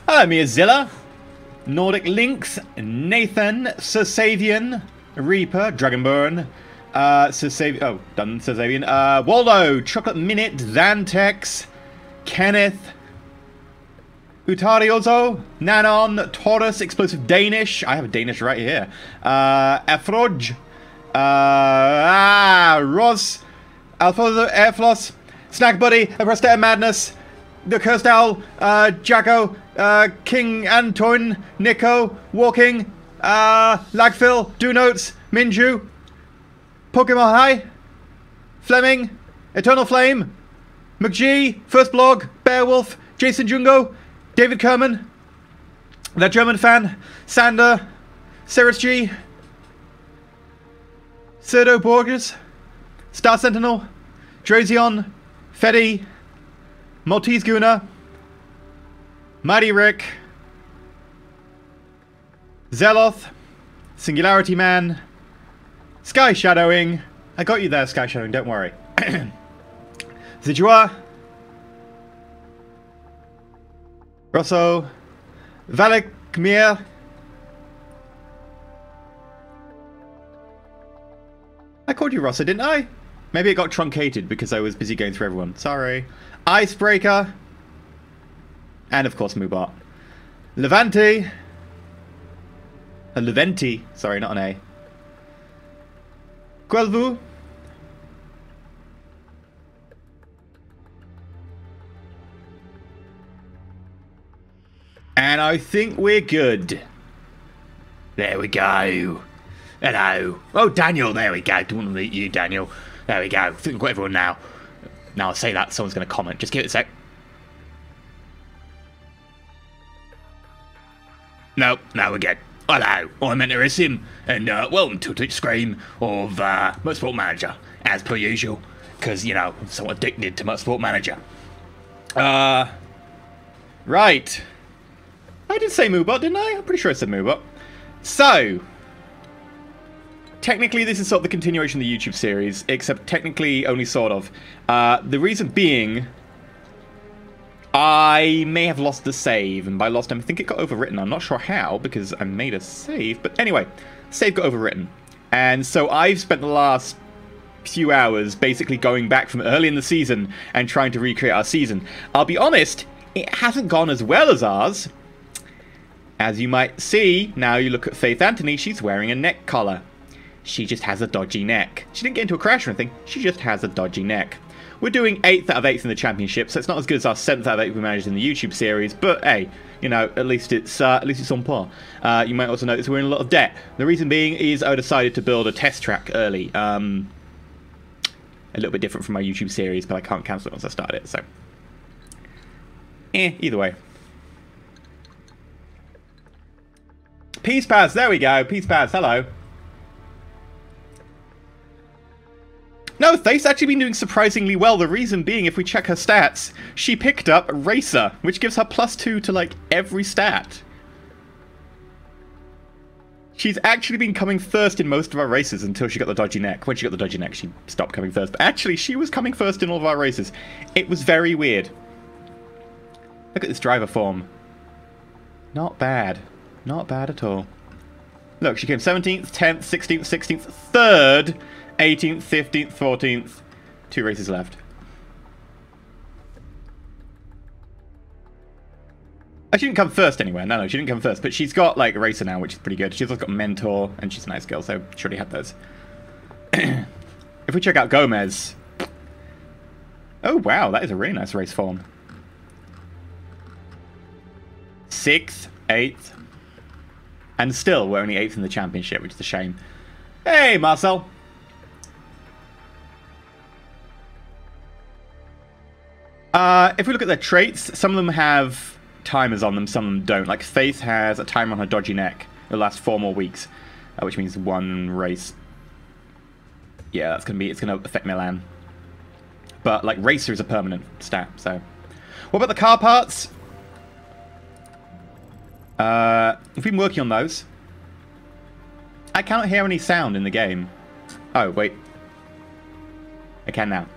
Hello, Miazilla. Nordic Lynx, Nathan, Sasavian, Reaper, Dragonburn, oh, done Sasavian, Waldo, Chocolate Minute, Xantex, Kenneth, Utariozo, Nanon, Taurus, Explosive Danish, I have a Danish right here, Afroj, Ross, Alfonso, Airfloss, Snack Buddy, Apresta Madness, The Cursed Owl, Jacko, King Antoine, Nico, Walking, Lagphil, Do Notes, Minju, Pokemon High, Fleming, Eternal Flame, McGee, First Blog, Beowulf, Jason Jungo, David Kerman, That German Fan, Sander, Ceres G, Serdo Borges, Star Sentinel, Drazion, Fedi, Maltese Guna, Mighty Rick, Zeloth, Singularity Man, Sky Shadowing. I got you there, Sky Shadowing, don't worry. Zijua, Rosso, Valek Mir, I called you Rosso, didn't I? Maybe it got truncated because I was busy going through everyone. Sorry. Icebreaker. And of course Mubot. Levante. Leventi. Sorry, not an A. Guelvu. And I think we're good. There we go. Hello. Oh, Daniel, there we go. Don't want to meet you, Daniel. There we go. I think we've got everyone now. Now I'll say that, someone's going to comment. Just give it a sec. No, now we're good. Hello, I'm Enterissim, and welcome to Twitch stream of Motorsport Manager, as per usual, because, you know, I'm somewhat addicted to Motorsport Manager. Right. I did say Moobot, didn't I? I'm pretty sure I said Moobot. So, technically this is sort of the continuation of the YouTube series, except technically only sort of. The reason being, I may have lost the save, and by lost I think it got overwritten. I'm not sure how, because I made a save, but anyway, save got overwritten. And so I've spent the last few hours basically going back from early in the season and trying to recreate our season. I'll be honest, it hasn't gone as well as ours. As you might see, now you look at Faith Anthony, she's wearing a neck collar. She just has a dodgy neck. She didn't get into a crash or anything, she just has a dodgy neck. We're doing 8th out of 8th in the championship, so it's not as good as our 7th out of 8th we managed in the YouTube series, but hey, you know, at least it's on par. You might also notice we're in a lot of debt. The reason being is I decided to build a test track early. A little bit different from my YouTube series, but I can't cancel it once I start it, so. Either way. Peace Pass, there we go. Peace Pass, hello. No, Faith's actually been doing surprisingly well. The reason being, if we check her stats, she picked up Racer, which gives her +2 to, like, every stat. She's actually been coming first in most of our races until she got the dodgy neck. When she got the dodgy neck, she stopped coming first. But actually, she was coming first in all of our races. It was very weird. Look at this driver form. Not bad. Not bad at all. Look, she came 17th, 10th, 16th, 16th, 3rd, 18th, 15th, 14th. 2 races left. Oh, she didn't come first anywhere. No, she didn't come first. But she's got, like, a racer now, which is pretty good. She's also got Mentor, and she's a nice girl, so she already had those. If we check out Gomez... Oh, wow, that is a really nice race form. 6th, 8th. And still, we're only 8th in the championship, which is a shame. Hey, Marcel! If we look at their traits, some of them have timers on them, some of them don't. Like, Faith has a timer on her dodgy neck. It'll last 4 more weeks, which means 1 race. Yeah, that's gonna be, it's gonna affect Milan. But, like, Racer is a permanent stat, so. What about the car parts? We've been working on those. I cannot hear any sound in the game. Oh, wait. I can now.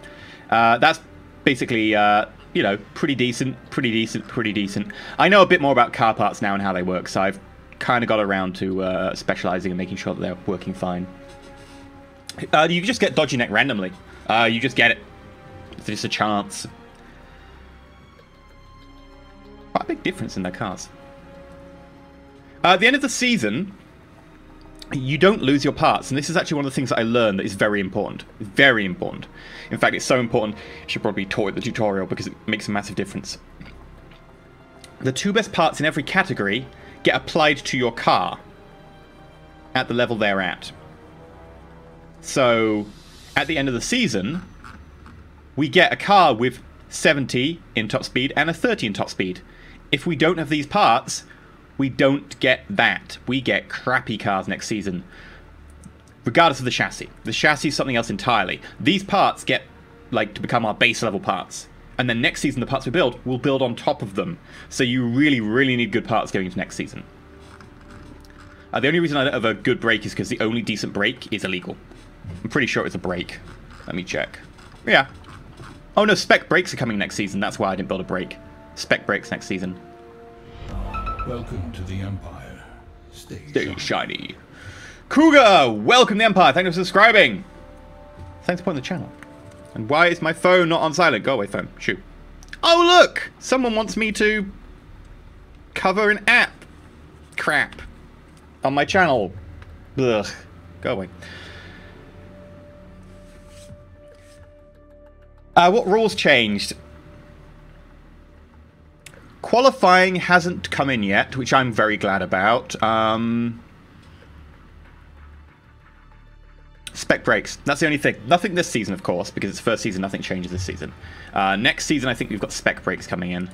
That's basically, you know, pretty decent, pretty decent, pretty decent. I know a bit more about car parts now and how they work, so I've kind of got around to specializing and making sure that they're working fine. You just get dodgy neck randomly. You just get it. It's just a chance. Quite a big difference in their cars. At the end of the season, you don't lose your parts, and this is actually one of the things that I learned that is very important. Very important. In fact, it's so important, I should probably taught it the tutorial because it makes a massive difference. The 2 best parts in every category get applied to your car at the level they're at. So, at the end of the season, we get a car with 70 in top speed and a 30 in top speed. If we don't have these parts, we don't get that. We get crappy cars next season, regardless of the chassis. The chassis is something else entirely. These parts get, like, to become our base level parts. And then next season, the parts we build, we'll build on top of them. So you really, really need good parts going into next season. The only reason I don't have a good brake is because the only decent brake is illegal. I'm pretty sure it's a brake. Let me check. Yeah. Oh no, spec brakes are coming next season. That's why I didn't build a brake. Spec brakes next season. Welcome to the Empire. Stay shiny. Cougar, welcome to the Empire. Thank you for subscribing. Thanks for pointing the channel. And why is my phone not on silent? Go away, phone. Shoot. Oh, look! Someone wants me to cover an app. Crap. On my channel. Ugh. Go away. What rules changed? Qualifying hasn't come in yet, which I'm very glad about. Spec brakes. That's the only thing. Nothing this season, of course, because it's first season. Nothing changes this season. Next season, I think we've got spec brakes coming in.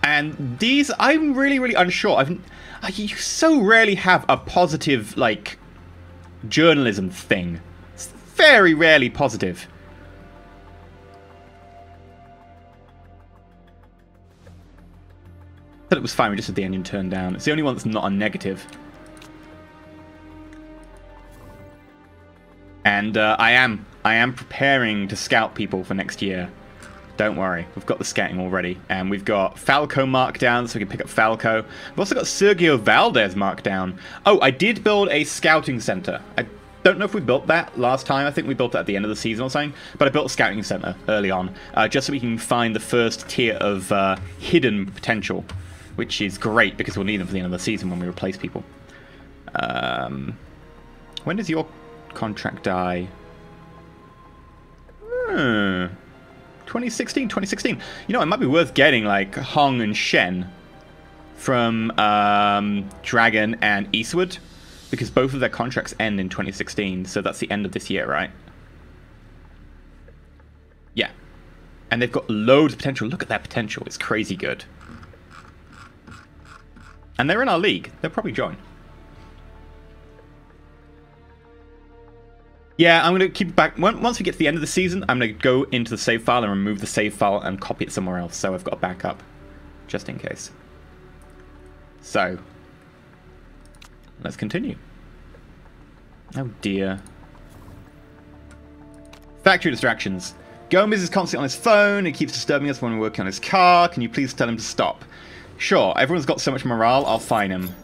And these, I'm really, really unsure. You so rarely have a positive, like, journalism thing. It's very rarely positive. I thought it was fine, we just had the engine turned down. It's the only one that's not a negative. And I am preparing to scout people for next year. Don't worry, we've got the scouting already. And we've got Falco marked down, so we can pick up Falco. We've also got Sergio Valdez marked down. Oh, I did build a scouting center. I don't know if we built that last time. I think we built it at the end of the season or something. But I built a scouting center early on, just so we can find the first tier of hidden potential, which is great because we'll need them for the end of the season when we replace people. When does your contract die? 2016, 2016. You know, it might be worth getting, like, Hong and Shen from Dragon and Eastwood, because both of their contracts end in 2016, so that's the end of this year, right? Yeah. And they've got loads of potential. Look at that potential. It's crazy good. And they're in our league. They'll probably join. Yeah, I'm going to keep it back. Once we get to the end of the season, I'm going to go into the save file and remove the save file and copy it somewhere else. So I've got a backup, just in case. So, let's continue. Oh dear. Factory distractions. Gomez is constantly on his phone. He keeps disturbing us when we're working on his car. Can you please tell him to stop? Sure, everyone's got so much morale, I'll fine him.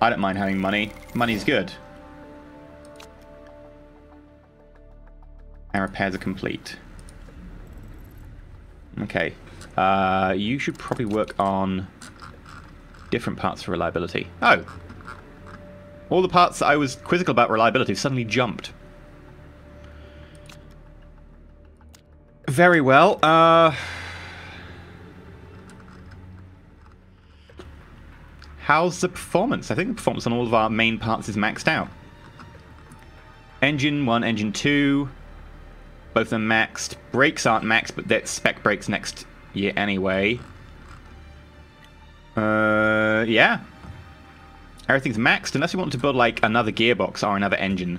I don't mind having money. Money's good. And repairs are complete. Okay. You should probably work on different parts for reliability. Oh! All the parts that I was quizzical about reliability suddenly jumped. Very well. How's the performance? I think the performance on all of our main parts is maxed out. Engine 1, Engine 2... both of them maxed. Brakes aren't maxed, but that's spec brakes next year anyway. Yeah. Everything's maxed, unless you want to build, like, another gearbox or another engine.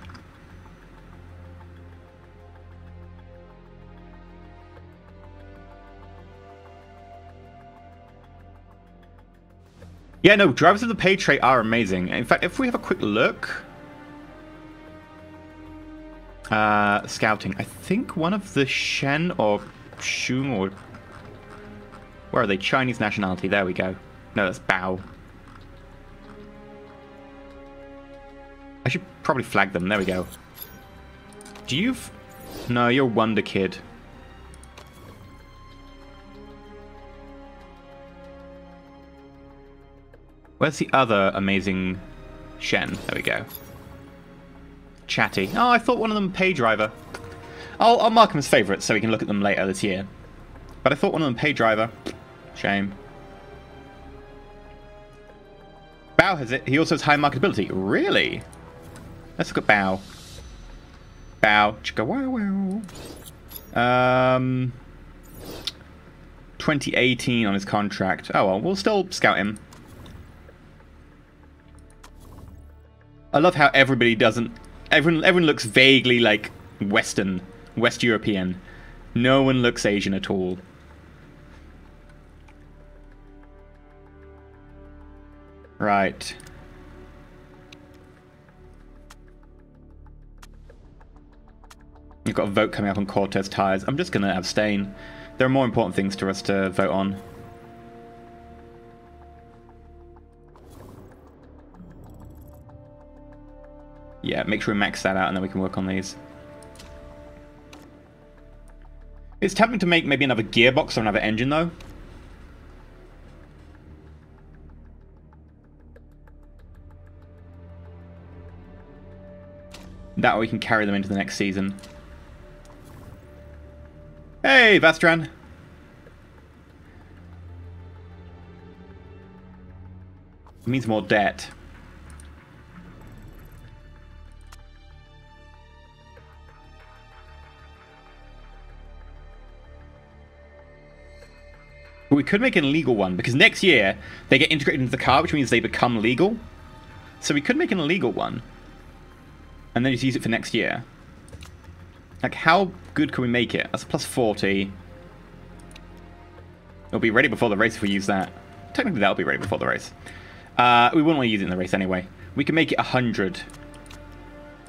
Yeah, no, drivers of the pay trait are amazing. In fact, if we have a quick look... Scouting. I think one of the Shen or Shun or... Where are they? Chinese nationality. There we go. No, that's Bao. I should probably flag them. There we go. Do you... No, you're Wonder Kid. Where's the other amazing Shen? There we go. Chatty. Oh, I thought one of them pay driver. I'll mark him as favourite so we can look at them later this year. But I thought one of them pay driver. Shame. Bao has it. He also has high marketability. Really? Let's look at Bao. Bao. Chicka wow wow. 2018 on his contract. Oh well, we'll still scout him. I love how everybody doesn't... Everyone looks vaguely like Western, West European. No one looks Asian at all. Right. You've got a vote coming up on Cortez tires. I'm just going to abstain. There are more important things for us to vote on. Yeah, make sure we max that out and then we can work on these. It's tempting to make maybe another gearbox or another engine though. That way we can carry them into the next season. Hey, Vastran! It means more debt. But we could make an illegal one, because next year they get integrated into the car, which means they become legal. So we could make an illegal one. And then just use it for next year. Like, how good can we make it? That's a plus 40. It'll be ready before the race if we use that. Technically, that'll be ready before the race. We wouldn't want to use it in the race anyway. We can make it 100.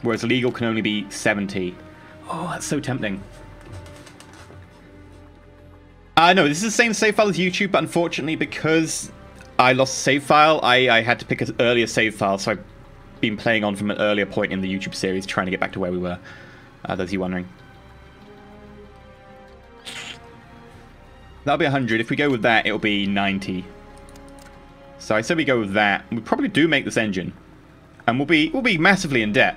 Whereas legal can only be 70. Oh, that's so tempting. No, this is the same save file as YouTube, but unfortunately, because I lost a save file, I had to pick an earlier save file, so I've been playing on from an earlier point in the YouTube series, trying to get back to where we were. Those of you wondering. That'll be 100. If we go with that, it'll be 90. So I said we go with that. We probably do make this engine. And we'll be massively in debt.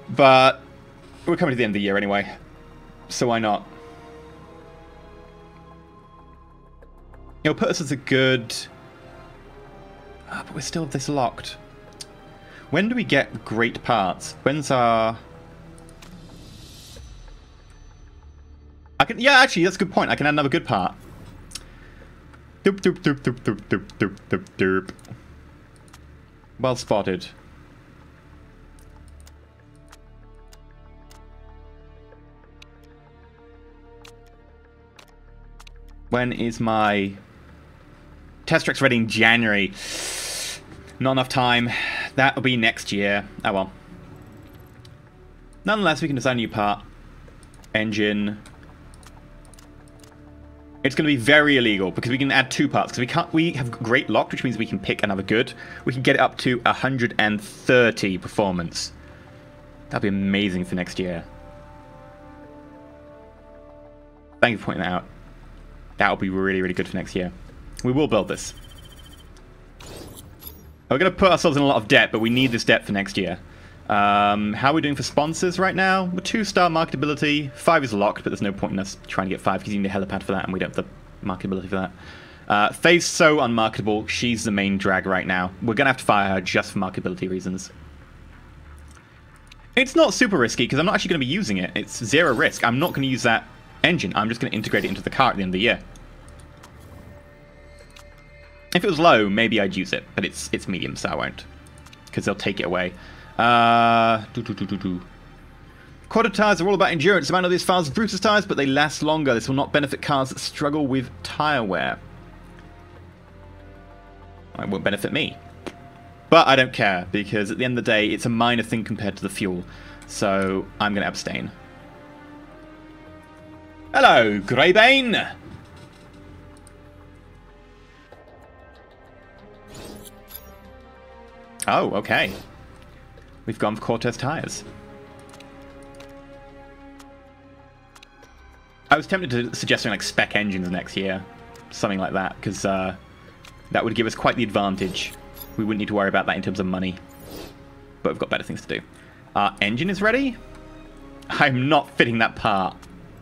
But we're coming to the end of the year anyway. So why not? It'll put us as a good... but we're still this locked. When do we get great parts? When's our... Yeah, actually, that's a good point. I can add another good part. Doop, doop, doop, doop, doop, doop, doop, doop, doop. Well spotted. When is my... Test track's ready in January. Not enough time. That'll be next year. Oh well. Nonetheless, we can design a new part. Engine... It's going to be very illegal because we can add 2 parts because we have great locked, which means we can pick another good. We can get it up to 130 performance. That'd be amazing for next year. Thank you for pointing that out. That'll be really, really good for next year. We will build this. We're going to put ourselves in a lot of debt, but we need this debt for next year. How are we doing for sponsors right now? We're 2-star marketability. 5 is locked, but there's no point in us trying to get 5 because you need a helipad for that, and we don't have the marketability for that. Faye's so unmarketable. She's the main drag right now. We're going to have to fire her just for marketability reasons. It's not super risky because I'm not actually going to be using it. It's 0 risk. I'm not going to use that engine. I'm just going to integrate it into the car at the end of the year. If it was low, maybe I'd use it, but it's medium, so I won't. Because they'll take it away. Quarter tires are all about endurance. They might not be as fast as Bruce's tires, but they last longer. This will not benefit cars that struggle with tire wear. It won't benefit me. But I don't care, because at the end of the day, it's a minor thing compared to the fuel. So I'm going to abstain. Hello, Greybane! Oh, okay. We've gone for Cortez tires. I was tempted to suggest something like spec engines next year. Something like that, because that would give us quite the advantage. We wouldn't need to worry about that in terms of money. But we've got better things to do. Our engine is ready? I'm not fitting that part.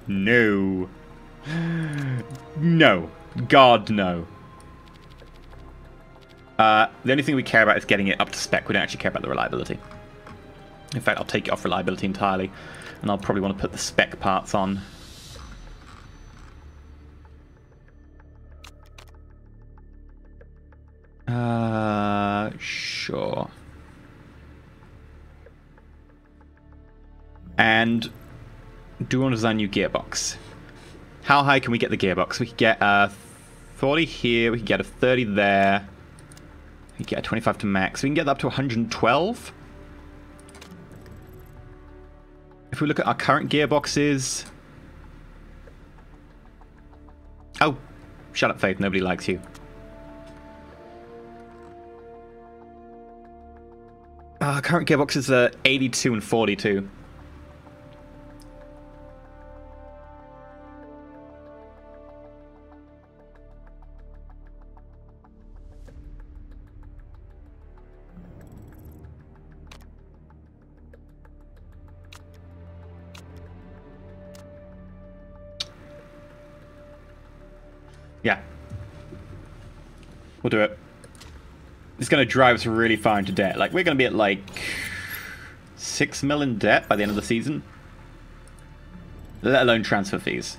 No. No. God, no. The only thing we care about is getting it up to spec. We don't actually care about the reliability. In fact, I'll take it off reliability entirely. And I'll probably want to put the spec parts on. Sure. And do we want to design a new gearbox? How high can we get the gearbox? We could get a 40 here, we could get a 30 there. We could get a 25 to max. We can get that up to 112. If we look at our current gearboxes... Oh, shut up, Faith. Nobody likes you. Current gearboxes are 82 and 42. Yeah. We'll do it. It's going to drive us really far into debt. Like, we're going to be at, like, 6 mil in debt by the end of the season. Let alone transfer fees.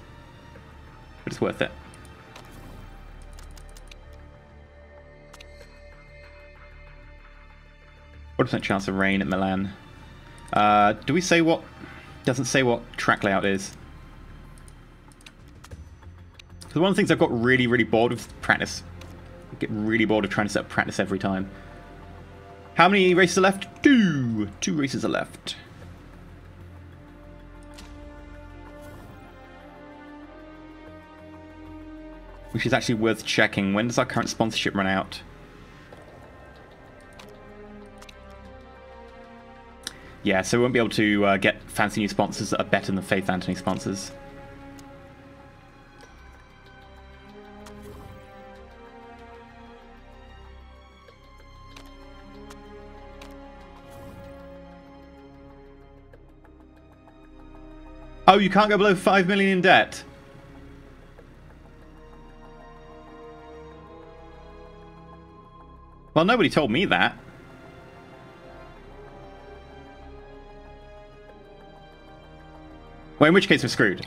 But it's worth it. What percent chance of rain at Milan? Do we say what... Doesn't say what track layout is. So one of the things I've got really, really bored with practice. I get really bored of trying to set up practice every time. How many races are left? Two races are left. Which is actually worth checking. When does our current sponsorship run out? Yeah, so we won't be able to get fancy new sponsors that are better than Faith Anthony sponsors. Oh, you can't go below 5 million in debt. Well, nobody told me that. Well, in which case we're screwed.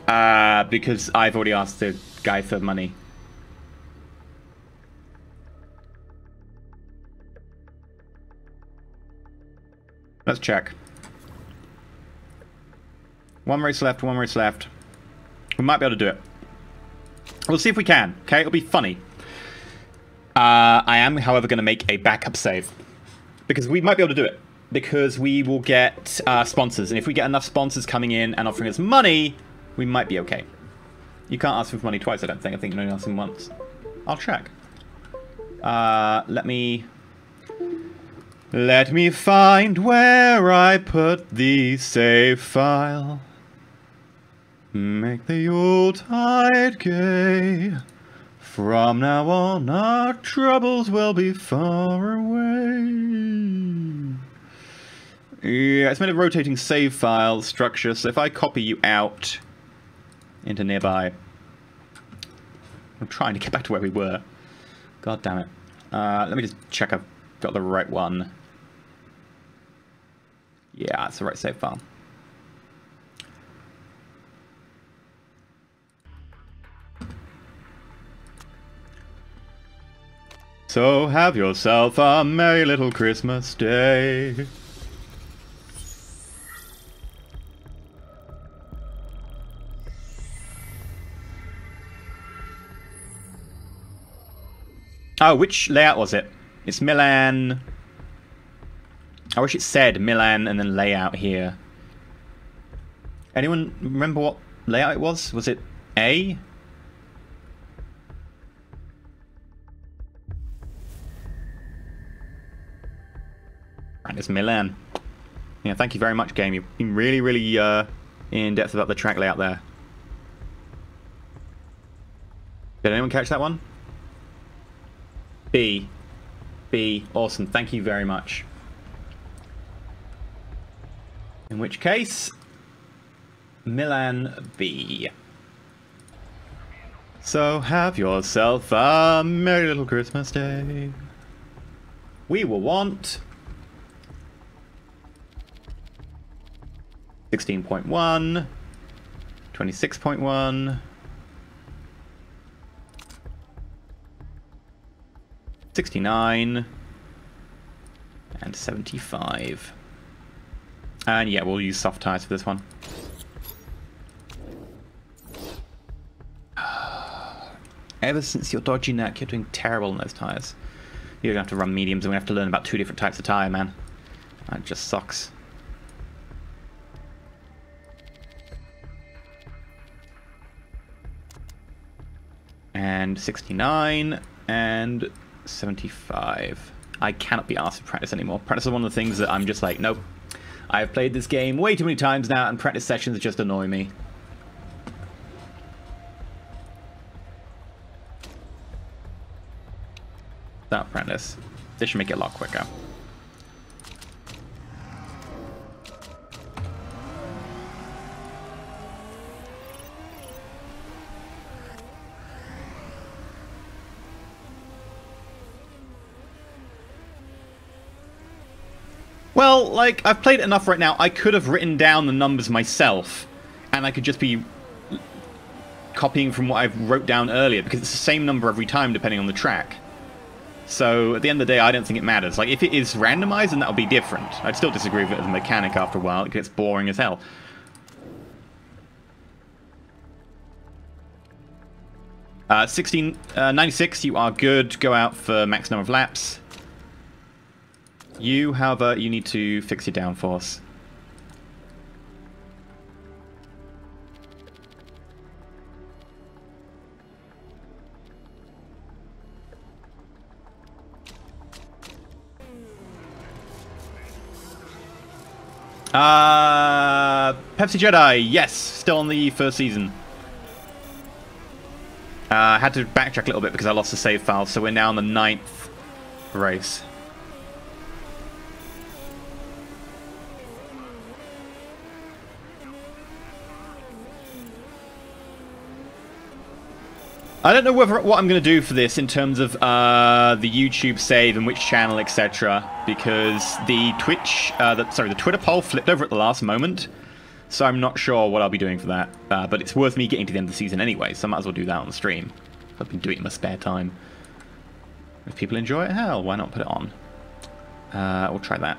Because I've already asked the guy for money. Let's check. One race left, one race left. We might be able to do it. We'll see if we can, okay? It'll be funny. I am, however, going to make a backup save. Because we might be able to do it. Because we will get sponsors. And if we get enough sponsors coming in and offering us money, we might be okay. You can't ask for money twice, I don't think. I think you can only ask them once. I'll check. Let me find where I put the save file. Make the Yuletide gay. From now on, our troubles will be far away. Yeah, it's made of rotating save file structure, so if I copy you out into nearby... I'm trying to get back to where we were. God damn it. Let me just check I've got the right one. Yeah, it's the right save file. So have yourself a merry little Christmas day. Oh, which layout was it? It's Milan. I wish it said Milan and then layout here. Anyone remember what layout it was? Was it A? Right, it's Milan. Yeah, thank you very much, game. You've been really, really in depth about the track layout there. Did anyone catch that one? B. B. Awesome. Thank you very much. In which case, Milan B. So have yourself a merry little Christmas day. We will want 16.1, 26.1, 69, and 75. And yeah, we'll use soft tires for this one. Ever since your dodgy neck, you're doing terrible in those tires. You're going to have to run mediums, and we have to learn about 2 different types of tire, man. That just sucks. And 69, and 75. I cannot be asked to practice anymore. Practice is one of the things that I'm just like, nope. I've played this game way too many times now, and practice sessions just annoy me. Without practice. This should make it a lot quicker. Well, like, I've played it enough right now, I could have written down the numbers myself, and I could just be copying from what I wrote down earlier, because it's the same number every time, depending on the track. So, at the end of the day, I don't think it matters. Like, if it is randomized, then that'll be different. I'd still disagree with it as a mechanic after a while. It gets boring as hell. Uh, 96, you are good. Go out for max number of laps. You, however, you need to fix your downforce. Pepsi Jedi, yes, still on the first season. I had to backtrack a little bit because I lost the save file, so we're now on the 9th race. I don't know what I'm going to do for this in terms of the YouTube save and which channel, etc. Because the the Twitter poll flipped over at the last moment, so I'm not sure what I'll be doing for that. But it's worth me getting to the end of the season anyway, so I might as well do that on the stream. I've been doing it in my spare time. If people enjoy it, hell, why not put it on? We'll try that.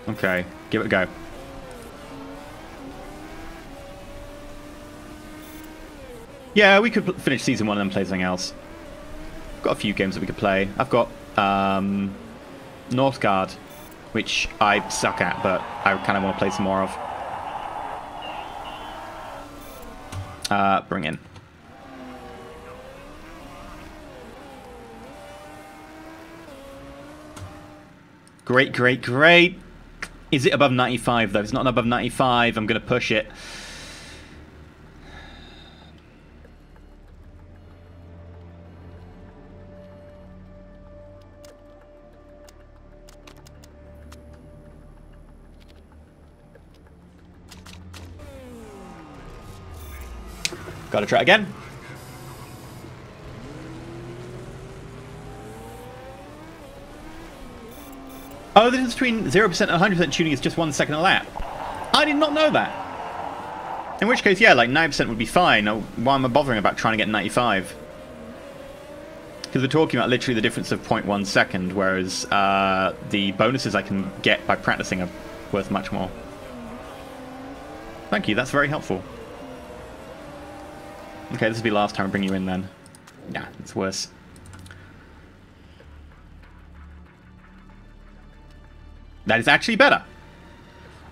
Okay, give it a go. Yeah, we could finish season 1 and then play something else. Got a few games that we could play. I've got Northgard, which I suck at, but I kind of want to play some more of. Bring in. Great, great, great. Is it above 95, though? If it's not above 95, I'm going to push it. Gotta try again. Oh, the difference between 0% and 100% tuning is just 1 second a lap. I did not know that. In which case, yeah, like 9% would be fine. Why am I bothering about trying to get 95? Because we're talking about literally the difference of 0.1 second, whereas the bonuses I can get by practicing are worth much more. Thank you, that's very helpful. Okay, this will be the last time I bring you in then. Yeah, it's worse. That is actually better.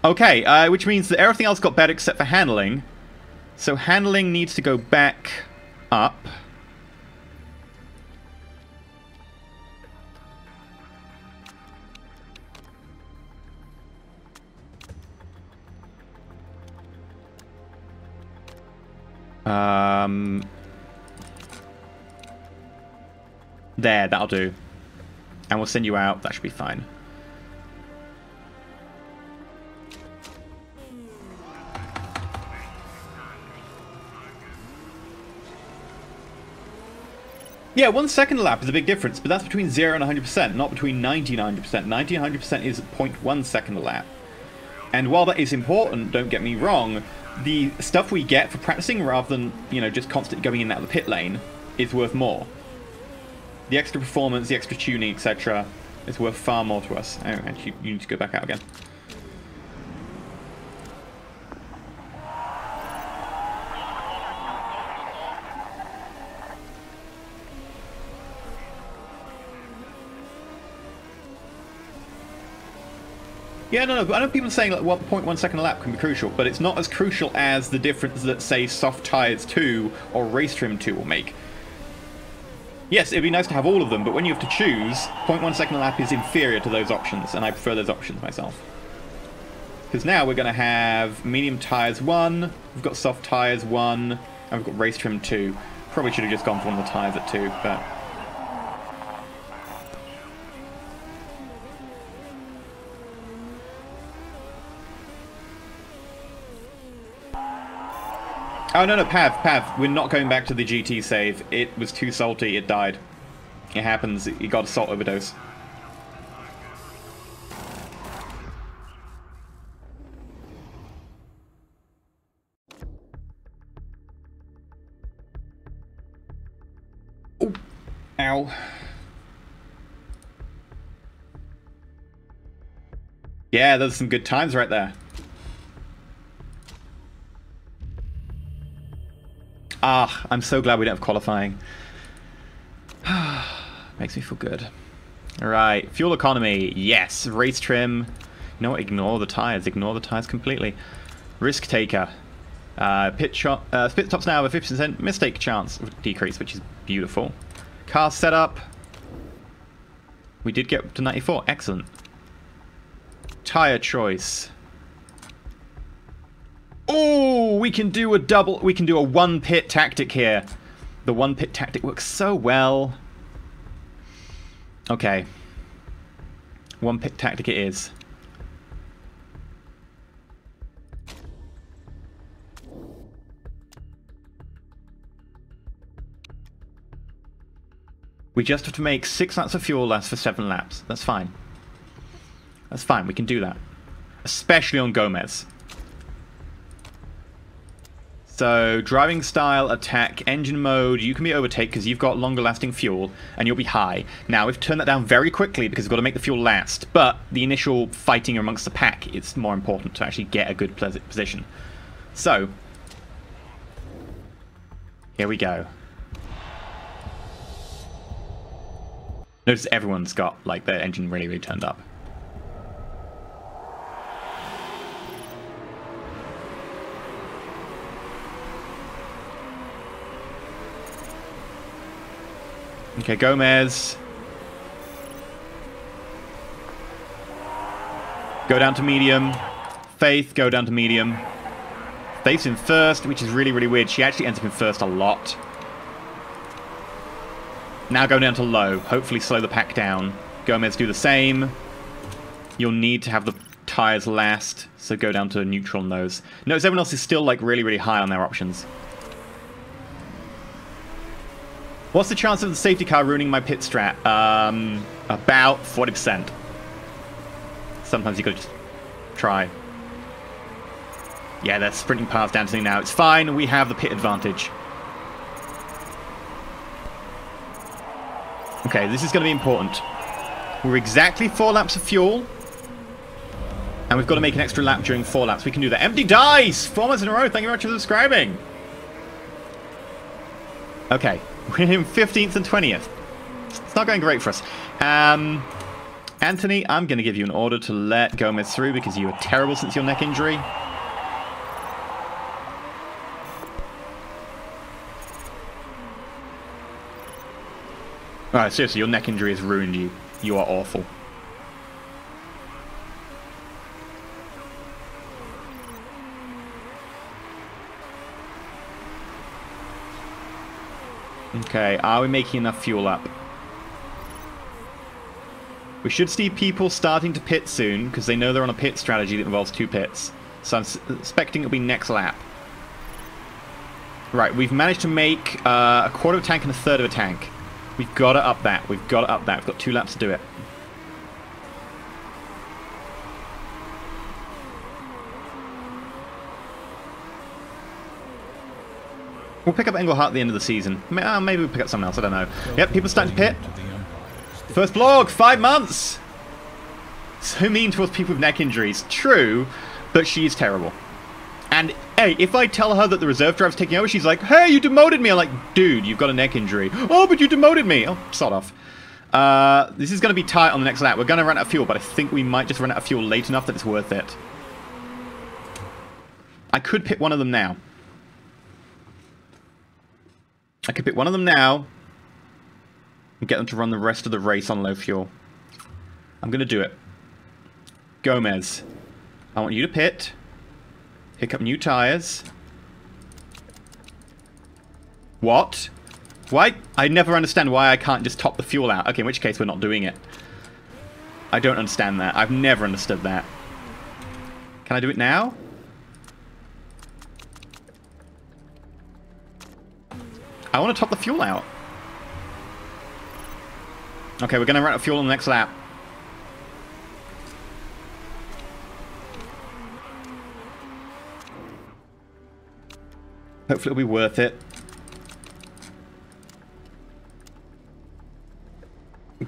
Okay, which means that everything else got better except for handling. So handling needs to go back up. There, that'll do. And we'll send you out. That should be fine. Yeah, 1 second a lap is a big difference, but that's between 0 and 100%, not between 90 and 100%. 90 and 100% is 0.1 second a lap. And while that is important, don't get me wrong, the stuff we get for practicing rather than, you know, just constantly going in and out of the pit lane is worth more. The extra performance, the extra tuning, etc. is worth far more to us. Oh, actually, you need to go back out again. Yeah, no, I know people are saying like 1.1 second a lap can be crucial, but it's not as crucial as the difference that, say, soft tyres 2 or race trim 2 will make. Yes, it'd be nice to have all of them, but when you have to choose, 0.1 second a lap is inferior to those options, and I prefer those options myself. Because now we're going to have medium tyres 1, we've got soft tyres 1, and we've got race trim 2. Probably should have just gone for one of the tyres at 2, but... Oh, no, Pav, we're not going back to the GT save. It was too salty, it died. It happens, you got a salt overdose. Oh, ow. Yeah, those are some good times right there. Ah, I'm so glad we don't have qualifying. Makes me feel good. Alright, fuel economy, yes. Race trim. You know what, ignore the tyres. Ignore the tyres completely. Risk taker. Pit stops now with a 50% mistake chance decrease, which is beautiful. Car setup. We did get up to 94. Excellent. Tyre choice. Oh, we can do a one pit tactic here. The one pit tactic works so well. Okay. One pit tactic it is. We just have to make 6 laps of fuel last for 7 laps. That's fine. That's fine, we can do that. Especially on Gomez. So, driving style, attack, engine mode, you can be overtake because you've got longer lasting fuel, and you'll be high. Now, we've turned that down very quickly because we've got to make the fuel last, but the initial fighting amongst the pack is more important to actually get a good position. So, here we go. Notice everyone's got, like, their engine really, really turned up. Okay, Gomez. Go down to medium. Faith, go down to medium. Faith's in first, which is really, really weird. She actually ends up in first a lot. Now go down to low. Hopefully slow the pack down. Gomez, do the same. You'll need to have the tyres last, so go down to neutral on those. Notice everyone else is still like really, really high on their options. What's the chance of the safety car ruining my pit strat? About 40%. Sometimes you gotta just try. Yeah, they're sprinting past Anthony now. It's fine, we have the pit advantage. Okay, this is gonna be important. We're exactly 4 laps of fuel. And we've got to make an extra lap during 4 laps. We can do that. Empty dice! 4 months in a row, thank you very much for subscribing. Okay. We're in 15th and 20th. It's not going great for us. Anthony, I'm going to give you an order to let Gomez through because you were terrible since your neck injury. Alright, seriously, your neck injury has ruined you. You are awful. Okay, are we making enough fuel up? We should see people starting to pit soon, because they know they're on a pit strategy that involves 2 pits. So I'm expecting it'll be next lap. Right, we've managed to make a quarter of a tank and a third of a tank. We've got to up that. We've got to up that. We've got 2 laps to do it. We'll pick up Englehart at the end of the season. Maybe we'll pick up someone else. I don't know. Yep, people starting to pit. First blog, 5 months! So mean towards people with neck injuries. True, but she's terrible. And, hey, if I tell her that the reserve driver's taking over, she's like, hey, you demoted me! I'm like, dude, you've got a neck injury. Oh, but you demoted me! Oh, sod off. This is going to be tight on the next lap. We're going to run out of fuel, but I think we might just run out of fuel late enough that it's worth it. I could pit one of them now. I could pick one of them now and get them to run the rest of the race on low fuel. I'm going to do it. Gomez, I want you to pit, pick up new tires. What? Why? I never understand why I can't just top the fuel out. Okay, in which case we're not doing it. I don't understand that. I've never understood that. Can I do it now? I want to top the fuel out. Okay, we're going to run out of fuel on the next lap. Hopefully it'll be worth it.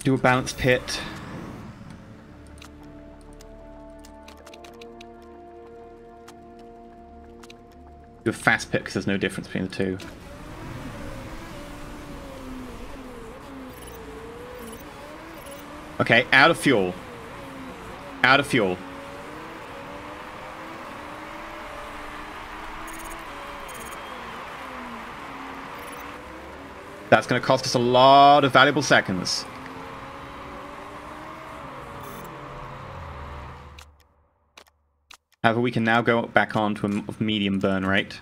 Do a balanced pit. Do a fast pit because there's no difference between the two. Okay, out of fuel. Out of fuel. That's going to cost us a lot of valuable seconds. However, we can now go back on to a medium burn rate.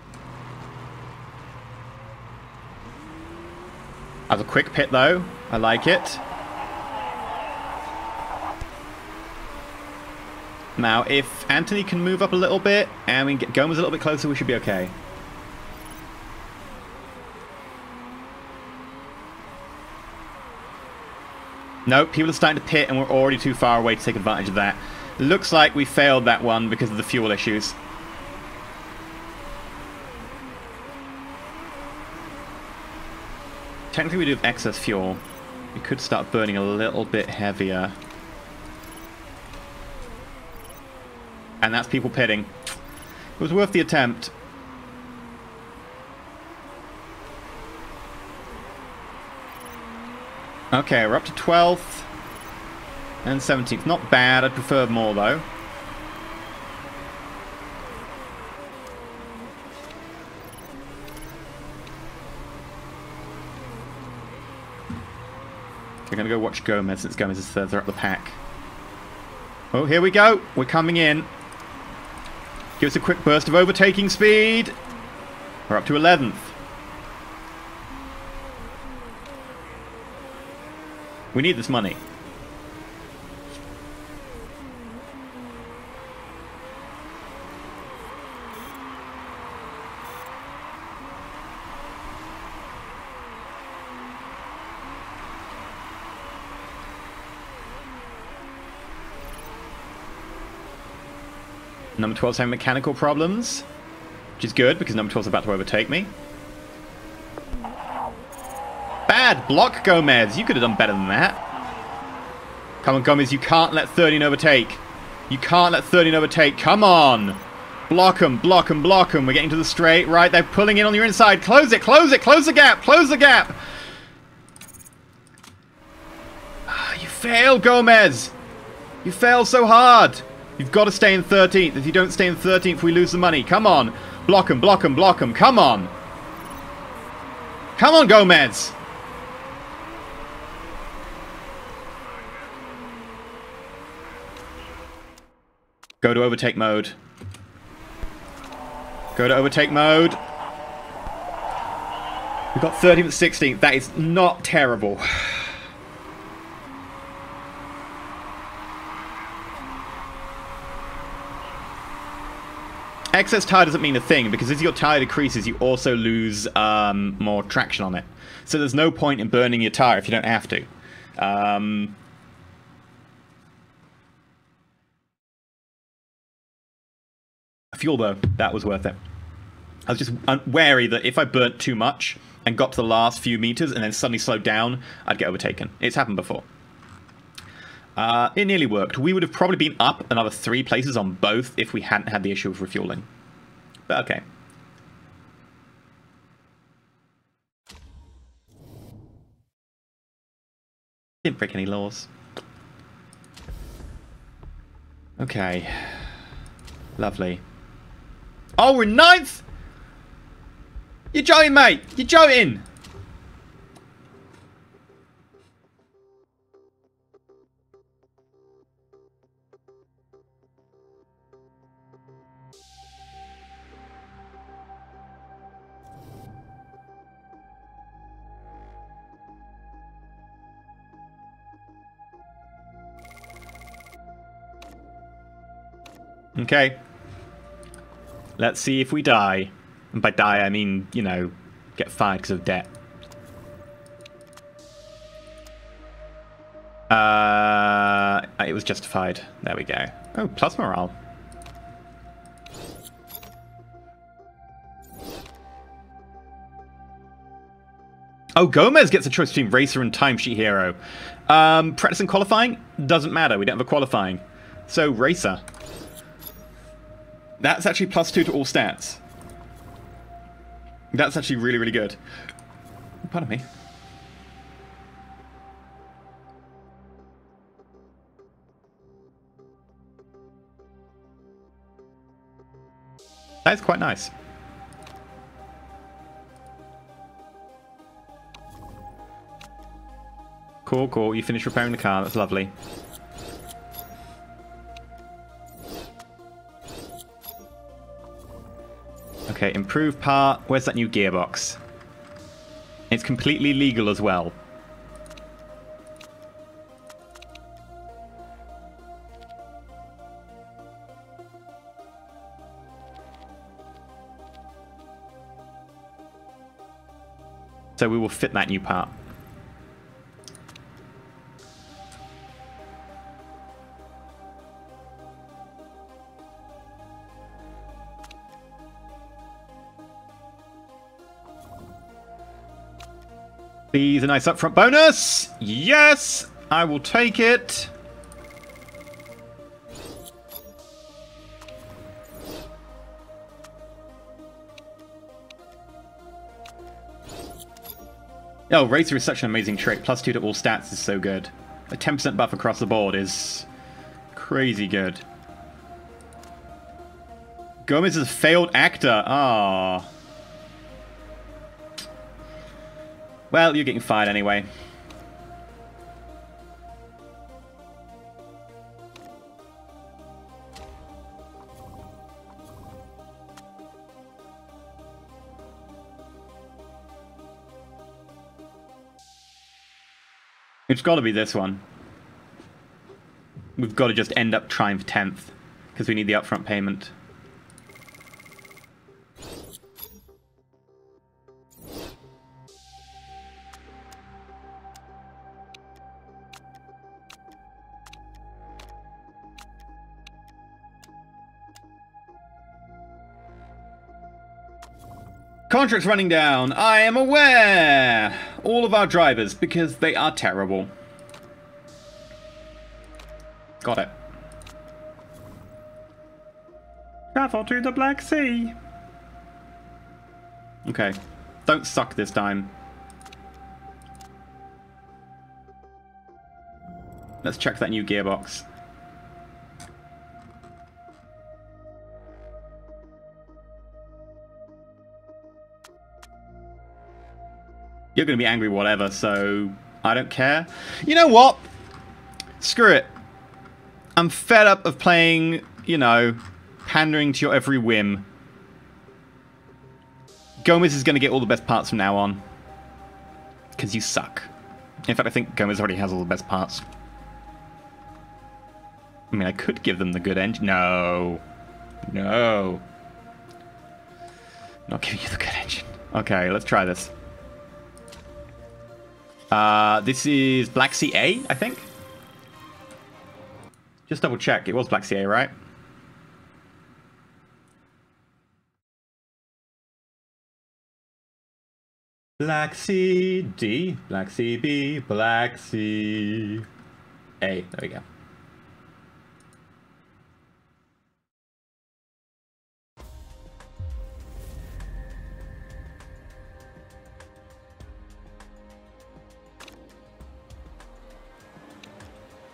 I have a quick pit though. I like it. Now, if Anthony can move up a little bit and we get Gomez a little bit closer, we should be okay. Nope, people are starting to pit and we're already too far away to take advantage of that. Looks like we failed that one because of the fuel issues. Technically we do have excess fuel. We could start burning a little bit heavier. And that's people pitting. It was worth the attempt. Okay, we're up to 12th and 17th. Not bad. I'd prefer more, though. We're going to go watch Gomez since Gomez is further up the pack. Oh, here we go. We're coming in. Give us a quick burst of overtaking speed. We're up to 11th. We need this money. Number 12's having mechanical problems, which is good because number 12's about to overtake me. Bad block, Gomez. You could have done better than that. Come on, Gomez. You can't let 13 overtake. You can't let 13 overtake. Come on. Block them, block them, block them. We're getting to the straight. Right, they're pulling in on your inside. Close it, close it, close the gap, close the gap. You failed, Gomez. You fail so hard! You've got to stay in 13th. If you don't stay in 13th, we lose the money. Come on! Block him, block him, block him. Come on! Come on, Gomez! Go to overtake mode. Go to overtake mode. We've got 13th, 16th. That is not terrible. Excess tire doesn't mean a thing, because as your tire decreases, you also lose more traction on it. So there's no point in burning your tire if you don't have to. Fuel, though, that was worth it. I was just wary that if I burnt too much and got to the last few meters and then suddenly slowed down, I'd get overtaken. It's happened before. It nearly worked. We would have probably been up another 3 places on both if we hadn't had the issue of refueling. But okay. Didn't break any laws. Okay. Lovely. Oh, we're 9th! You're joking, mate! You're joking! Okay. Let's see if we die. And by die, I mean, you know, get fired because of debt. It was justified. There we go. Oh, plus morale. Oh, Gomez gets a choice between Racer and Timesheet Hero. Practice and qualifying? Doesn't matter. We don't have a qualifying. So, Racer. That's actually +2 to all stats. That's actually really, really good. Pardon me. That's quite nice. Cool, cool. You finished repairing the car. That's lovely. Okay, improve part. Where's that new gearbox? It's completely legal as well. So we will fit that new part. Please, a nice upfront bonus! Yes! I will take it! Oh, Racer is such an amazing trait. +2 to all stats is so good. A 10% buff across the board is crazy good. Gomez is a failed actor. Ah. Well, you're getting fired anyway. It's got to be this one. We've got to just end up trying for 10th, because we need the upfront payment. Contracts running down. I am aware. All of our drivers, because they are terrible. Got it. Travel to the Black Sea. Okay. Don't suck this time. Let's check that new gearbox. You're going to be angry whatever, so I don't care. You know what? Screw it. I'm fed up of playing, you know, pandering to your every whim. Gomez is going to get all the best parts from now on. Because you suck. In fact, I think Gomez already has all the best parts. I mean, I could give them the good engine. No. No. Not giving you the good engine. Okay, let's try this. This is Black Sea A, I think. Just double check. It was Black Sea A, right? Black Sea D, Black Sea B, Black Sea A. There we go.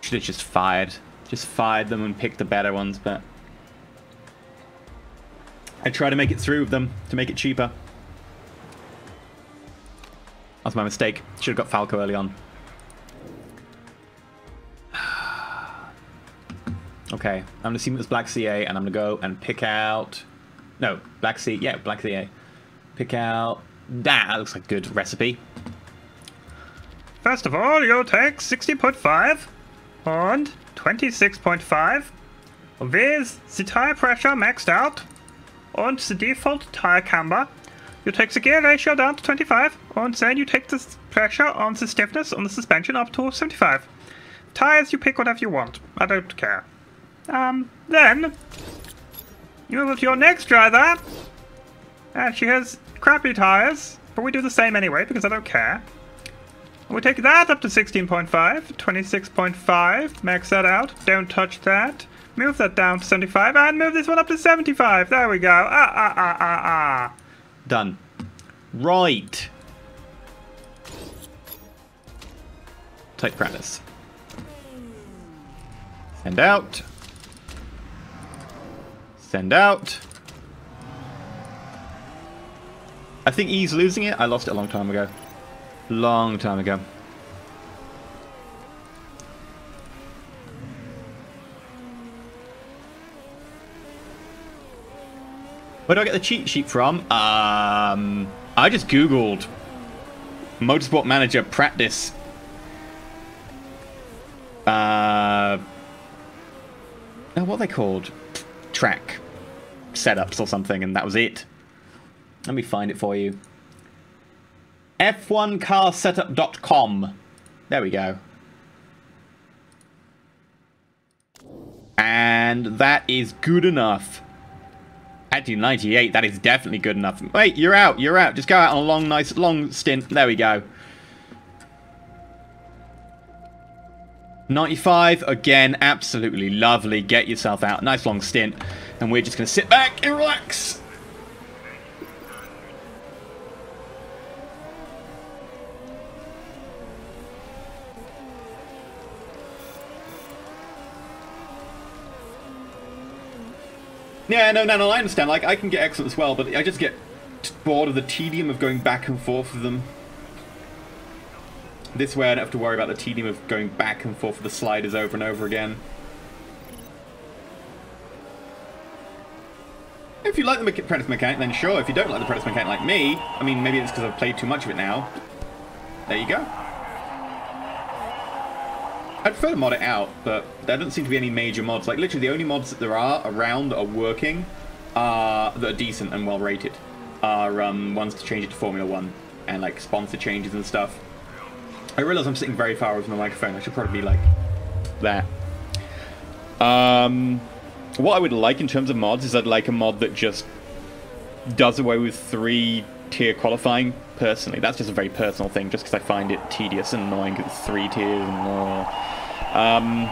Should have just fired them and picked the better ones, but I try to make it through with them to make it cheaper. That's my mistake. Should have got Falco early on. Okay, I'm gonna assume it was Black CA, and I'm gonna go and pick out. No, Black Sea. Yeah, Black CA. Pick out. That looks like a good recipe. First of all, you'll take 60.5 and 26.5 with the tire pressure maxed out and the default tire camber. You take the gear ratio down to 25 and then you take the pressure on the stiffness on the suspension up to 75. Tires, you pick whatever you want. I don't care. Then you move to your next driver, and she has crappy tires, but we do the same anyway because I don't care. We take that up to 16.5, 26.5, max that out, don't touch that, move that down to 75, and move this one up to 75, there we go, Done. Right. Take practice. Send out. Send out. I think E's losing it. I lost it a long time ago. Long time ago. Where do I get the cheat sheet from? I just googled Motorsport Manager practice. What are they called? Track setups or something, and that was it. Let me find it for you. F1carsetup.com. There we go. And that is good enough. Actually, 98, that is definitely good enough. Wait, you're out, you're out. Just go out on a long, nice, long stint. There we go. 95, again, absolutely lovely. Get yourself out. Nice long stint. And we're just going to sit back and relax. Yeah, no, I understand. Like, I can get excellent as well, but I just get bored of the tedium of going back and forth with them. This way I don't have to worry about the tedium of going back and forth with the sliders over and over again. If you like the apprentice mechanic, then sure. If you don't like the apprentice mechanic like me, I mean, maybe it's because I've played too much of it now. There you go. I'd prefer to mod it out, but there doesn't seem to be any major mods. Like, literally, the only mods that there are around that are working, that are decent and well rated, are ones to change it to Formula 1 and, like, sponsor changes and stuff. I realise I'm sitting very far away from the microphone. I should probably be like that. What I would like in terms of mods is I'd like a mod that just does away with 3-tier qualifying, personally. That's just a very personal thing, just because I find it tedious and annoying because it's 3 tiers and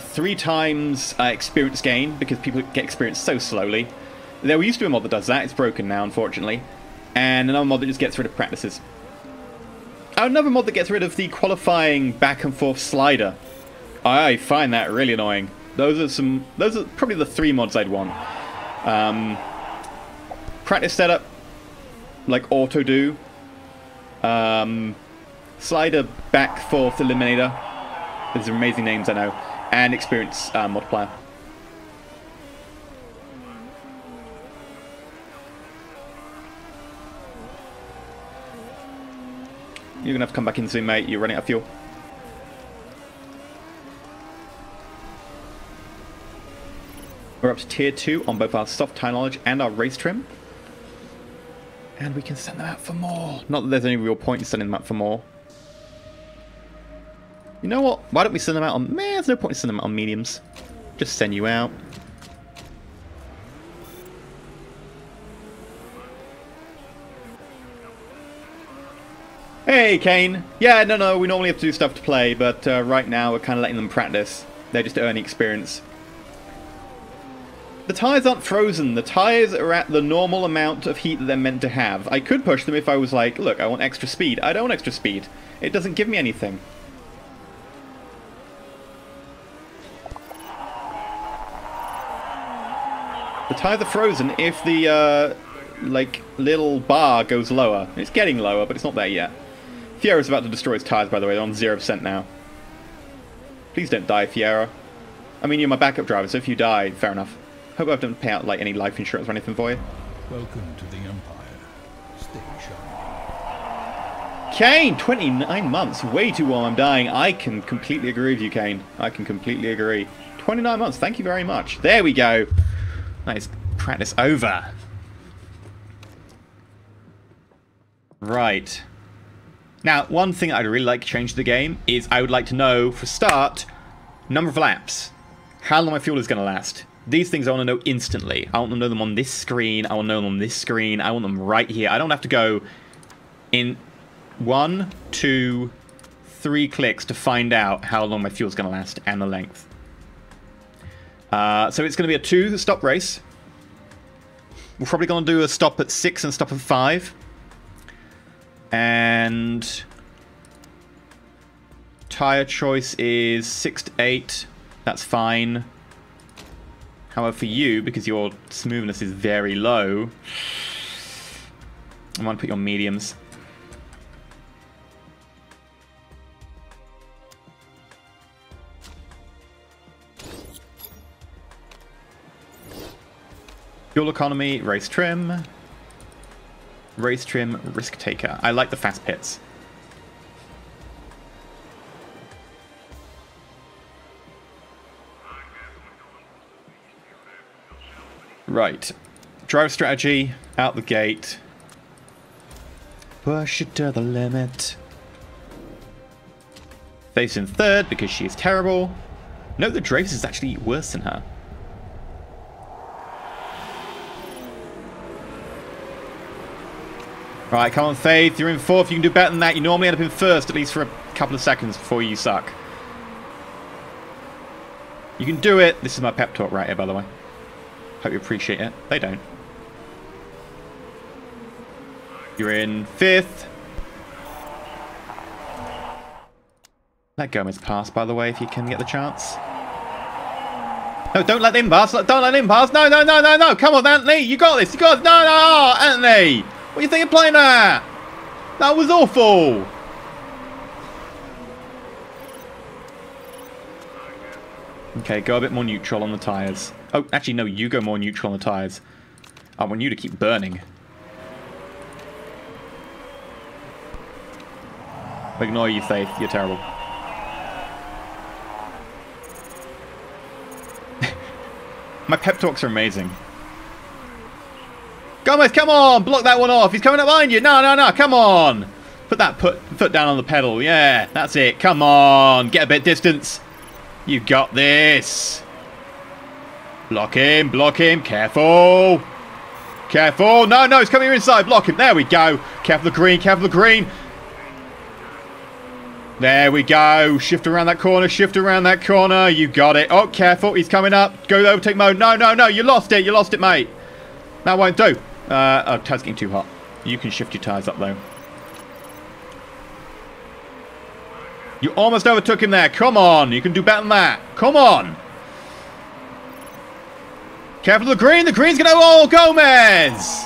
3 times experience gain, because people get experience so slowly. There used to be a mod that does that. It's broken now, unfortunately. And another mod that just gets rid of practices. Another mod that gets rid of the qualifying back and forth slider. I find that really annoying. Those are probably the 3 mods I'd want. Practice setup, like auto do. Slider, back, fourth, eliminator. Those are amazing names, I know. And experience multiplier. You're gonna have to come back in soon, mate. You're running out of fuel. We're up to tier 2 on both our soft tire knowledge and our race trim. And we can send them out for more. Not that there's any real point in sending them out for more. You know what? Why don't we send them out on... Man, there's no point in sending them out on mediums. Just send you out. Hey, Kane. Yeah, no, we normally have to do stuff to play, but right now we're kind of letting them practice. They're just earning experience. The tyres aren't frozen. The tyres are at the normal amount of heat that they're meant to have. I could push them if I was like, look, I want extra speed. I don't want extra speed. It doesn't give me anything. The tyres are frozen if the, like, little bar goes lower. It's getting lower, but it's not there yet. Fiera's about to destroy his tyres, by the way. They're on 0% now. Please don't die, Fiera. I mean, you're my backup driver, so if you die, fair enough. Hope I don't pay out, like, any life insurance or anything for you. Welcome to the Empire. Stay sharp. Kane, 29 months. Way too long, I'm dying. I can completely agree with you, Kane. I can completely agree. 29 months, thank you very much. There we go. Nice. Practice over. Right. Now, one thing I'd really like to change to the game is I would like to know, for start, number of laps. How long my fuel is going to last. These things I want to know instantly. I want to know them on this screen. I want to know them on this screen. I want them right here. I don't have to go in 1, 2, 3 clicks to find out how long my fuel is going to last and the length. So it's going to be a 2-stop race. We're probably going to do a stop at 6 and a stop at 5. And tire choice is 6 to 8. That's fine. However, for you, because your smoothness is very low, I want to put you on mediums. Fuel economy, race trim. Race trim, risk taker. I like the fast pits. Right. Drive strategy, out the gate. Push it to the limit. Faith's in third because she is terrible. Note that Dreyfus is actually worse than her. Right, come on, Faith. You're in fourth. You can do better than that. You normally end up in first, at least for a couple of seconds before you suck. You can do it. This is my pep talk right here, by the way. Hope you appreciate it. They don't. You're in fifth. Let Gomez pass, by the way, if you can get the chance. No, don't let him pass. Don't let him pass. No, no, no, no, no. Come on, Anthony. You got this. You got this. No, no, Anthony. What do you think of playing that? That was awful. Okay, go a bit more neutral on the tyres. Oh, actually, no, you go more neutral on the tyres. I want you to keep burning. Ignore you, Faith. You're terrible. My pep talks are amazing. Gomez, come on! Block that one off. He's coming up behind you. No, no, no. Come on. Put that foot down on the pedal. Yeah, that's it. Come on. Get a bit distance. You got this. Block him. Block him. Careful. Careful. No, no. He's coming inside. Block him. There we go. Careful the green. Careful the green. There we go. Shift around that corner. Shift around that corner. You got it. Oh, careful. He's coming up. Go overtake mode. No, no, no. You lost it. You lost it, mate. That won't do. Oh, tire's getting too hot. You can shift your tyres up, though. You almost overtook him there. Come on. You can do better than that. Come on. Careful of the green. The green's going to... Oh, Gomez.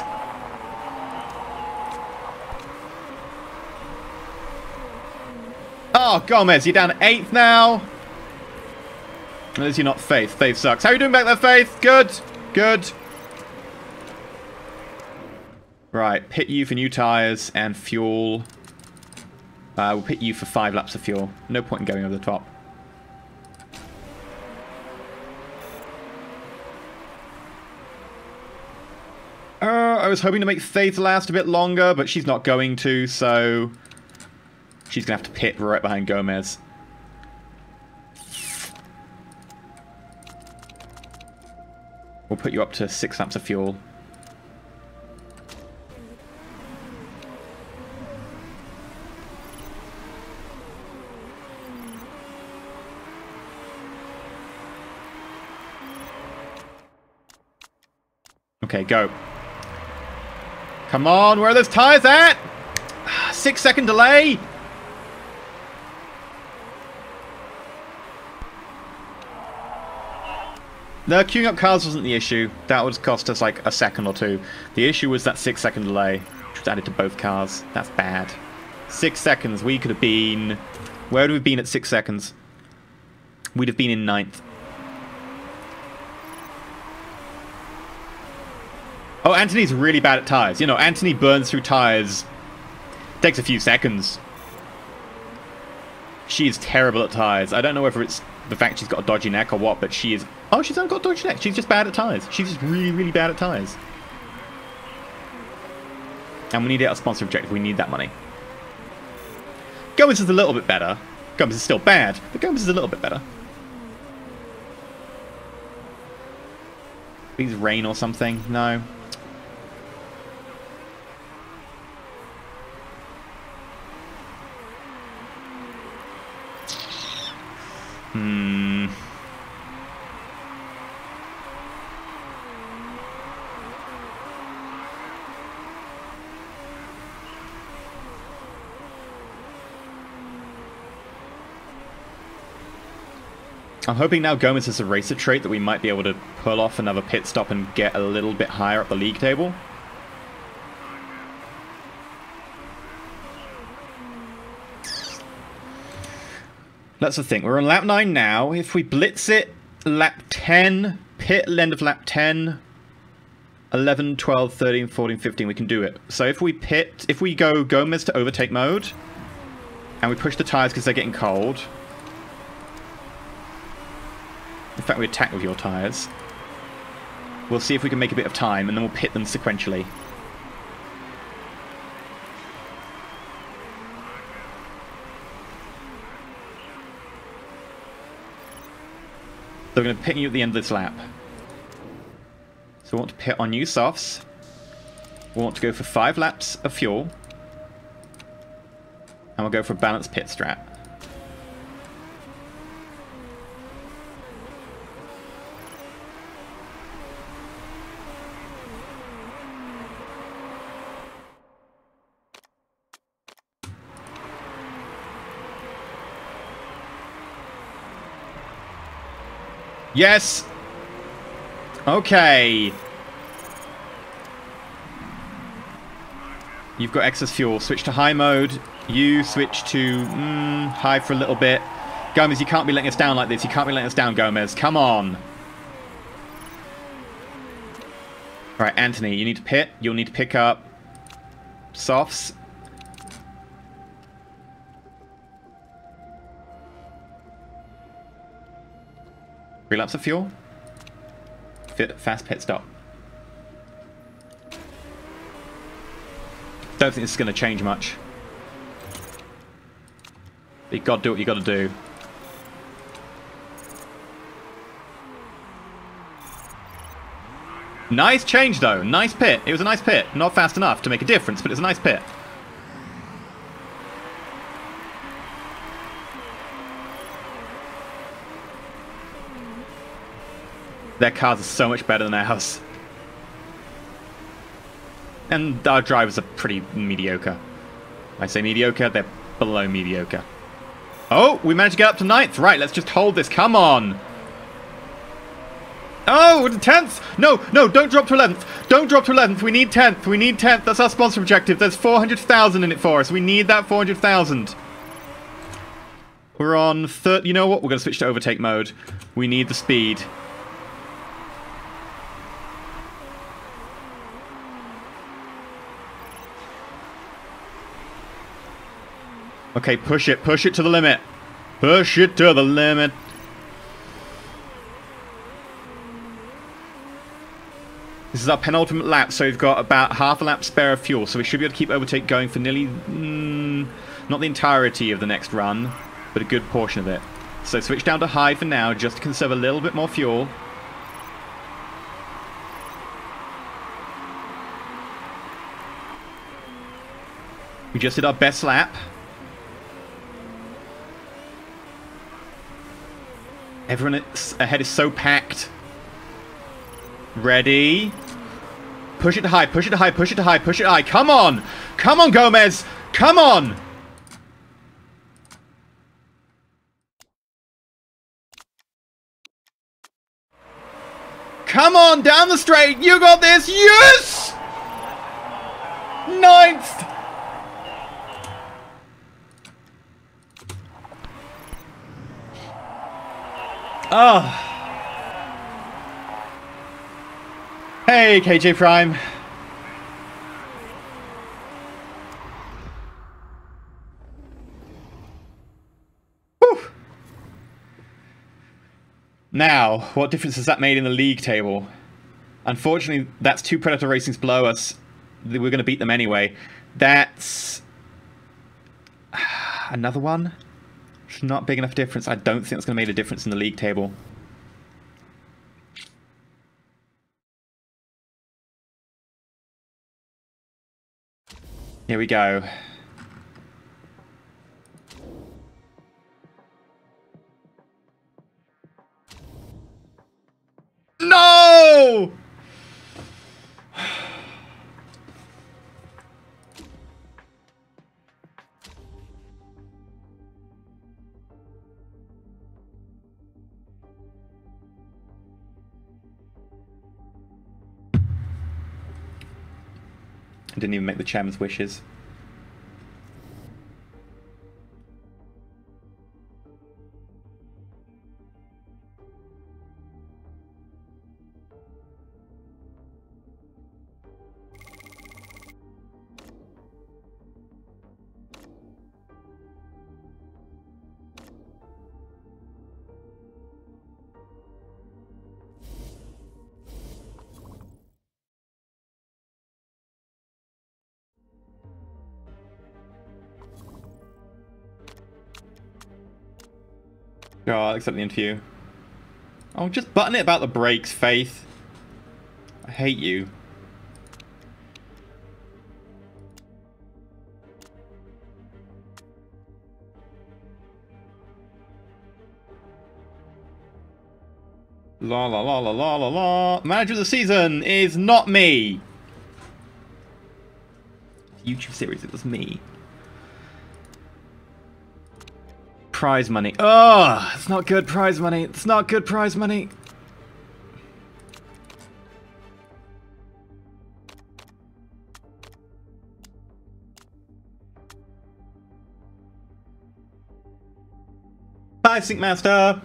Oh, Gomez, you're down to 8th now. At least you're not Faith. Faith sucks. How are you doing back there, Faith? Good. Good. Right, pit you for new tyres and fuel. We'll pit you for 5 laps of fuel. No point in going over the top. I was hoping to make Faith last a bit longer, but she's not going to, so she's going to have to pit right behind Gomez. We'll put you up to 6 laps of fuel. Okay, go. Come on, where are those tyres at? 6-second delay. No, queuing up cars wasn't the issue. That would cost us like a second or two. The issue was that 6-second delay, which was added to both cars. That's bad. 6 seconds. We could have been... Where would we have been at 6 seconds? We'd have been in 9th. Oh, Anthony's really bad at tyres. You know, Anthony burns through tyres. Takes a few seconds. She is terrible at tyres. I don't know whether it's the fact she's got a dodgy neck or what, but she is... Oh, she's not got a dodgy neck. She's just bad at tyres. She's just really, really bad at tyres. And we need to get a sponsor objective. We need that money. Gomez is a little bit better. Gomez is still bad, but Gomez is a little bit better. Please rain or something. No. I'm hoping now Gomez has a racer trait that we might be able to pull off another pit stop and get a little bit higher up the league table. That's the thing. We're on lap 9 now. If we blitz it, lap 10, pit end of lap 10, 11, 12, 13, 14, 15, we can do it. So if we pit, if we go Gomez to overtake mode, and we push the tyres because they're getting cold. In fact, we attack with your tyres. We'll see if we can make a bit of time, and then we'll pit them sequentially. So we're going to pit you at the end of this lap. So we want to pit on new softs. We want to go for 5 laps of fuel. And we'll go for a balanced pit strat. Yes! Okay. You've got excess fuel. Switch to high mode. You switch to high for a little bit. Gomez, you can't be letting us down like this. You can't be letting us down, Gomez. Come on. Alright, Anthony, you need to pit. You'll need to pick up softs. Three laps of fuel. Fast pit stop. Don't think this is going to change much. You got to do what you got to do. Nice change though. Nice pit. It was a nice pit. Not fast enough to make a difference, but it's a nice pit. Their cars are so much better than ours. And our drivers are pretty mediocre. I say mediocre, they're below mediocre. Oh, we managed to get up to 9th. Right, let's just hold this. Come on. Oh, we're 10th. No, no, don't drop to 11th. Don't drop to 11th. We need 10th. We need 10th. That's our sponsor objective. There's 400,000 in it for us. We need that 400,000. We're on third. You know what? We're going to switch to overtake mode. We need the speed. Okay, push it to the limit. Push it to the limit. This is our penultimate lap, so we've got about half a lap spare of fuel, so we should be able to keep overtake going for nearly, not the entirety of the next run, but a good portion of it. So switch down to high for now, just to conserve a little bit more fuel. We just did our best lap. Everyone ahead is so packed. Ready? Push it to high, push it to high, push it to high, push it high. Come on! Come on, Gomez! Come on! Come on, down the straight! You got this! Yes! Ninth! Oh. Hey, KJ Prime. Whew. Now, what difference has that made in the league table? Unfortunately, that's 2 Predator Racings below us. We're going to beat them anyway. That's another one. It's not big enough difference. I don't think it's going to make a difference in the league table. Here we go. No! I didn't even make the chairman's wishes. Oh, I'll accept the interview. Oh, just button it about the brakes, Faith. I hate you. La la la la la la la. Manager of the season is not me. YouTube series, it was me. Prize money. Oh, it's not good prize money. It's not good prize money. Bye, Sync Master.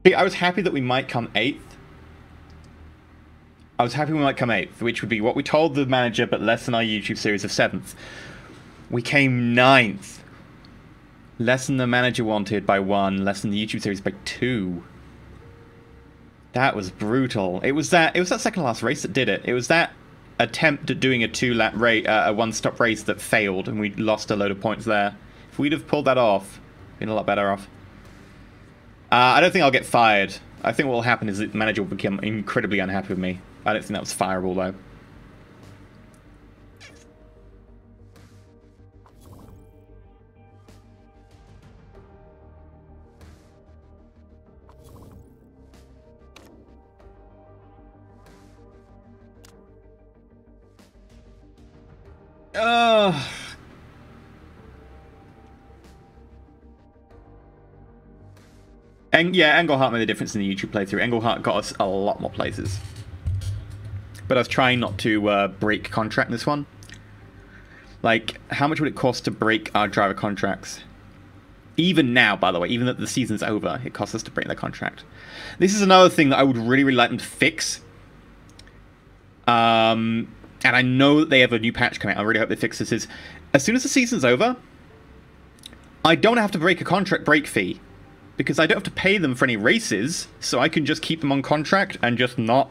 I was happy that we might come 8th. I was happy we might come 8th, which would be what we told the manager, but less than our YouTube series of 7th. We came 9th. Less than the manager wanted by 1, less than the YouTube series by 2. That was brutal. It was that second last race that did it. It was that attempt at doing a 2-lap race, a 1-stop race that failed, and we lost a load of points there. If we'd have pulled that off, been a lot better off. I don't think I'll get fired. I think what will happen is that the manager will become incredibly unhappy with me. I don't think that was fireable, though. And yeah, Engelhart made a difference in the YouTube playthrough. Engelhart got us a lot more places. but I was trying not to break contract in this one. Like, how much would it cost to break our driver contracts? Even now, by the way, even that the season's over, it costs us to break their contract. This is another thing that I would really, really like them to fix. And I know that they have a new patch coming out. I really hope they fix this. Is as soon as the season's over, I don't have to break a contract break fee. Because I don't have to pay them for any races, so I can just keep them on contract and just not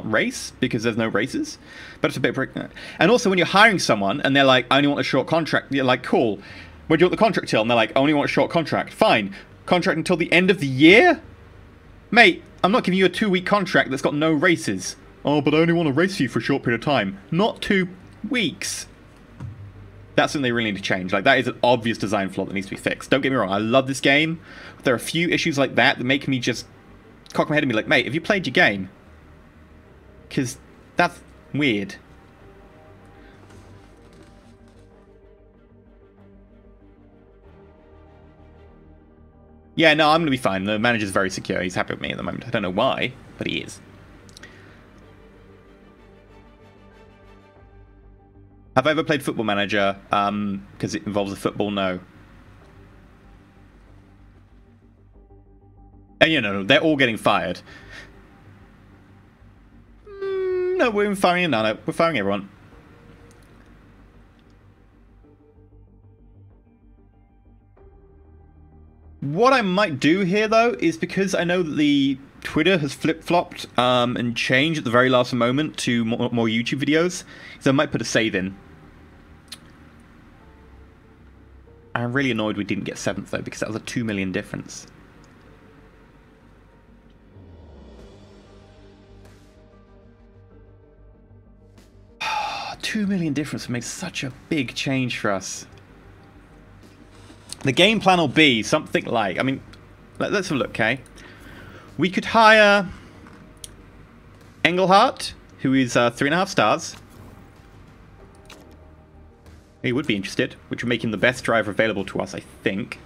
race, because there's no races. But it's a bit break. And also, when you're hiring someone, and they're like, I only want a short contract, you're like, cool. Where do you want the contract till? And they're like, I only want a short contract. Fine. Contract until the end of the year? Mate, I'm not giving you a 2-week contract that's got no races. Oh, but I only want to race you for a short period of time. Not 2 weeks. That's something they really need to change. Like, that is an obvious design flaw that needs to be fixed. Don't get me wrong, I love this game. But there are a few issues like that make me just cock my head and be like, mate, have you played your game? Because that's weird. Yeah, no, I'm going to be fine. The manager's very secure. He's happy with me at the moment. I don't know why, but he is. Have I ever played Football Manager? Because it involves a football? No. And you know, they're all getting fired. No, we're firing none. We're firing everyone. What I might do here, though, is because I know that the Twitter has flip-flopped and changed at the very last moment to more YouTube videos, so I might put a save in. I'm really annoyed we didn't get 7th, though, because that was a 2 million difference. $2 million difference makes such a big change for us. The game plan will be something like, I mean, let's have a look, okay? We could hire Engelhardt, who is 3.5 stars. He would be interested, which would make him the best driver available to us, I think.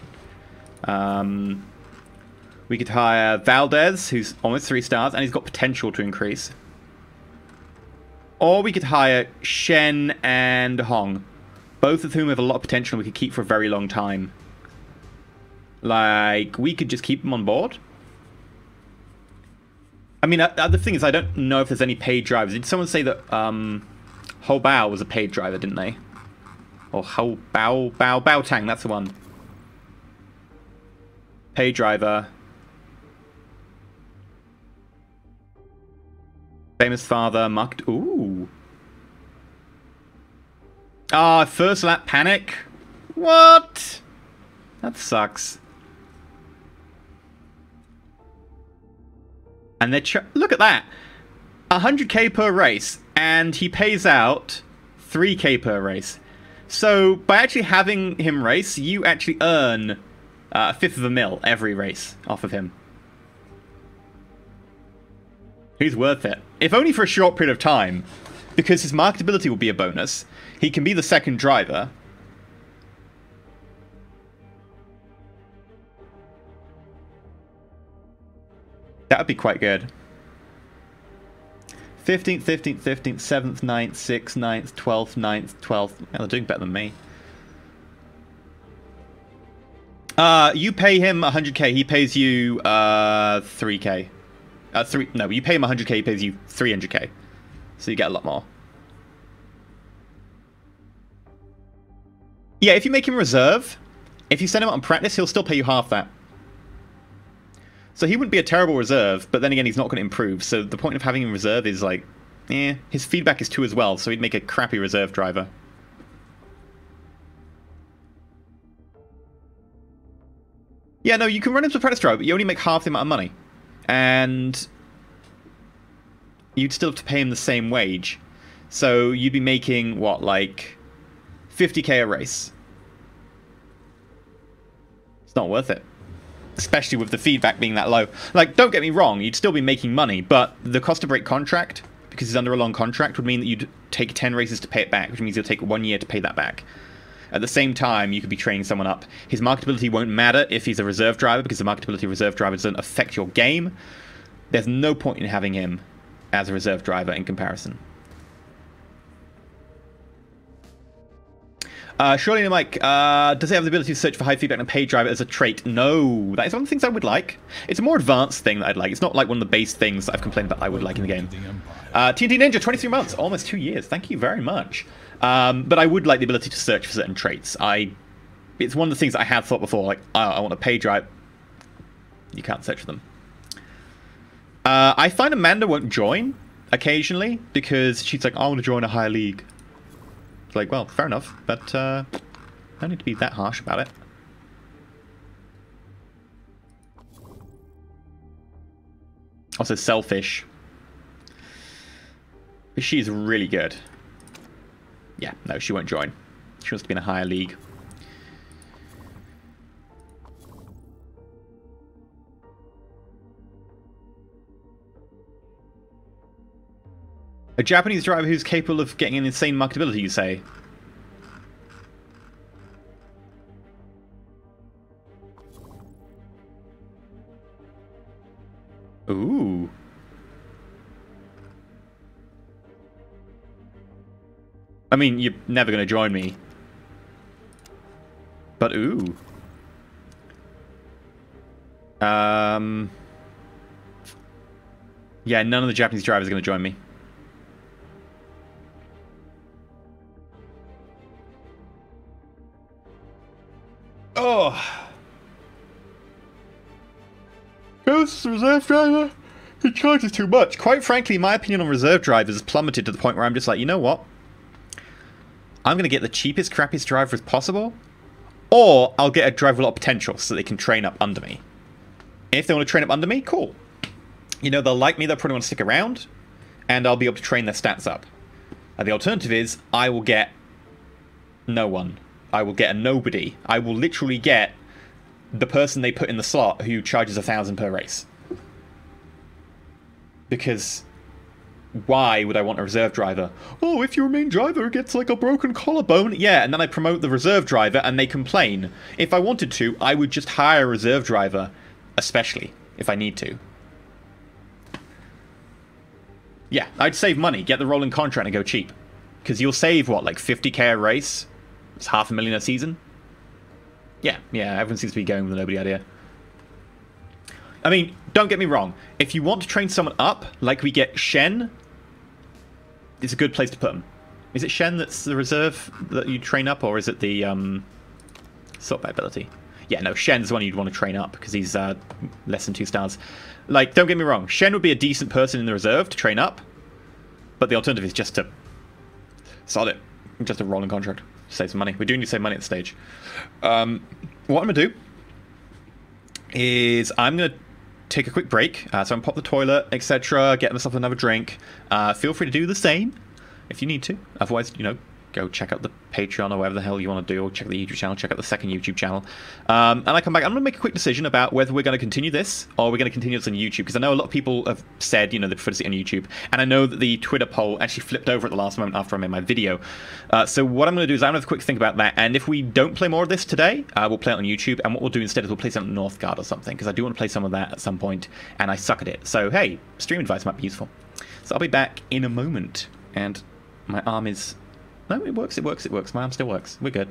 We could hire Valdez, who's almost 3 stars, and he's got potential to increase. Or we could hire Shen and Hong, both of whom have a lot of potential and we could keep for a very long time. Like, we could just keep them on board. I mean, the thing is, I don't know if there's any paid drivers. Did someone say that Ho Bao was a paid driver, didn't they? Or Ho Bao Tang, that's the one. Paid driver. Famous father, marked. Ooh. Ah, first lap panic. What? That sucks. And they're look at that. 100k per race, and he pays out 3k per race. So by actually having him race, you actually earn a fifth of a mil every race off of him. He's worth it. If only for a short period of time, because his marketability will be a bonus. He can be the second driver. That would be quite good. 15th, 15th, 15th, 7th, 9th, 6th, 9th, 12th, 9th, 12th. Well, they're doing better than me. You pay him 100k, he pays you 3k. No, you pay him 100k, he pays you 300k. So you get a lot more. Yeah, if you make him reserve, if you send him out on practice, he'll still pay you half that. So he wouldn't be a terrible reserve, but then again, he's not going to improve. So the point of having him reserve is like, his feedback is 2 as well, so he'd make a crappy reserve driver. Yeah, no, you can run him as a practice driver, but you only make half the amount of money. And you'd still have to pay him the same wage. So you'd be making, what, like 50k a race. It's not worth it. Especially with the feedback being that low. Like, don't get me wrong, you'd still be making money, but the cost to break contract, because he's under a long contract, would mean that you'd take 10 races to pay it back, which means you'll take 1 year to pay that back. At the same time, you could be training someone up. His marketability won't matter if he's a reserve driver, because the marketability of reserve driver doesn't affect your game. There's no point in having him as a reserve driver in comparison. Surely, Mike, does it have the ability to search for high feedback and paid driver as a trait? No, that is one of the things I would like. It's a more advanced thing that I'd like. It's not like one of the base things that I've complained about I would like in the game. TNT Ninja, 23 months, almost 2 years. Thank you very much. But I would like the ability to search for certain traits. It's one of the things that I had thought before, like, I want a paid drive. You can't search for them. I find Amanda won't join occasionally because she's like, I want to join a higher league. It's like, well, fair enough, but no need to be that harsh about it. Also, selfish. She's really good. Yeah, no, she won't join. She wants to be in a higher league. A Japanese driver who's capable of getting an insane marketability, you say? Ooh. I mean, you're never going to join me. But ooh. Yeah, none of the Japanese drivers are going to join me. Oh. Ghost reserve driver? He charges too much. Quite frankly, my opinion on reserve drivers has plummeted to the point where I'm just like, you know what? I'm going to get the cheapest, crappiest driver as possible, or I'll get a driver with a lot of potential so they can train up under me. If they want to train up under me, cool. You know, they'll like me, they'll probably want to stick around, and I'll be able to train their stats up. And the alternative is, I will get no one. I will get a nobody. I will literally get the person they put in the slot who charges 1,000 per race. Because why would I want a reserve driver? Oh, if your main driver gets like a broken collarbone. Yeah, and then I promote the reserve driver and they complain. If I wanted to, I would just hire a reserve driver, especially if I need to. Yeah, I'd save money, get the rolling contract and go cheap. Because you'll save, what, like 50k a race? It's $500,000 a season? Yeah, everyone seems to be going with the nobody idea. I mean, don't get me wrong. If you want to train someone up, like we get Shen, it's a good place to put him. Is it Shen that's the reserve that you train up, or is it the sort by ability? Yeah, no, Shen's the one you'd want to train up, because he's less than 2 stars. Like, don't get me wrong, Shen would be a decent person in the reserve to train up, but the alternative is just to sod it. Just a rolling contract. Save some money. We do need to save money at the stage. What I'm going to do is I'm going to take a quick break. So I'm going to pop the toilet, etc., get myself another drink. Feel free to do the same if you need to. Otherwise, you know, go check out the Patreon or whatever the hell you want to do, or check the YouTube channel, check out the second YouTube channel. And I come back, I'm going to make a quick decision about whether we're going to continue this or we're going to continue this on YouTube, because I know a lot of people have said, you know, they prefer to see it on YouTube, and I know that the Twitter poll actually flipped over at the last moment after I made my video. So what I'm going to do is I'm going to have a quick think about that, and if we don't play more of this today, we'll play it on YouTube, and what we'll do instead is we'll play some Northgard or something, because I do want to play some of that at some point, and I suck at it. So hey, stream advice might be useful. So I'll be back in a moment, and my arm is... No, it works, it works, it works. My arm still works. We're good.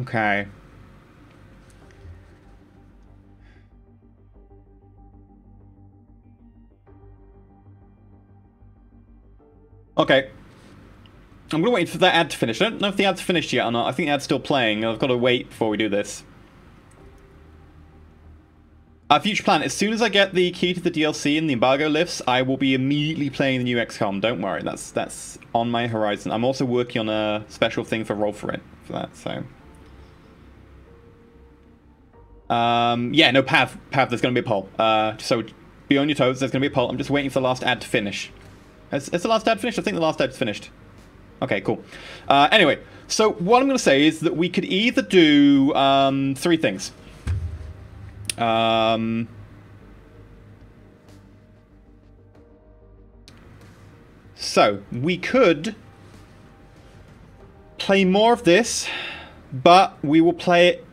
Okay. Okay. I'm going to wait for that ad to finish. I don't know if the ad's finished yet or not. I think the ad's still playing. I've got to wait before we do this. Our future plan, as soon as I get the key to the DLC and the embargo lifts, I will be immediately playing the new XCOM. Don't worry, that's on my horizon. I'm also working on a special thing for Roll for that, so... yeah, no, Pav, there's going to be a poll. So, be on your toes, there's going to be a poll. I'm just waiting for the last ad to finish. Has the last ad finished? I think the last ad's finished. Okay, cool. Anyway, so what I'm going to say is that we could either do 3 things. So, we could play more of this, but we will play it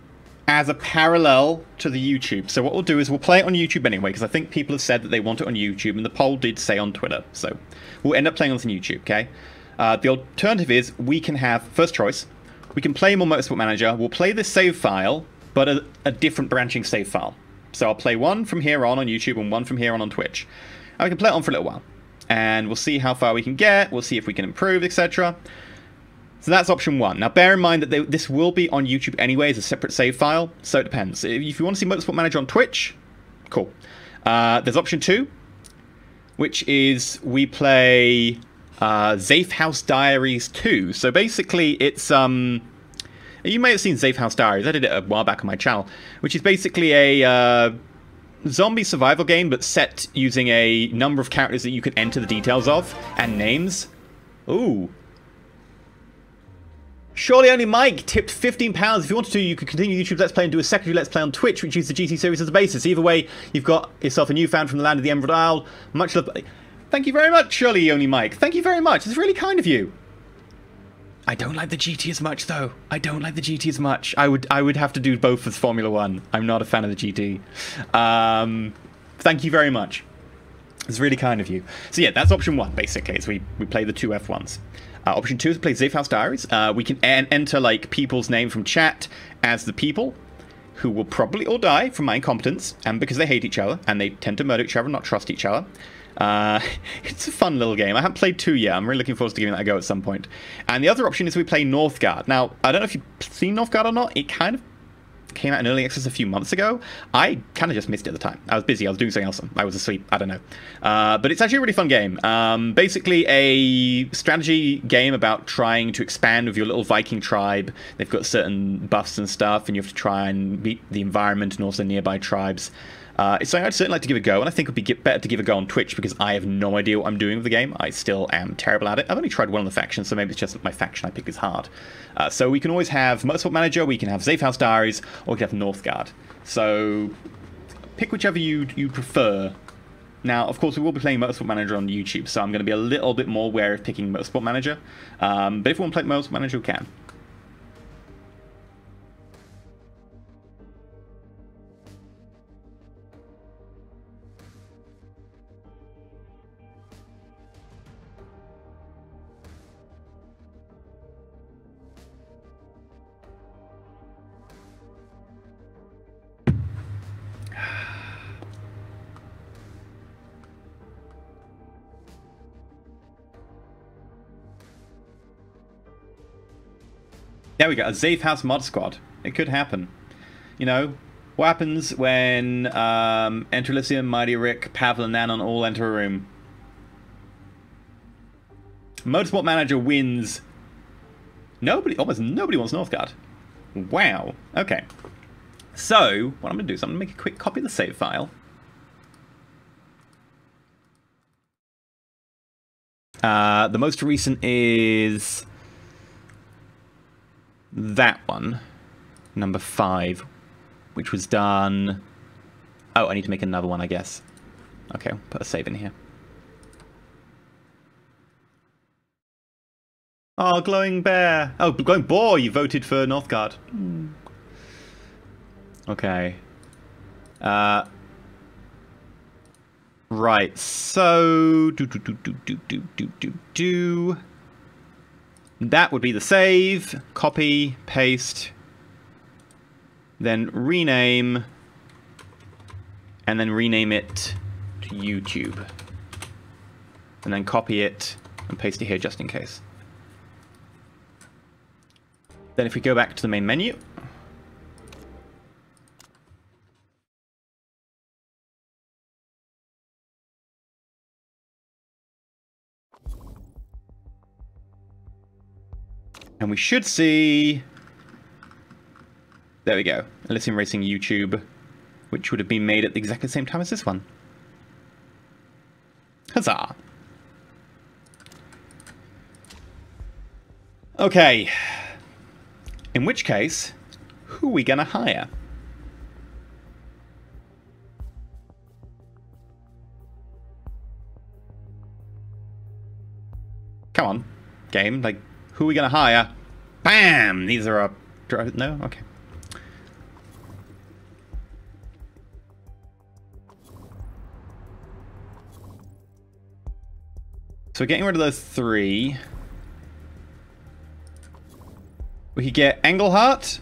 as a parallel to the YouTube. So what we'll do is we'll play it on YouTube anyway, because I think people have said that they want it on YouTube, and the poll did say on Twitter. So we'll end up playing on YouTube, okay? The alternative is we can have, first choice, we can play more Motorsport Manager. We'll play this save file, but a different branching save file. So I'll play one from here on YouTube and one from here on Twitch. And we can play it on for a little while. And we'll see how far we can get. We'll see if we can improve, etc. So that's option 1. Now bear in mind that this will be on YouTube anyway as a separate save file. So it depends. If you want to see Motorsport Manager on Twitch, cool. There's option 2, which is we play Zafe House Diaries 2. So basically it's... you may have seen Zafe House Diaries. I did it a while back on my channel. Which is basically a zombie survival game, but set using a number of characters that you can enter the details of and names. Ooh. Surely Only Mike tipped £15. If you wanted to, you could continue YouTube Let's Play and do a secondary Let's Play on Twitch, which uses the GT series as a basis. Either way, you've got yourself a new fan from the land of the Emerald Isle. Much love. Thank you very much, Surely Only Mike. Thank you very much. It's really kind of you. I don't like the GT as much, though. I don't like the GT as much. I would have to do both with Formula 1. I'm not a fan of the GT. Thank you very much. It's really kind of you. So yeah, that's option 1, basically, is we play the 2 F1s. Option 2 is to play Zafe House Diaries. We can enter, like, people's name from chat as the people, who will probably all die from my incompetence, and because they hate each other, and they tend to murder each other and not trust each other. It's a fun little game. I haven't played 2 yet. I'm really looking forward to giving that a go at some point. And the other option is we play Northgard. Now, I don't know if you've seen Northgard or not. It kind of came out in early access a few months ago. I kind of just missed it at the time. I was busy. I was doing something else. I was asleep. I don't know. But it's actually a really fun game. Basically a strategy game about trying to expand with your little Viking tribe. They've got certain buffs and stuff, and you have to try and beat the environment and also nearby tribes. It's something I'd certainly like to give a go, and I think it would be better to give a go on Twitch because I have no idea what I'm doing with the game. I still am terrible at it. I've only tried one of the factions, so maybe it's just that my faction I picked is hard. So we can always have Motorsport Manager, we can have Zafe House Diaries, or we can have Northgard. So pick whichever you prefer. Now, of course, we will be playing Motorsport Manager on YouTube, so I'm going to be a little bit more wary of picking Motorsport Manager. But if we want to play Motorsport Manager, we can. There we go, a Zafe House mod squad. It could happen. You know, what happens when Enter Elysium, Mighty Rick, Pavel and Nanon all enter a room? Motorsport Manager wins. Almost nobody wants Northgard. Wow. Okay. So, what I'm going to do is I'm going to make a quick copy of the save file. The most recent is that one, number 5, which was done... Oh, I need to make another one, I guess. Okay, I'll put a save in here. Oh, Glowing Bear. Oh, Glowing Boar, you voted for Northgard. Okay. Right, so... That would be the save. Copy, paste. then rename, and then rename it to YouTube. And then copy it and paste it here just in case. Then if we go back to the main menu, and we should see, there we go, Elysium Racing YouTube, which would have been made at exactly the same time as this one. Huzzah! Okay, in which case, who are we gonna hire? Come on, game, like, who are we gonna hire? Bam! These are our drivers. No? Okay. So we're getting rid of those 3. We could get Engelhardt.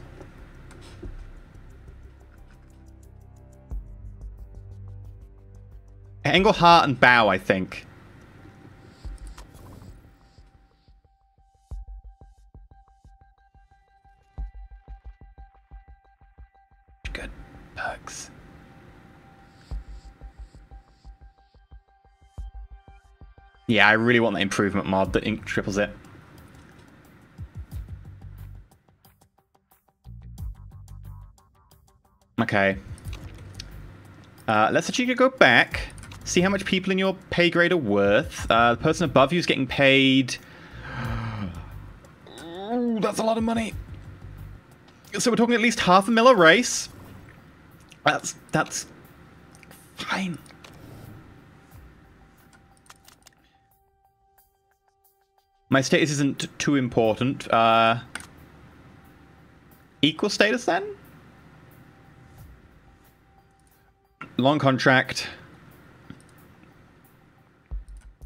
Engelhardt and Bow, I think. Good perks. Yeah, I really want the improvement mod that triples it. Okay. Let's actually go back, see how much people in your pay grade are worth. The person above you is getting paid... Ooh, that's a lot of money. So we're talking at least $500,000 a race. That's fine. My status isn't too important. Equal status then? Long contract.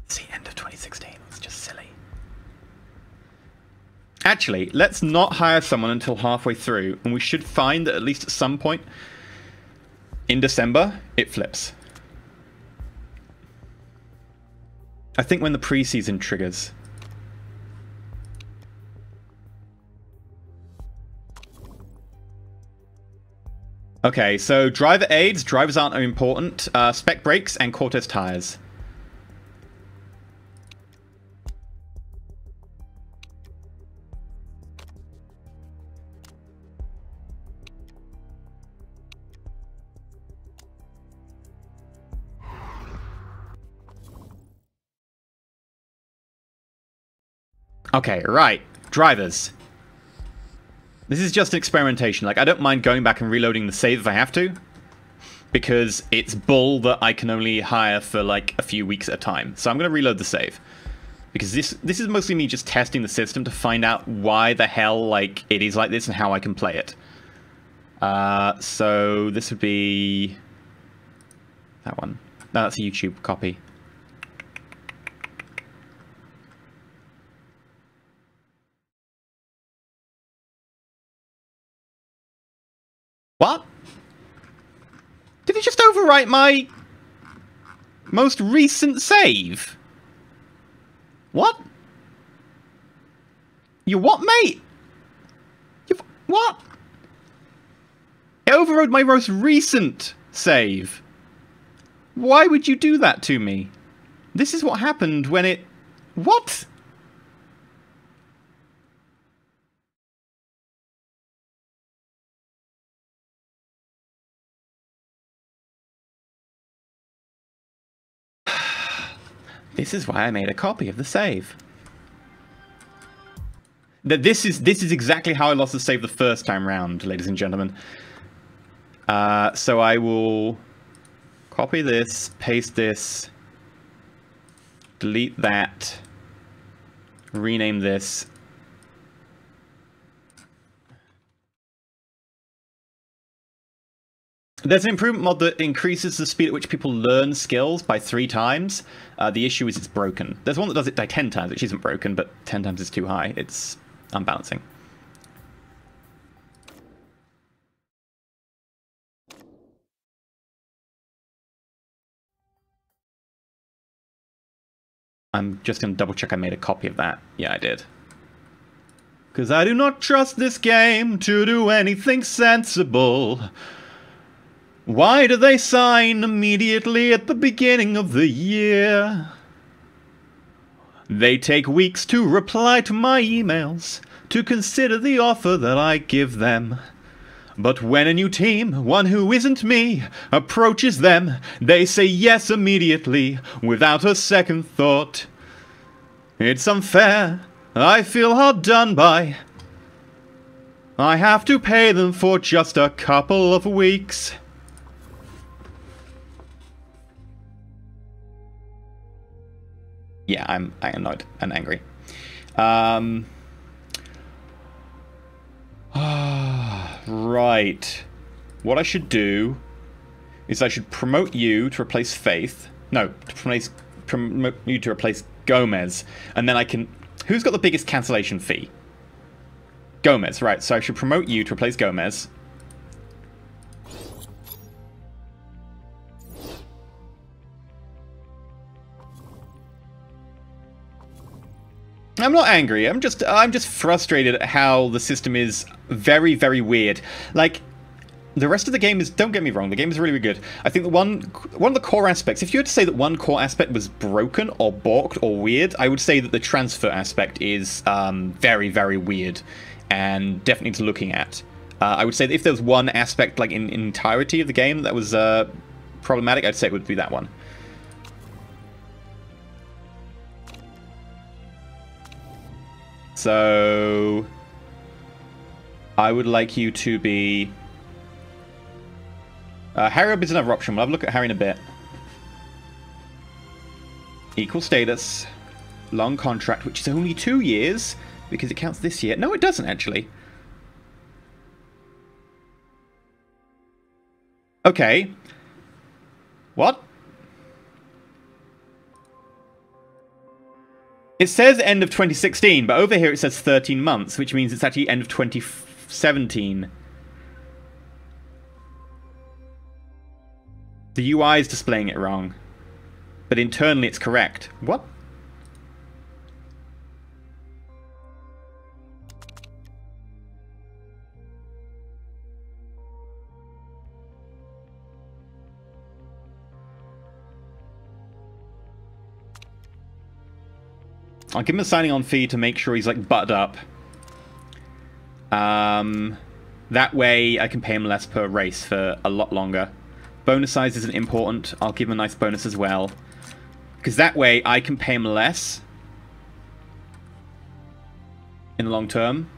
See, end of 2016. It's just silly. Actually, let's not hire someone until halfway through, and we should find that at least at some point in December, it flips. I think when the preseason triggers. Okay, so driver aids. Drivers aren't important. Spec brakes and Cortez tires. Okay, right. Drivers. This is just an experimentation. Like, I don't mind going back and reloading the save if I have to, because it's bull that I can only hire for, like, a few weeks at a time. So I'm going to reload the save, because this is mostly me just testing the system to find out why the hell, like, it is like this and how I can play it. So this would be... that one. No, that's a YouTube copy. What? Did it just overwrite my most recent save? What? You what, mate? You what? It overrode my most recent save. Why would you do that to me? This is what happened when it... What? This is why I made a copy of the save. This is exactly how I lost the save the first time round, ladies and gentlemen. So I will copy this, paste this, delete that, rename this. There's an improvement mod that increases the speed at which people learn skills by 3 times. The issue is it's broken. There's one that does it by 10 times, which isn't broken, but 10 times is too high. It's unbalancing. I'm just going to double check I made a copy of that. Yeah, I did. Because I do not trust this game to do anything sensible. Why do they sign immediately at the beginning of the year? They take weeks to reply to my emails, to consider the offer that I give them. But when a new team, one who isn't me, approaches them, they say yes immediately, without a second thought. It's unfair. I feel hard done by. I have to pay them for just a couple of weeks. Yeah, I'm annoyed and angry. Right. What I should do is I should promote you to replace Faith. No, promote you to replace Gomez. And then I can... Who's got the biggest cancellation fee? Gomez, right. So I should promote you to replace Gomez. I'm not angry. I'm just frustrated at how the system is very, very weird. Like, the rest of the game is, don't get me wrong, the game is really, really good. I think one of the core aspects, if you were to say that one core aspect was broken or balked or weird, I would say that the transfer aspect is very, very weird and definitely to looking at. I would say that if there was one aspect, like in entirety of the game that was problematic, I'd say it would be that one. So I would like you to be... Harry Webb is another option. We'll have a look at Harry in a bit. Equal status. Long contract, which is only 2 years, because it counts this year. No, it doesn't, actually. Okay. What? It says end of 2016, but over here it says 13 months, which means it's actually end of 2017. The UI is displaying it wrong. But internally it's correct. What? I'll give him a signing on fee to make sure he's like butted up. That way I can pay him less per race for a lot longer. Bonus size isn't important. I'll give him a nice bonus as well. Because that way I can pay him less in the long term.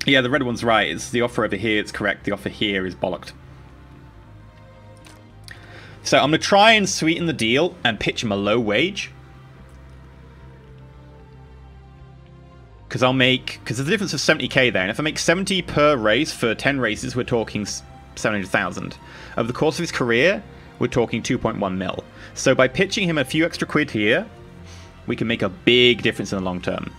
Yeah, the red one's right. It's the offer over here, it's correct. The offer here is bollocked. So I'm going to try and sweeten the deal and pitch him a low wage. Because there's a difference of 70k there. And if I make 70 per race for 10 races, we're talking 700,000. Over the course of his career, we're talking 2.1 mil. So by pitching him a few extra quid here, we can make a big difference in the long term.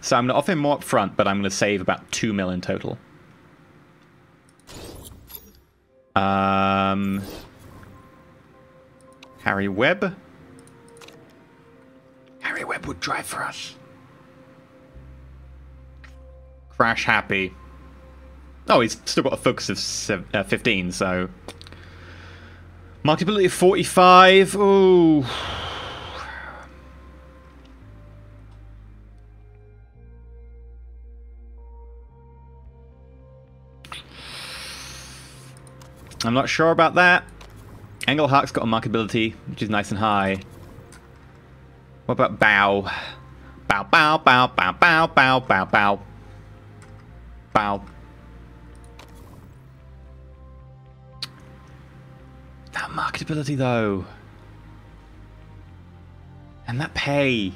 So I'm going to offer him more up front, but I'm going to save about 2 mil in total. Harry Webb. Harry Webb would drive for us. Crash happy. Oh, he's still got a focus of 15, so... Marketability of 45. Ooh. I'm not sure about that. Engelhart's got a marketability, which is nice and high. What about Bow? Bow, bow, bow, bow, bow, bow, bow, bow. Bow. That marketability, though. And that pay.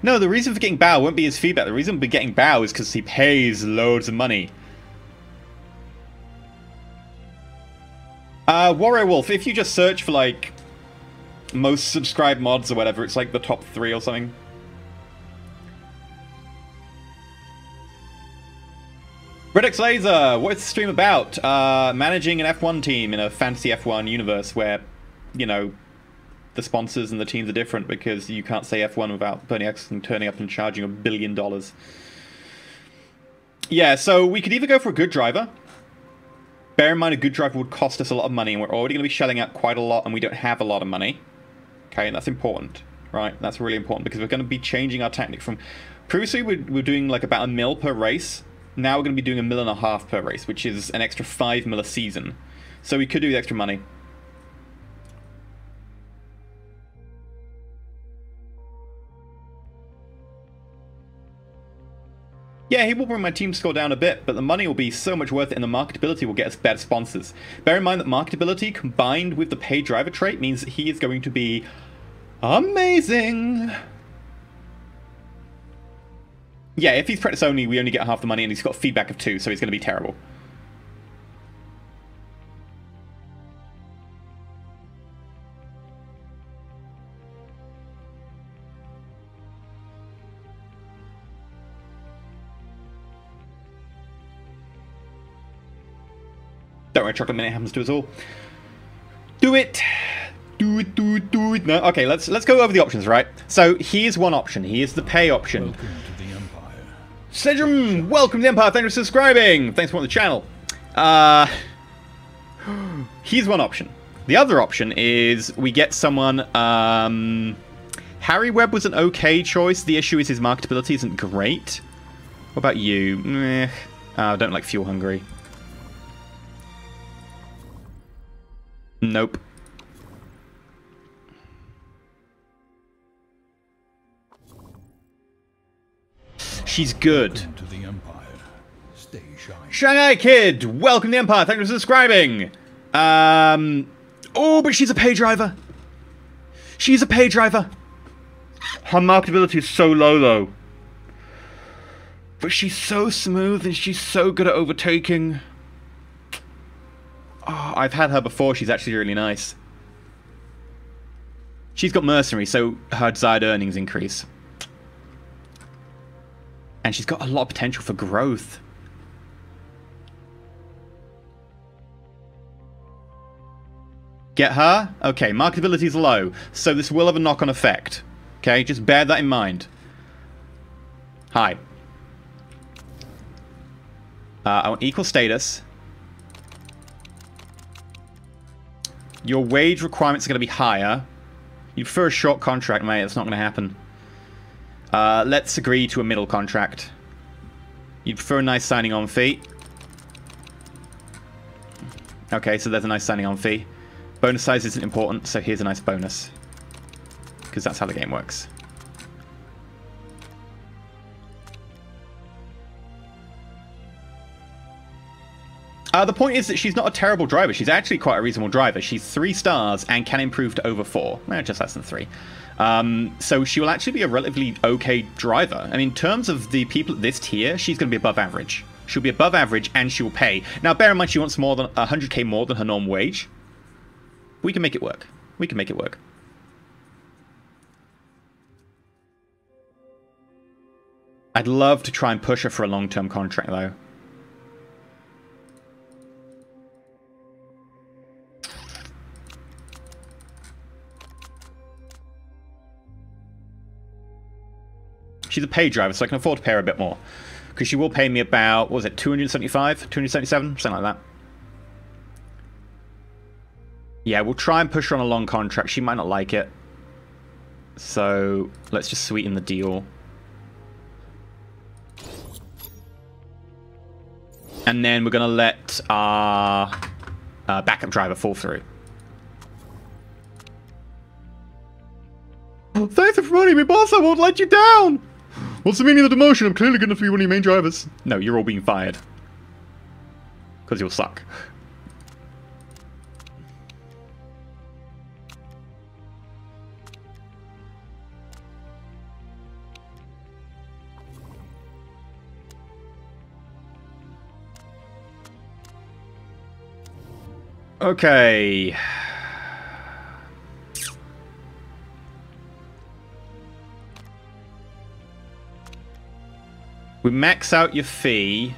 No, the reason for getting Bao won't be his feedback. The reason for getting Bao is because he pays loads of money. Warrior Wolf, if you just search for, like, most subscribed mods or whatever, it's like the top 3 or something. Redux Laser, what's the stream about? Managing an F1 team in a fantasy F1 universe where, you know, the sponsors and the teams are different because you can't say F1 without Bernie Ecclestone turning up and charging $1 billion. Yeah, so we could either go for a good driver. Bear in mind, a good driver would cost us a lot of money, and we're already going to be shelling out quite a lot, and we don't have a lot of money. Okay, and that's important, right? That's really important because we're going to be changing our tactic from... Previously, we're doing like about $1 mil per race. Now we're going to be doing $1.5 million per race, which is an extra $5 mil a season. So we could do the extra money. Yeah, he will bring my team score down a bit, but the money will be so much worth it, and the marketability will get us better sponsors. Bear in mind that marketability combined with the paid driver trait means that he is going to be amazing. Yeah, if he's practice only, we only get half the money, and he's got feedback of 2, so he's going to be terrible. Don't worry, Chocolate Minute happens to us all. Do it! Do it, do it, do it. No, okay, let's go over the options, right? So here's one option. Here's the pay option. Welcome to the Empire. Sedrum, welcome to the Empire. Thanks for subscribing. Thanks for watching the channel. Here's one option. The other option is we get someone... Harry Webb was an okay choice. The issue is his marketability isn't great. What about you? I don't like Fuel Hungry. Nope. She's good. Welcome to the Empire. Stay shy. Shanghai Kid, welcome to the Empire. Thank you for subscribing. Oh, but she's a pay driver. She's a pay driver. Her marketability is so low, though. But she's so smooth and she's so good at overtaking. Oh, I've had her before. She's actually really nice. She's got mercenary, so her desired earnings increase. And she's got a lot of potential for growth. Get her? Okay, marketability is low, so this will have a knock-on effect. Okay, just bear that in mind. Hi. I want equal status. Your wage requirements are going to be higher. You prefer a short contract, mate. That's not going to happen. Let's agree to a middle contract. You'd prefer a nice signing on fee. Okay, so there's a nice signing on fee. Bonus size isn't important, so here's a nice bonus. Because that's how the game works. The point is that she's not a terrible driver. She's actually quite a reasonable driver. She's 3 stars and can improve to over 4. Just less than 3. So she will actually be a relatively okay driver. I mean, in terms of the people at this tier, she's going to be above average. She'll be above average and she will pay. Now, bear in mind she wants more than 100k more than her normal wage. We can make it work. We can make it work. I'd love to try and push her for a long-term contract, though. She's a paid driver, so I can afford to pay her a bit more. Because she will pay me about, what was it, 275? 277? Something like that. Yeah, we'll try and push her on a long contract. She might not like it. So, let's just sweeten the deal. And then we're going to let our backup driver fall through. Oh, thanks for promoting me, boss. I won't let you down. What's the meaning of the demotion? I'm clearly going to be one of your main drivers. No, you're all being fired. Because you'll suck. Okay. We max out your fee.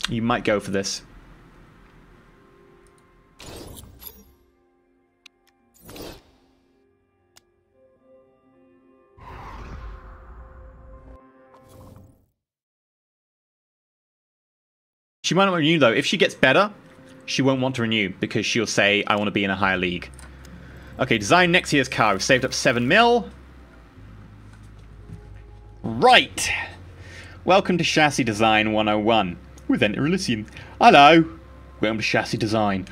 You might go for this. She might not renew though. If she gets better, she won't want to renew because she'll say, I want to be in a higher league. Okay, design next year's car. We've saved up 7 mil. Right. Welcome to Chassis Design 101 with Enter Elysium. Hello. Welcome to Chassis Design.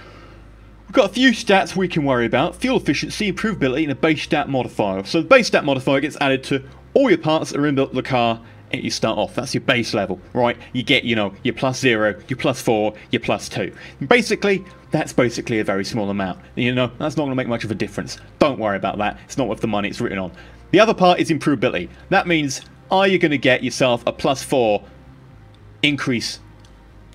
We've got a few stats we can worry about. Fuel efficiency, improvability, and a base stat modifier. So the base stat modifier gets added to all your parts that are inbuilt in the car and you start off. That's your base level, right? You get, you know, your +0, your +4, your +2. And basically, that's basically a very small amount. You know, that's not going to make much of a difference. Don't worry about that. It's not worth the money it's written on. The other part is improvability. That means, are you going to get yourself a +4 increase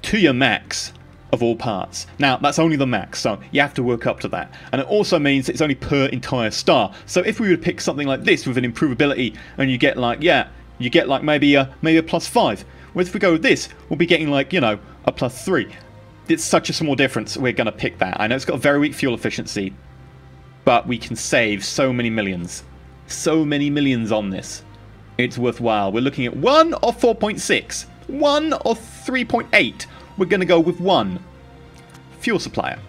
to your max of all parts? Now, that's only the max, so you have to work up to that. And it also means it's only per entire star. So if we were to pick something like this with an improvability, and you get like, yeah, you get like maybe a +5. Whereas if we go with this, we'll be getting like, you know, a +3. It's such a small difference, we're going to pick that. I know it's got a very weak fuel efficiency, but we can save so many millions. So many millions on this. It's worthwhile. We're looking at 1 or 4.6. 1 or 3.8. We're going to go with 1. Fuel supplier.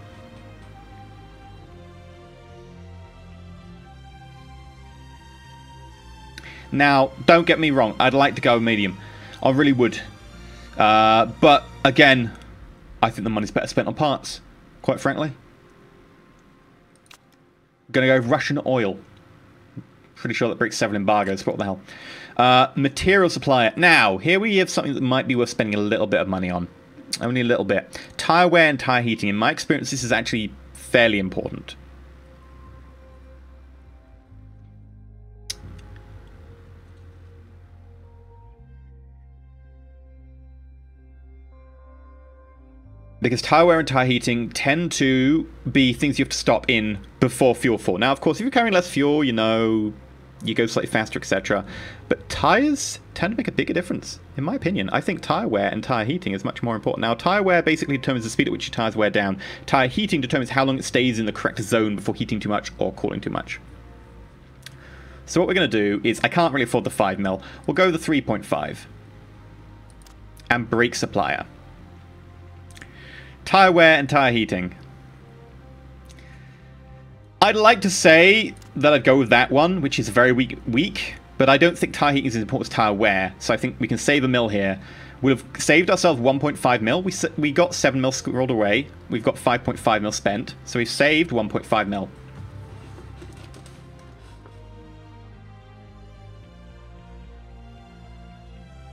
Now, don't get me wrong. I'd like to go medium. I really would. But, again, I think the money's better spent on parts, quite frankly. I'm going to go Russian oil. Pretty sure that breaks 7 embargoes, what the hell. Material supplier. Now, here we have something that might be worth spending a little bit of money on. Only a little bit. Tire wear and tire heating. In my experience, this is actually fairly important. Because tire wear and tire heating tend to be things you have to stop in before fuel fall. Now, of course, if you're carrying less fuel, you know, you go slightly faster, etc. But tires tend to make a bigger difference, in my opinion. I think tire wear and tire heating is much more important. Now, tire wear basically determines the speed at which your tires wear down. Tire heating determines how long it stays in the correct zone before heating too much or cooling too much. So what we're going to do is, I can't really afford the 5 mil. We'll go the 3.5. And brake supplier. Tire wear and tire heating. I'd like to say that I'd go with that one, which is very weak, but I don't think tire heating is as important as tire wear, so I think we can save a mil here. We'd have saved ourselves 1.5 mil. We got 7 mil scrolled away. We've got 5.5 mil spent, so we've saved 1.5 mil.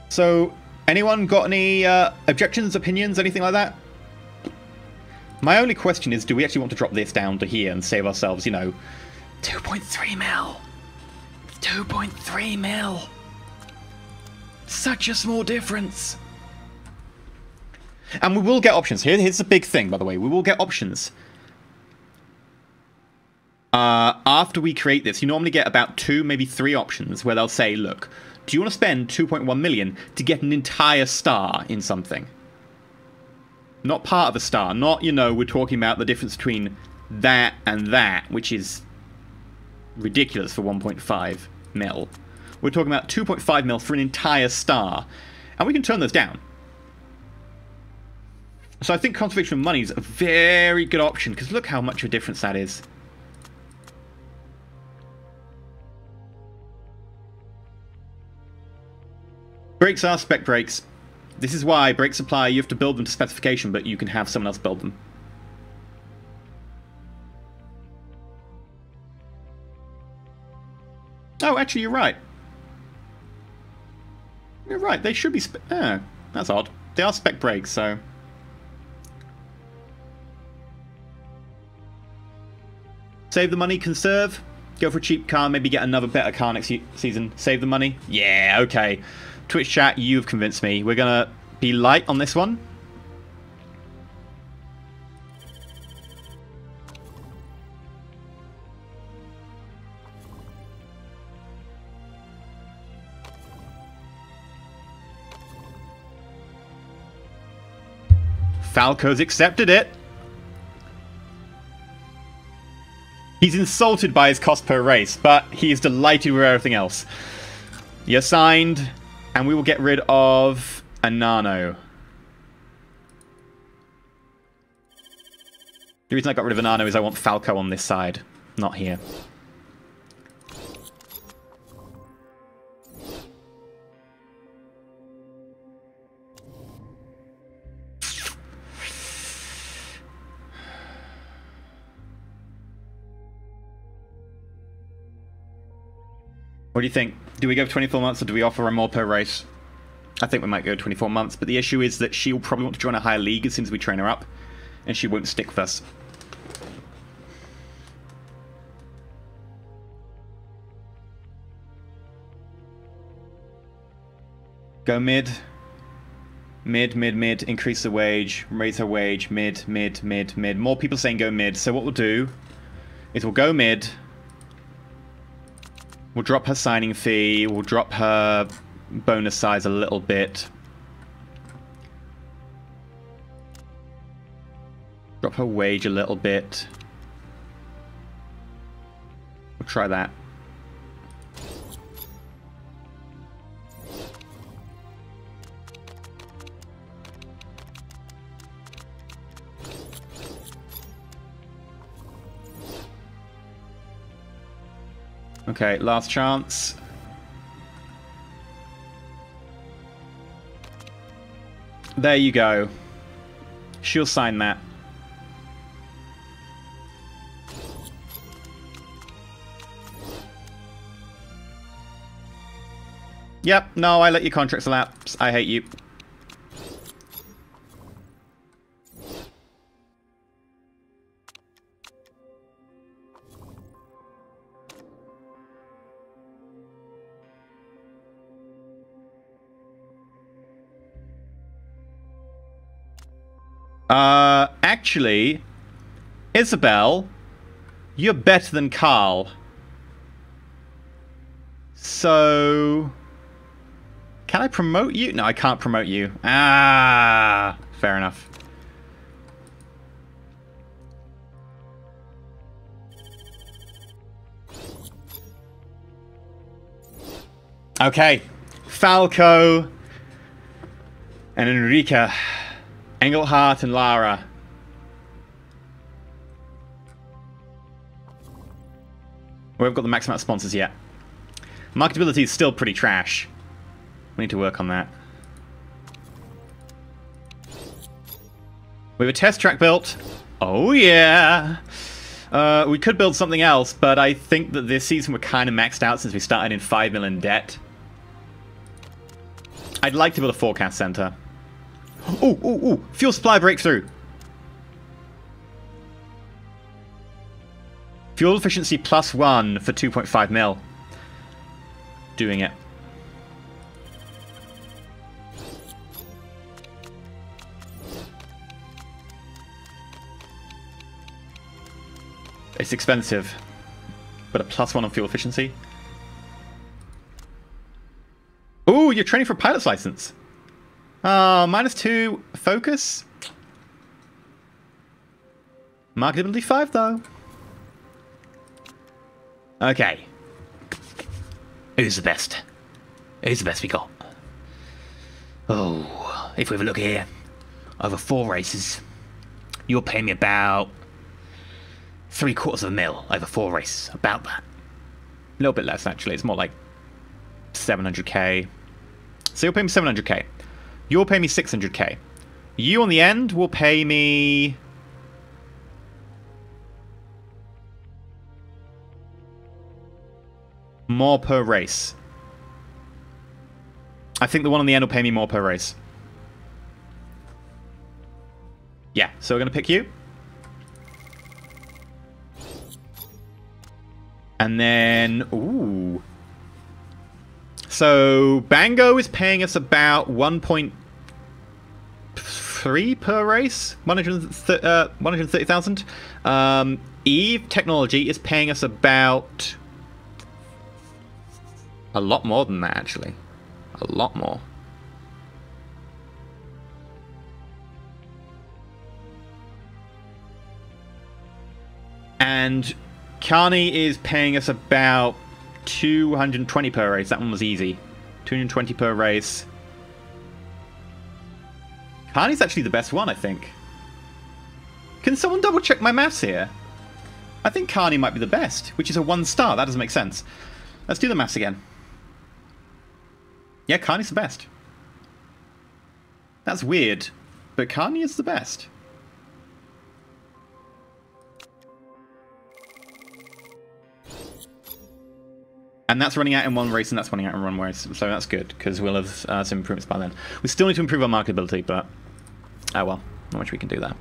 So, anyone got any objections, opinions, anything like that? My only question is, do we actually want to drop this down to here and save ourselves, you know, 2.3 mil? 2.3 mil. Such a small difference. And we will get options. Here's the big thing, by the way. We will get options. After we create this, you normally get about 2, maybe 3 options where they'll say, look, do you want to spend 2.1 million to get an entire star in something? Not part of a star. Not, you know, we're talking about the difference between that and that, which is ridiculous for 1.5 mil. We're talking about 2.5 mil for an entire star. And we can turn those down. So I think conservation of money is a very good option, because look how much of a difference that is. Brakes are spec brakes. This is why brake supply, you have to build them to specification, but you can have someone else build them. Oh, actually, you're right. You're right, they should be oh, that's odd. They are spec brakes, so... Save the money, conserve. Go for a cheap car, maybe get another better car next season. Save the money. Yeah, okay. Twitch chat, you've convinced me. We're going to be light on this one. Falco's accepted it. He's insulted by his cost per race, but he is delighted with everything else. You're signed, and we will get rid of a Nano. The reason I got rid of a Nano is I want Falco on this side, not here. What do you think? Do we go for 24 months or do we offer her more per race? I think we might go 24 months, but the issue is that she'll probably want to join a higher league as soon as we train her up, and she won't stick with us. Go mid. Mid, mid, mid. Increase the wage. Raise her wage. Mid, mid, mid, mid. More people saying go mid. So what we'll do is we'll go mid. We'll drop her signing fee. We'll drop her bonus size a little bit. Drop her wage a little bit. We'll try that. Okay, last chance. There you go. She'll sign that. Yep, no, I let your contracts lapse. I hate you. Actually, Isabel, you're better than Carl. So, can I promote you? No, I can't promote you. Ah, fair enough. Okay, Falco and Enrica, Engelhardt and Lara. We haven't got the max amount of sponsors yet. Marketability is still pretty trash. We need to work on that. We have a test track built. Oh yeah! We could build something else, but I think that this season we're kind of maxed out since we started in 5 mil in debt. I'd like to build a forecast center. Ooh, ooh, ooh! Fuel supply breakthrough! Fuel efficiency +1 for 2.5 mil. Doing it. It's expensive, but a +1 on fuel efficiency. Ooh, you're training for a pilot's license. -2 focus. Marketability 5 though. Okay. Who's the best? Who's the best we got? Oh, if we have a look here, over 4 races, you're paying me about 3/4 mil over 4 races. About that. A little bit less actually. It's more like 700k. So you'll pay me 700k. You'll pay me 600k. You on the end will pay me... more per race. I think the one on the end will pay me more per race. Yeah, so we're going to pick you. And then, ooh. So, Bango is paying us about 1.3 per race, 130,000. Eve Technology is paying us about a lot more than that, actually. A lot more. And Carney is paying us about 220 per race. That one was easy. 220 per race. Carney's actually the best one, I think. Can someone double check my maths here? I think Carney might be the best, which is a 1 star. That doesn't make sense. Let's do the maths again. Yeah, Carney's the best. That's weird, but Carney is the best. And that's running out in 1 race, and that's running out in 1 race. So that's good, because we'll have some improvements by then. We still need to improve our marketability, but... oh well, not much we can do there.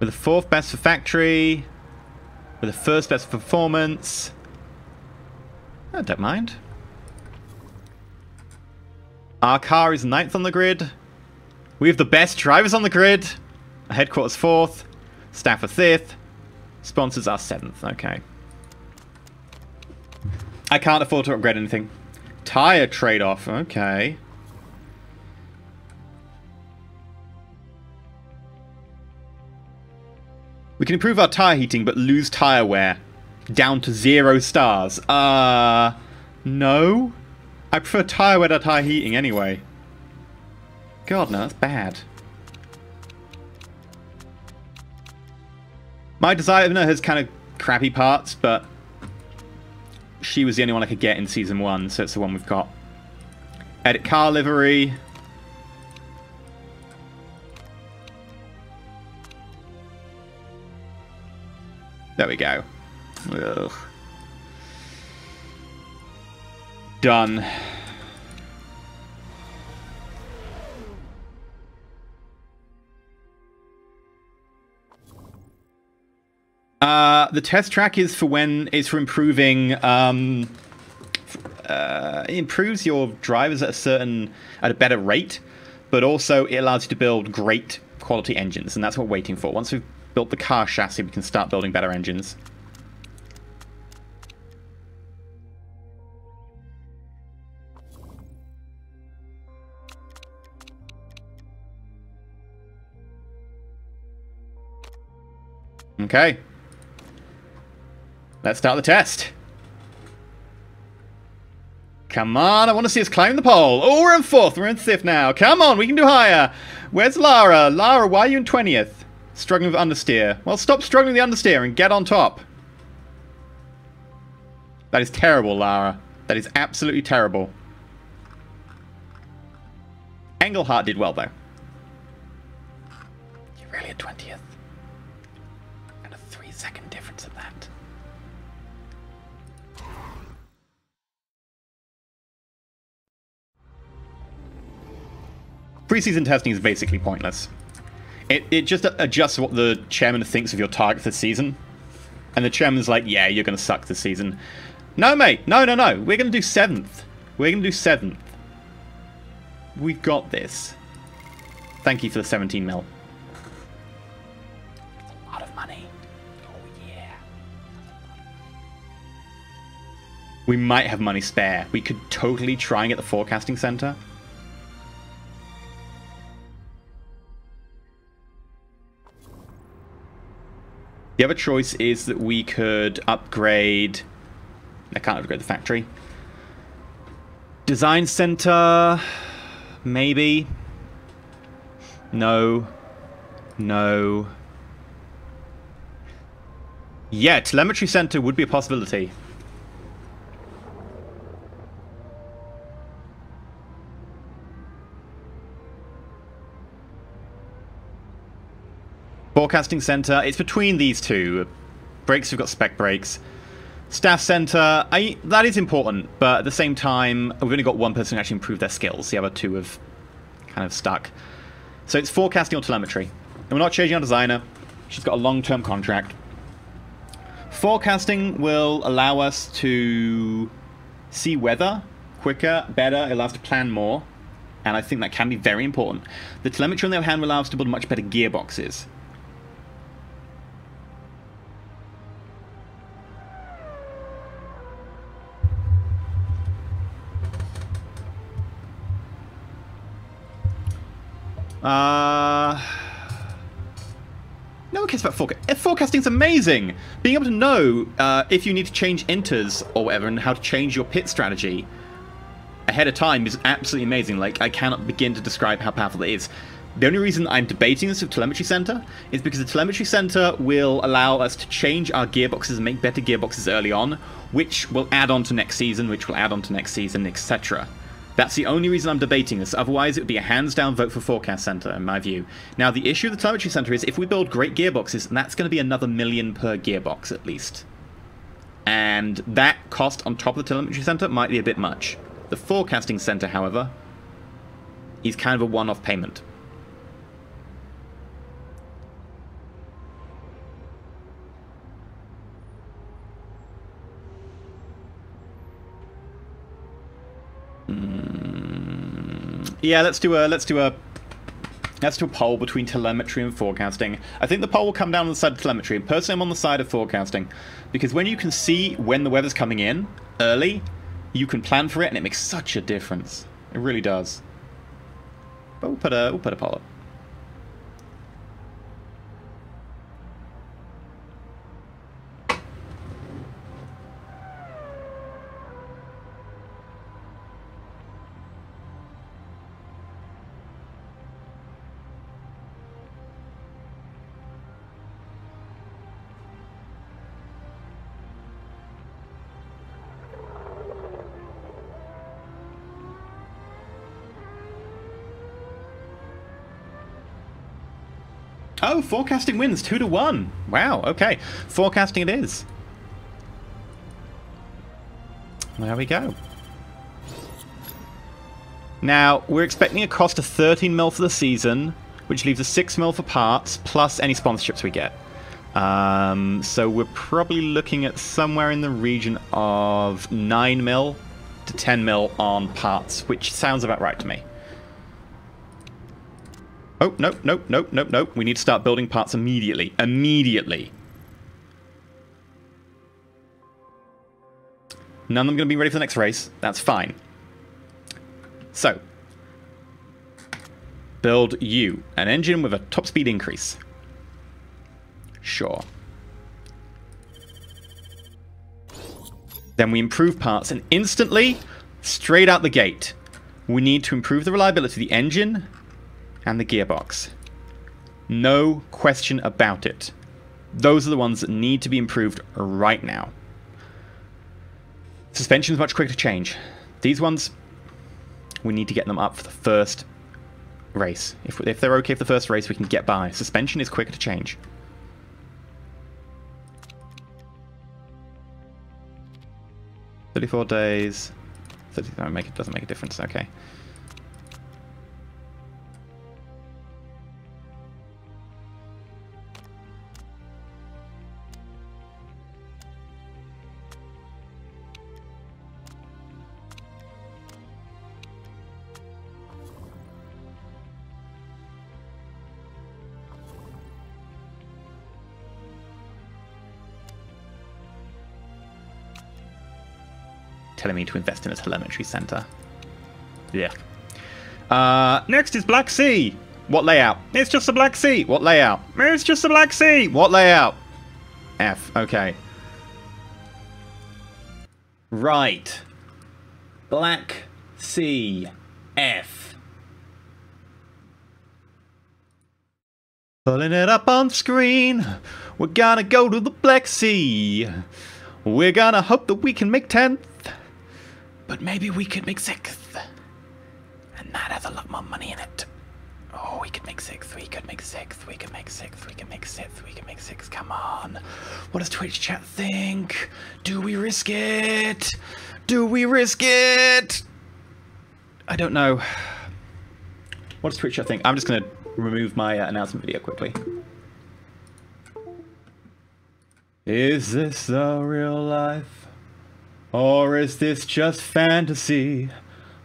With the 4th best for factory. With the 1st best for performance. I don't mind. Our car is 9th on the grid. We have the best drivers on the grid. Our headquarters 4th. Staff are 5th. Sponsors are 7th. Okay. I can't afford to upgrade anything. Tire trade-off. Okay. We can improve our tire heating, but lose tire wear. Down to 0 stars. No? I prefer tire wear to tire heating anyway. God, no, that's bad. My designer has kind of crappy parts, but she was the only one I could get in Season 1, so it's the one we've got. Edit car livery. There we go. Ugh. Done. The test track is for improving. It improves your drivers at a better rate, but also it allows you to build great quality engines, and that's what we're waiting for. Once we've built the car chassis, we can start building better engines. Okay. Let's start the test. Come on, I want to see us climb the pole. Oh, we're in 4th. We're in 5th now. Come on, we can do higher. Where's Lara? Lara, why are you in 20th? Struggling with understeer. Well, stop struggling with the understeer and get on top. That is terrible, Lara. That is absolutely terrible. Engelhardt did well, though. You're really at 20th. And a 3-second difference at that. Pre-season testing is basically pointless. It just adjusts what the chairman thinks of your target for the season. And the chairman's like, yeah, you're going to suck this season. No, mate. No, no, no. We're going to do 7th. We're going to do 7th. We've got this. Thank you for the 17 mil. That's a lot of money. Oh, yeah. We might have money spare. We could totally try and get the forecasting center. The other choice is that we could upgrade... I can't upgrade the factory. Design center... maybe. No. No. Yeah, telemetry center would be a possibility. Forecasting center, it's between these two. Brakes, we've got spec brakes. Staff center, that is important, but at the same time, we've only got one person who actually improved their skills. The other two have kind of stuck. So it's forecasting or telemetry. And we're not changing our designer. She's got a long-term contract. Forecasting will allow us to see weather quicker, better. It'll allow us to plan more. And I think that can be very important. The telemetry, on the other hand, will allow us to build much better gearboxes. No one cares about forecasting. Forecasting's amazing! Being able to know if you need to change inters or whatever and how to change your pit strategy ahead of time is absolutely amazing. Like, I cannot begin to describe how powerful it is. The only reason I'm debating this with Telemetry Center is because the Telemetry Center will allow us to change our gearboxes and make better gearboxes early on, which will add on to next season, which will add on to next season, etc. That's the only reason I'm debating this. Otherwise, it would be a hands-down vote for Forecast Center, in my view. Now, the issue with the Telemetry Center is if we build great gearboxes, that's going to be another $1 million per gearbox, at least. And that cost on top of the Telemetry Center might be a bit much. The Forecasting Center, however, is kind of a one-off payment. Yeah, let's do a poll between telemetry and forecasting. I think the poll will come down on the side of telemetry, and personally I'm on the side of forecasting. Because when you can see when the weather's coming in early, you can plan for it, and it makes such a difference. It really does. But we'll put a poll up. Oh, forecasting wins 2-1. Wow, okay. Forecasting it is. There we go. Now, we're expecting a cost of 13 mil for the season, which leaves us 6 mil for parts, plus any sponsorships we get. So we're probably looking at somewhere in the region of 9 mil to 10 mil on parts, which sounds about right to me. Oh, nope. We need to start building parts immediately. Immediately. None of them going to be ready for the next race. That's fine. So, build you an engine with a top speed increase. Sure. Then we improve parts, and instantly, straight out the gate, we need to improve the reliability of the engine and the gearbox. No question about it. Those are the ones that need to be improved right now. Suspension is much quicker to change. These ones, we need to get them up for the first race. If they're okay for the first race, we can get by. Suspension is quicker to change. $34 days. Doesn't make a difference. Okay. Telling me to invest in a telemetry center. Yeah. Next is Black Sea. What layout? It's just the Black Sea. What layout? It's just the Black Sea. What layout? F. Okay. Right. Black Sea. F. Pulling it up on screen. We're gonna go to the Black Sea. We're gonna hope that we can make 10th. But maybe we could make 6th. And that has a lot more money in it. Oh, we could make 6th. We could make 6th. We could make 6th. We could make 6th. We could make 6th. Come on. What does Twitch chat think? Do we risk it? Do we risk it? I don't know. What does Twitch chat think? I'm just going to remove my announcement video quickly. Is this the real life? Or is this just fantasy?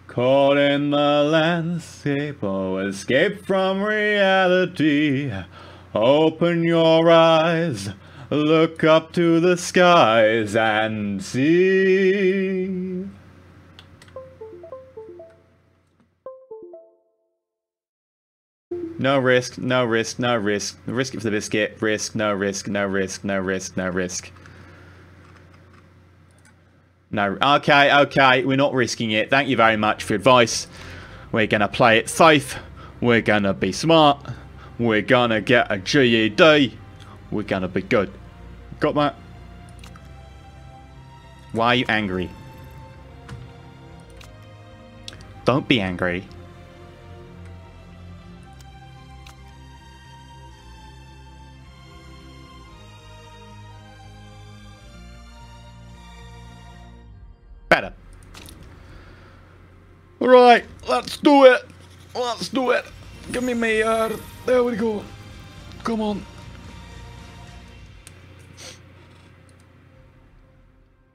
Caught in the landscape, oh, escape from reality. Open your eyes, look up to the skies and see. No risk, no risk, no risk. Risk it for the biscuit. Risk, no risk, no risk, no risk, no risk. No, okay, okay, we're not risking it. Thank you very much for your advice. We're gonna play it safe. We're gonna be smart. We're gonna get a GED. We're gonna be good. Got that? Why are you angry? Don't be angry. Better. Right, let's do it. Let's do it. Give me my, there we go. Come on.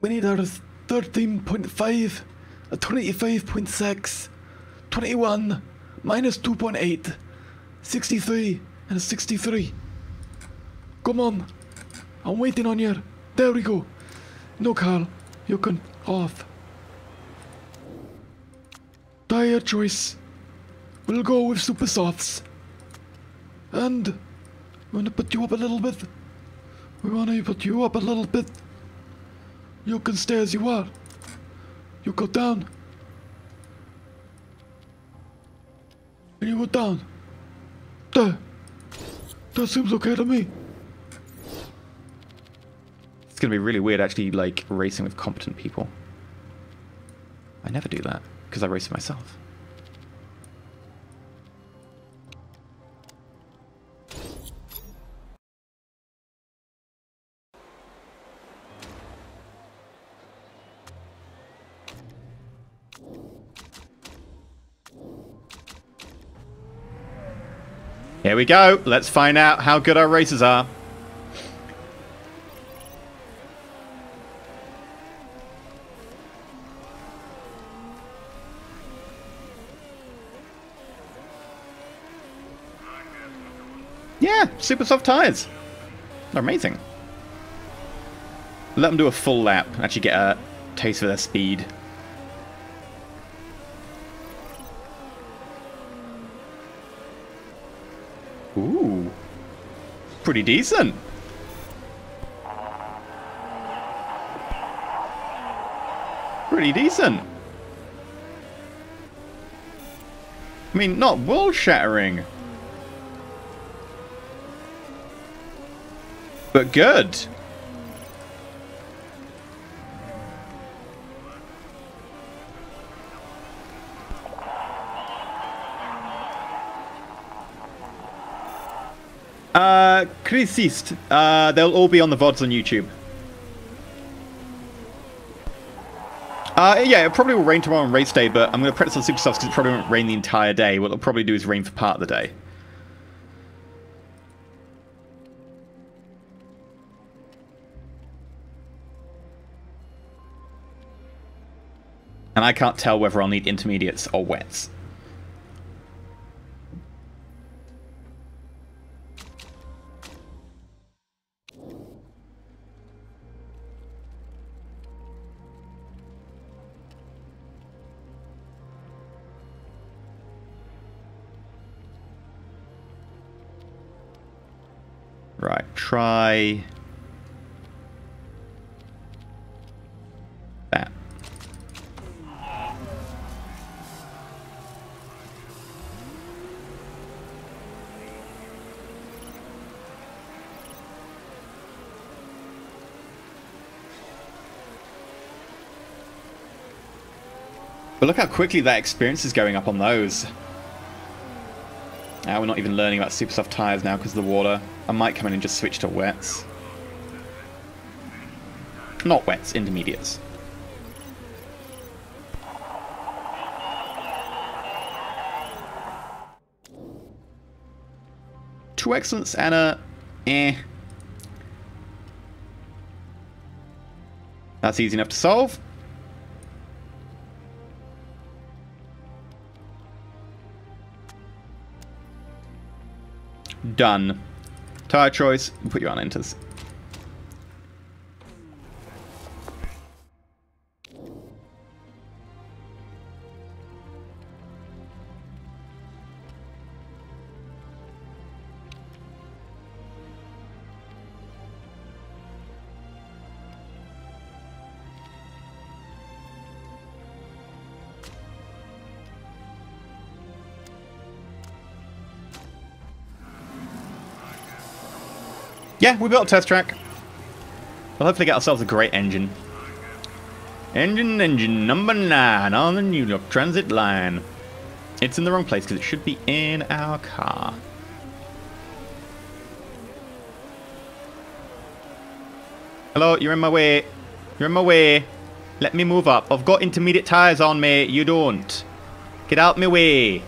We need our 13.5, a 25.6, 21, minus 2.8, 63, and a 63. Come on. I'm waiting on you. There we go. No, Carl. You can off. Tire choice. We'll go with super softs. And we want to put you up a little bit. We want to put you up a little bit. You can stay as you are. You go down. And you go down. There. That seems okay to me. It's gonna be really weird actually, like, racing with competent people. I never do that, because I race myself. Here we go. Let's find out how good our racers are. Yeah, super soft tires. They're amazing. Let them do a full lap and actually get a taste of their speed. Ooh. Pretty decent. Pretty decent. I mean, not world-shattering. But good. Criticist. They'll all be on the VODs on YouTube. Yeah, it probably will rain tomorrow on race day, but I'm going to practice on super softs because it probably won't rain the entire day. What it'll probably do is rain for part of the day. And I can't tell whether I'll need intermediates or wets. Right, try that. But look how quickly that experience is going up on those. We're not even learning about super soft tires now because of the water. I might come in and just switch to wets. Not wets, intermediates. 2 excellence and a eh. That's easy enough to solve. Done. Tire choice. We'll put you on enters. Yeah, we built a test track. We'll hopefully get ourselves a great engine. Engine number 9 on the New York Transit line. It's in the wrong place because it should be in our car. Hello, you're in my way. You're in my way. Let me move up. I've got intermediate tyres on me. You don't. Get out my way.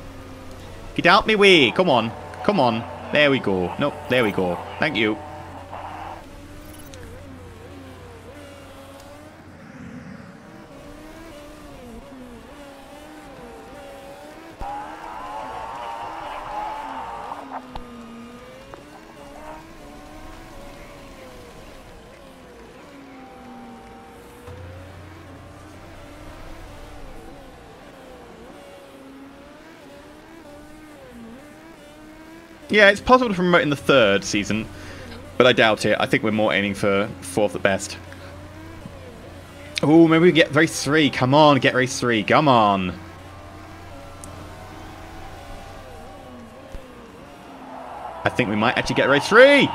Get out my way. Come on. Come on. There we go. Nope, there we go. Thank you. Yeah, it's possible to promote in the 3rd season, but I doubt it. I think we're more aiming for 4th at best. Oh, maybe we get race 3. Come on, get race 3. Come on. I think we might actually get race 3.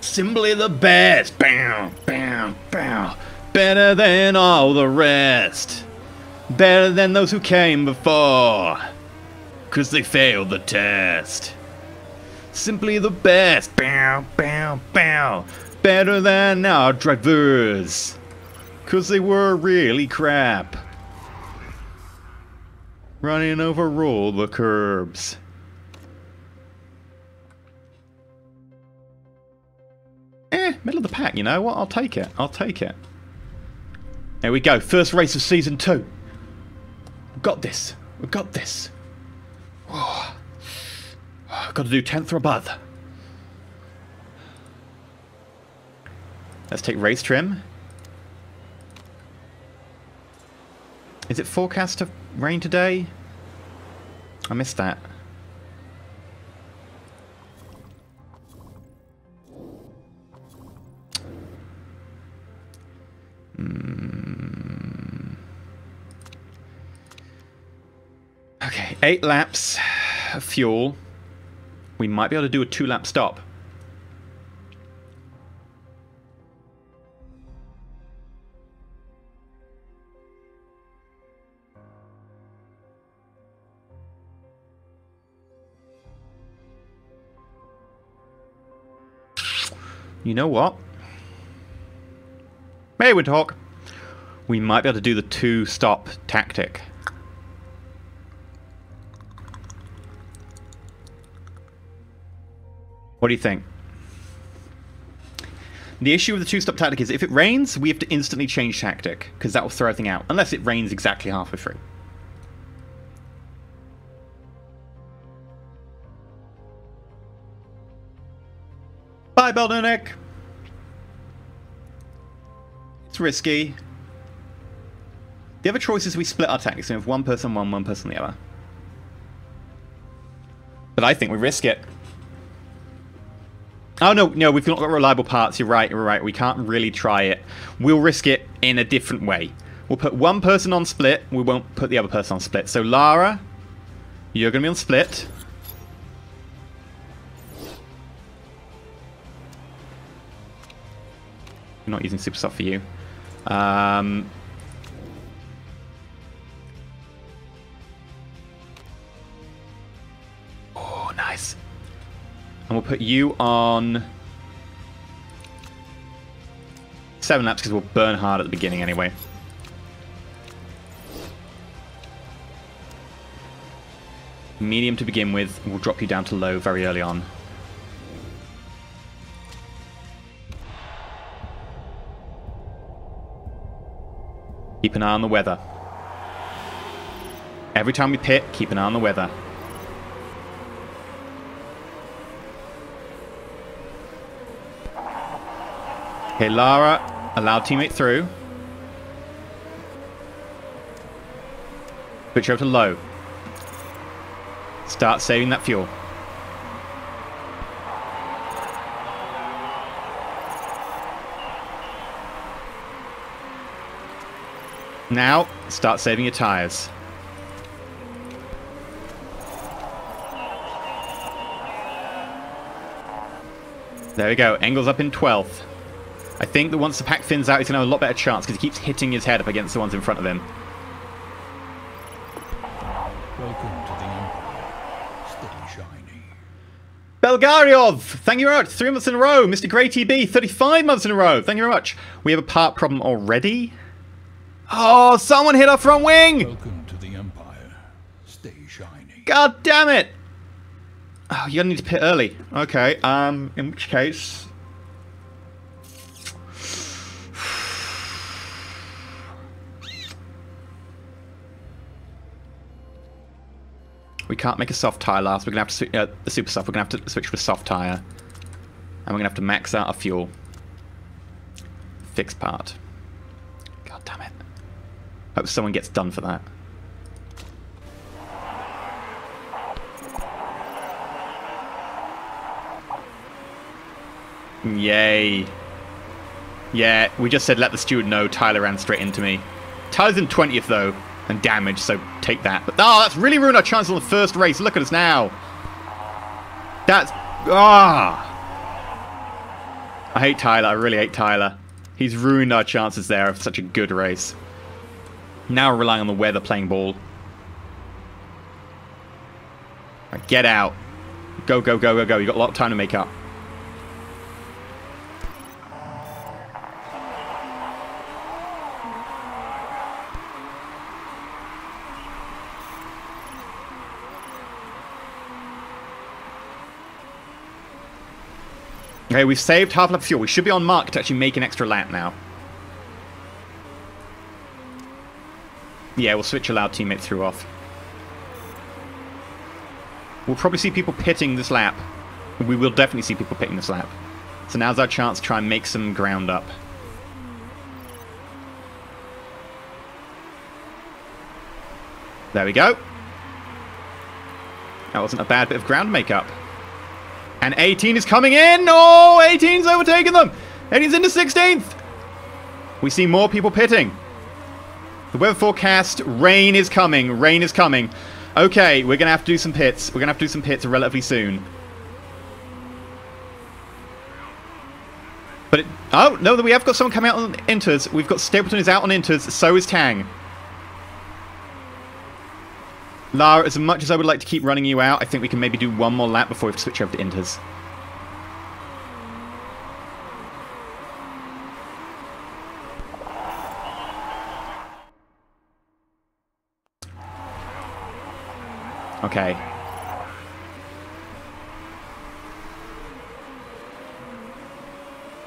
Simply the best. Bam, bam, bam. Better than all the rest. Better than those who came before, 'cause they failed the test. Simply the best. Bow, bow, bow. Better than our drivers, 'cause they were really crap. Running over all the curbs. Middle of the pack, you know what? I'll take it. I'll take it. There we go. First race of season 2. We've got this. We've got this. Oh. I've got to do 10th or above. Let's take race trim. Is it forecast to rain today? I missed that. Okay, 8 laps of fuel. We might be able to do a 2-lap stop. You know what? Maybe we talk. We might be able to do the 2-stop tactic. What do you think? The issue with the 2-stop tactic is if it rains, we have to instantly change tactic, because that will throw everything out, unless it rains exactly halfway through. Bye, Beldenek. It's risky. The other choice is we split our tactics, and we have one person one person the other. But I think we risk it. Oh, no, we've not got reliable parts. You're right. We can't really try it. We'll risk it in a different way. We'll put one person on split. We won't put the other person on split. So, Lara, you're going to be on split. I'm not using super soft for you. Oh, nice. And we'll put you on 7 laps because we'll burn hard at the beginning anyway. Medium to begin with. We'll drop you down to low very early on. Keep an eye on the weather. Every time we pit, keep an eye on the weather. Okay, Lara, allow teammate through. Switch over to low. Start saving that fuel. Now, start saving your tires. There we go. Engel's up in 12th. I think that once the pack thins out, he's going to have a lot better chance because he keeps hitting his head up against the ones in front of him. Welcome to the Empire. Stay shiny. Belgariov, thank you very much. 3 months in a row. Mr. Grey TB, 35 months in a row. Thank you very much. We have a part problem already. Oh, someone hit our front wing. Welcome to the Empire. Stay shiny. God damn it. Oh, you're gonna need to pit early. Okay, in which case... We can't make a soft tyre last. We're gonna have to switch the super soft. We're gonna have to switch to a soft tyre, and we're gonna have to max out our fuel. Fixed part. God damn it! Hope someone gets done for that. Yay! Yeah, we just said let the steward know. Tyler ran straight into me. Tyler's in 20th though. And damage, so take that. But oh, that's really ruined our chances on the first race. Look at us now. That's I hate Tyler. I really hate Tyler. He's ruined our chances there of such a good race. Now we're relying on the weather playing ball. Right, get out. Go, go, go, go, go. You've got a lot of time to make up. Okay, we've saved half a lap of fuel. We should be on mark to actually make an extra lap now. Yeah, we'll switch allowed teammate through off. We'll probably see people pitting this lap. We will definitely see people pitting this lap. So now's our chance to try and make some ground up. There we go. That wasn't a bad bit of ground makeup. And 18 is coming in! Oh, 18's overtaken them! 18's into 16th! We see more people pitting. The weather forecast, rain is coming. Rain is coming. Okay, we're going to have to do some pits. We're going to have to do some pits relatively soon. But it, oh, no, we have got someone coming out on inters. We've got Stapleton is out on inters. So is Tang. Lara, as much as I would like to keep running you out, I think we can maybe do one more lap before we have to switch over to inters. Okay.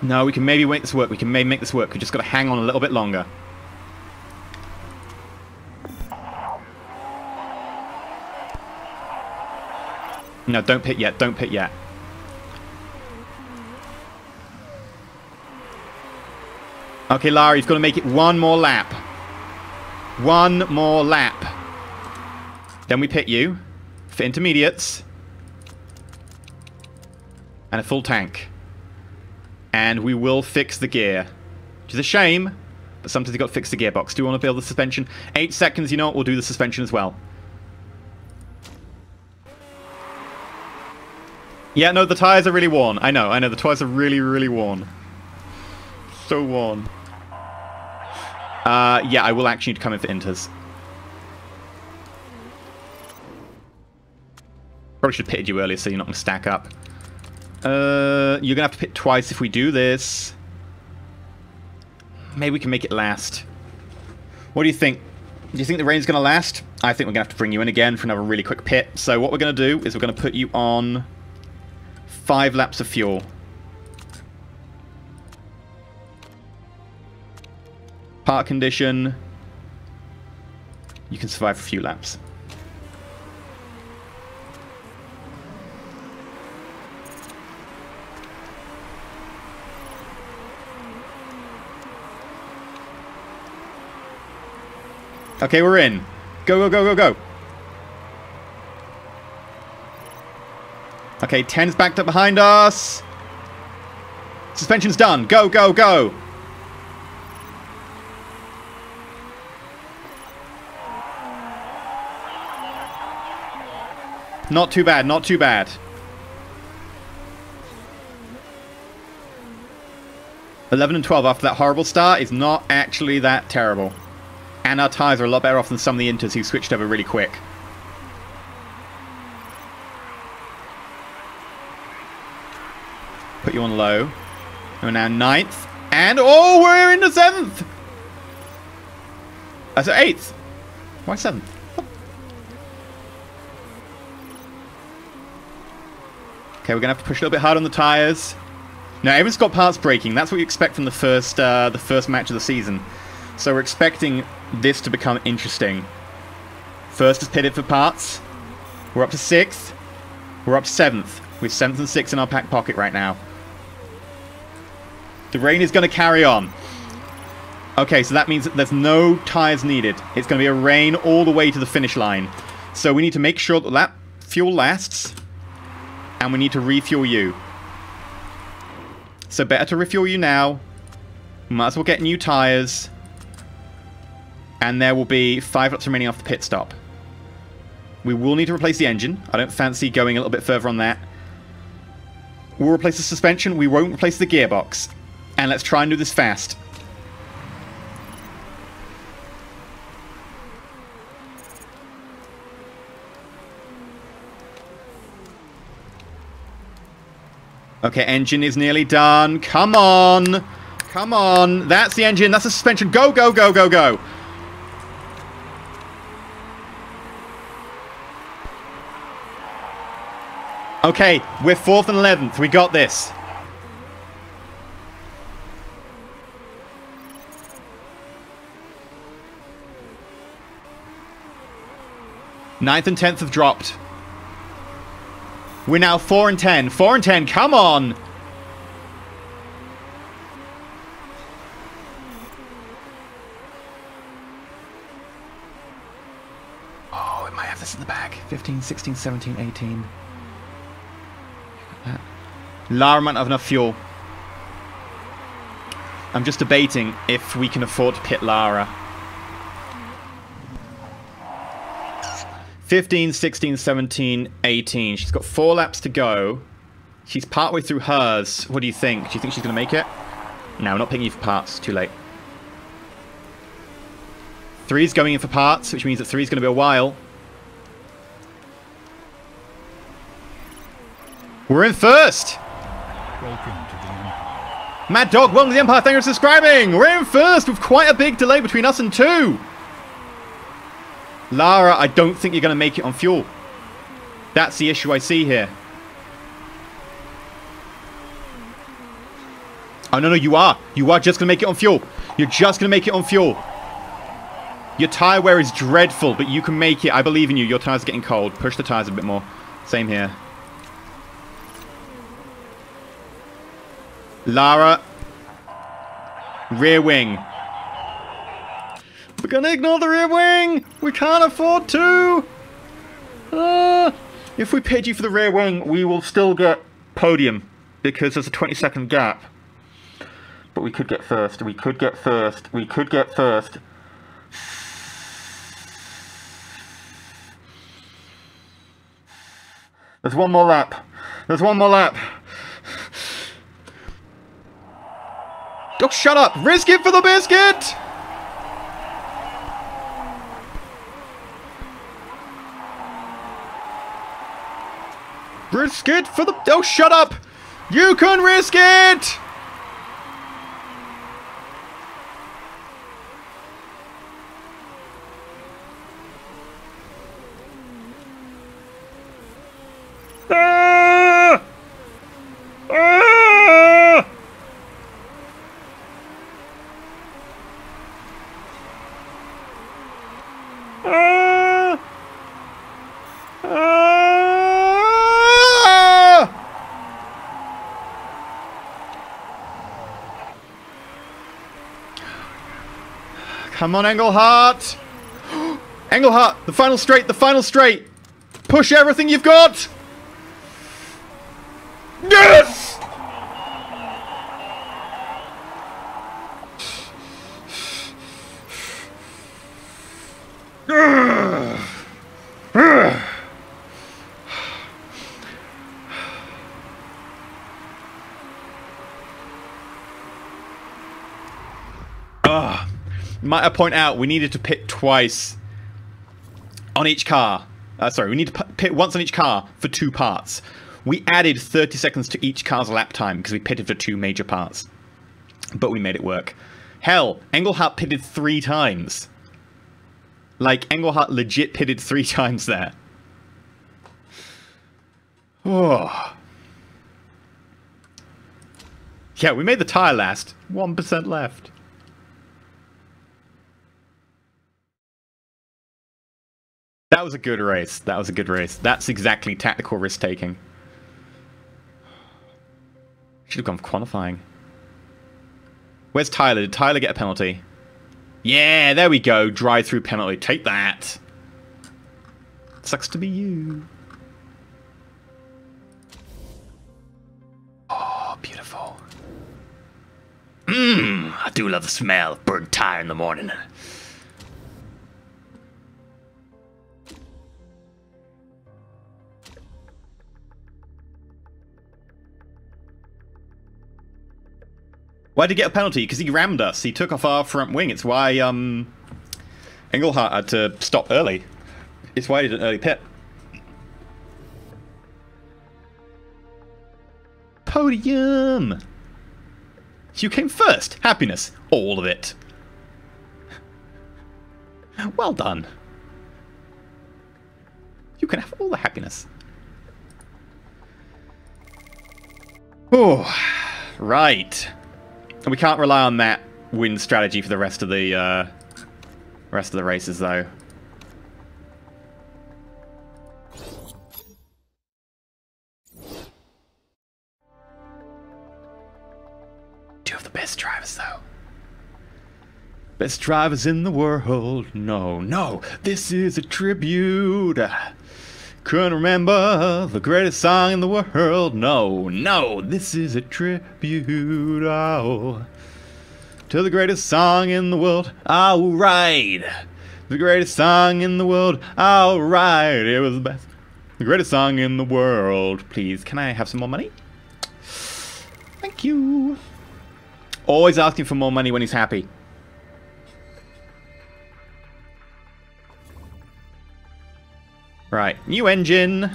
No, we can maybe make this work. We can maybe make this work. We've just got to hang on a little bit longer. No, don't pit yet. Don't pit yet. Okay, Lara, you've got to make it one more lap. One more lap. Then we pit you for intermediates. And a full tank. And we will fix the gear. Which is a shame, but sometimes you've got to fix the gearbox. Do you want to build the suspension? 8 seconds, you know what? We'll do the suspension as well. Yeah, no, the tyres are really worn. I know, the tyres are really, really worn. So worn. Yeah, I will actually need to come in for inters. Probably should have pitted you earlier so you're not going to stack up. You're going to have to pit twice if we do this. Maybe we can make it last. What do you think? do you think the rain's going to last? I think we're going to have to bring you in again for another really quick pit. So what we're going to do is we're going to put you on 5 laps of fuel. Part condition. You can survive for a few laps. Okay, we're in. Go, go, go, go, go. Okay, 10's backed up behind us. Suspension's done. Go, go, go. Not too bad, not too bad. 11 and 12 after that horrible start is not actually that terrible. And our tyres are a lot better off than some of the Inters who switched over really quick. Put you on low. We're now 9th. And, oh, we're into 7th! So 8th. Why 7th? Okay, we're going to have to push a little bit hard on the tyres. Now, everyone's got parts braking. That's what you expect from the first match of the season. So we're expecting this to become interesting. First is pitted for parts. We're up to 6th. We're up to 7th. We're 7th and 6th in our back pocket right now. The rain is going to carry on. Okay, so that means that there's no tyres needed. It's going to be a rain all the way to the finish line. So we need to make sure that that fuel lasts. And we need to refuel you. So better to refuel you now. Might as well get new tyres. And there will be 5 laps remaining off the pit stop. We will need to replace the engine. I don't fancy going a little bit further on that. We'll replace the suspension. We won't replace the gearbox. And let's try and do this fast. Okay, engine is nearly done. Come on. Come on. That's the engine. That's the suspension. Go, go, go, go, go. Okay, we're 4th and 11th. We got this. Ninth and 10th have dropped. We're now 4 and 10. 4 and 10. Come on. Oh, it might have this in the bag. 15, 16, 17, 18. Lara might not have enough fuel. I'm just debating if we can afford to pit Lara. 15, 16, 17, 18. She's got 4 laps to go. She's partway through hers. What do you think? Do you think she's going to make it? No, we're not picking you for parts. Too late. 3's going in for parts, which means that 3's going to be a while. We're in first! Welcome to the Empire. Mad Dog, welcome to the Empire. Thank you for subscribing! We're in first with quite a big delay between us and 2. Lara, I don't think you're going to make it on fuel. That's the issue I see here. Oh, no, no, you are. You are just going to make it on fuel. You're just going to make it on fuel. Your tyre wear is dreadful, but you can make it. I believe in you. Your tyres are getting cold. Push the tyres a bit more. Same here. Lara. Rear wing. We're going to ignore the rear wing. We can't afford to. If we paid you for the rear wing, we will still get podium because there's a 20-second gap. But we could get first. We could get first. We could get first. There's one more lap. There's one more lap. Oh, shut up. Risk it for the biscuit. Risk it for the... Oh, shut up! You can risk it! Ah! Ah! Come on, Engelhart! Engelhart, the final straight, the final straight! Push everything you've got! Yes! Might I point out, we needed to pit twice on each car. Sorry, we need to pit once on each car for 2 parts. We added 30 seconds to each car's lap time because we pitted for 2 major parts. But we made it work. Hell, Engelhart pitted 3 times. Like, Engelhart legit pitted 3 times there. Oh. Yeah, we made the tyre last. 1% left. That was a good race. That was a good race. That's exactly tactical risk-taking. Should have gone for qualifying. Where's Tyler? Did Tyler get a penalty? Yeah, there we go. Drive-through penalty. Take that. Sucks to be you. Oh, beautiful. I do love the smell of burnt tire in the morning. Why'd he get a penalty? Because he rammed us. He took off our front wing. It's why Engelhart had to stop early. It's why he did an early pit. Podium! You came first. Happiness. All of it. Well done. You can have all the happiness. Oh, right. And we can't rely on that win strategy for the rest of the races, though. Two of the best drivers, though. Best drivers in the world. No, no, this is a tribute. Couldn't remember the greatest song in the world. No, no, this is a tribute, oh, to the greatest song in the world. All right, the greatest song in the world. All right, it was the best. The greatest song in the world. Please, can I have some more money? Thank you. Always asking for more money when he's happy. Right, new engine.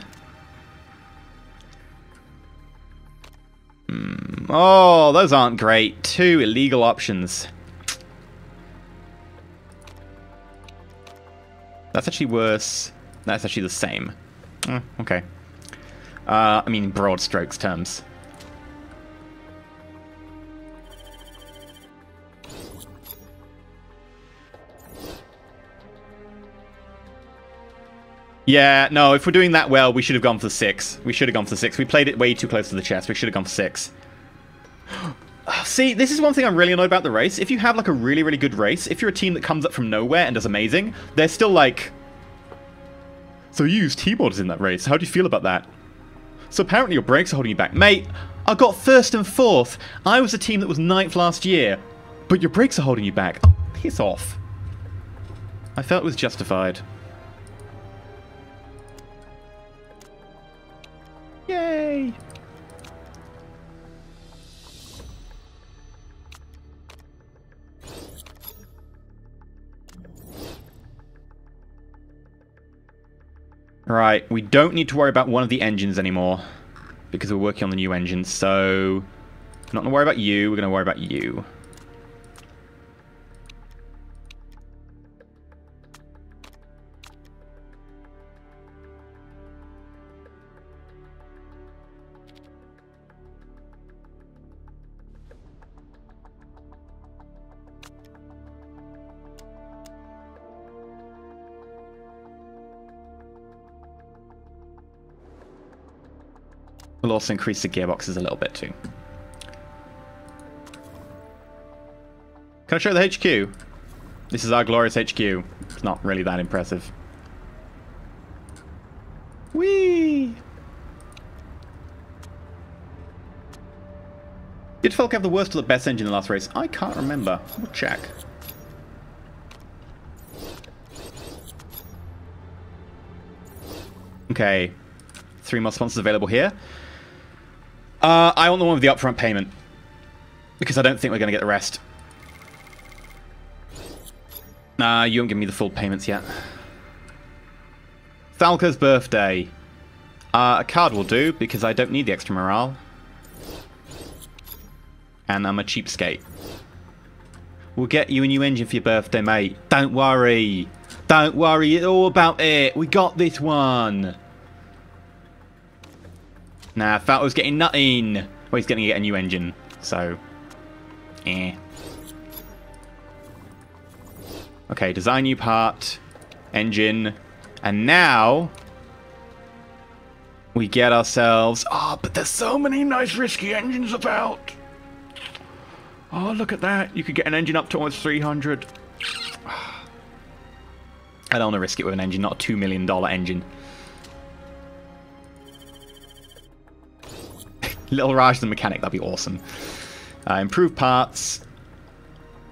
Oh, those aren't great. 2 illegal options. That's actually worse. That's actually the same. Okay. I mean, in broad strokes terms. Yeah, no, if we're doing that well, we should have gone for 6. We should have gone for 6. We played it way too close to the chest. We should have gone for 6. See, this is one thing I'm really annoyed about the race. If you have, like, a really, really good race, if you're a team that comes up from nowhere and does amazing, they're still like... So you used T-modders in that race. How do you feel about that? So apparently your brakes are holding you back. Mate, I got 1st and 4th. I was a team that was 9th last year. But your brakes are holding you back. Oh, piss off. I felt it was justified. Yay! Right, we don't need to worry about one of the engines anymore because we're working on the new engines, so we're not going to worry about you, we're going to worry about you. We'll also increase the gearboxes a little bit too. Can I show the HQ? This is our glorious HQ. It's not really that impressive. Whee! Did Falk have the worst or the best engine in the last race? I can't remember. We'll check. Okay. 3 more sponsors available here. I want the one with the upfront payment. Because I don't think we're going to get the rest. Nah, you won't give me the full payments yet. Falco's birthday. A card will do, because I don't need the extra morale. And I'm a cheapskate. We'll get you a new engine for your birthday, mate. Don't worry. Don't worry, it's all about it. We got this one. Nah, Falco's getting nothing. Well, he's going to get a new engine, so... Okay, design new part. Engine. And now... we get ourselves... oh, but there's so many nice risky engines about. Oh, look at that. You could get an engine up to almost 300. I don't want to risk it with an engine, not a $2 million engine. Little Raj the mechanic, that'd be awesome. Improved parts.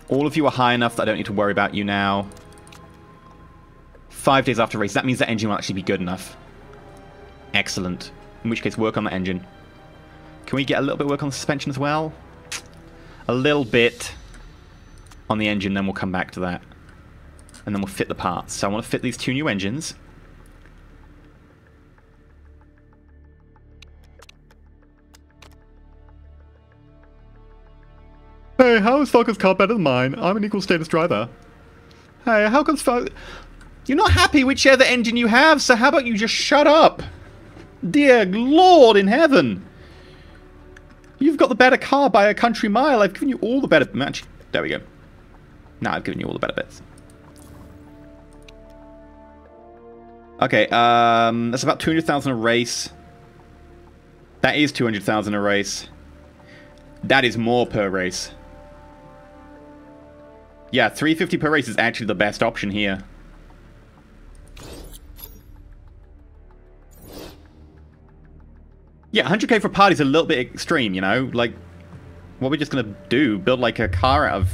All of you are high enough that I don't need to worry about you now. 5 days after race. That means that engine will actually be good enough. Excellent. In which case, work on the engine. Can we get a little bit of work on the suspension as well? A little bit on the engine, then we'll come back to that. And then we'll fit the parts. So I want to fit these 2 new engines. Hey, how is Falcon's car better than mine? I'm an equal status driver. Hey, how comes you're not happy whichever engine you have, so how about you just shut up? Dear Lord in heaven. You've got the better car by a country mile. I've given you all the better... match. There we go. Now I've given you all the better bits. Okay, that's about 200,000 a race. That is 200,000 a race. That is more per race. Yeah, 350 per race is actually the best option here. Yeah, 100k for a party is a little bit extreme, you know? Like, what are we just gonna do? Build like a car out of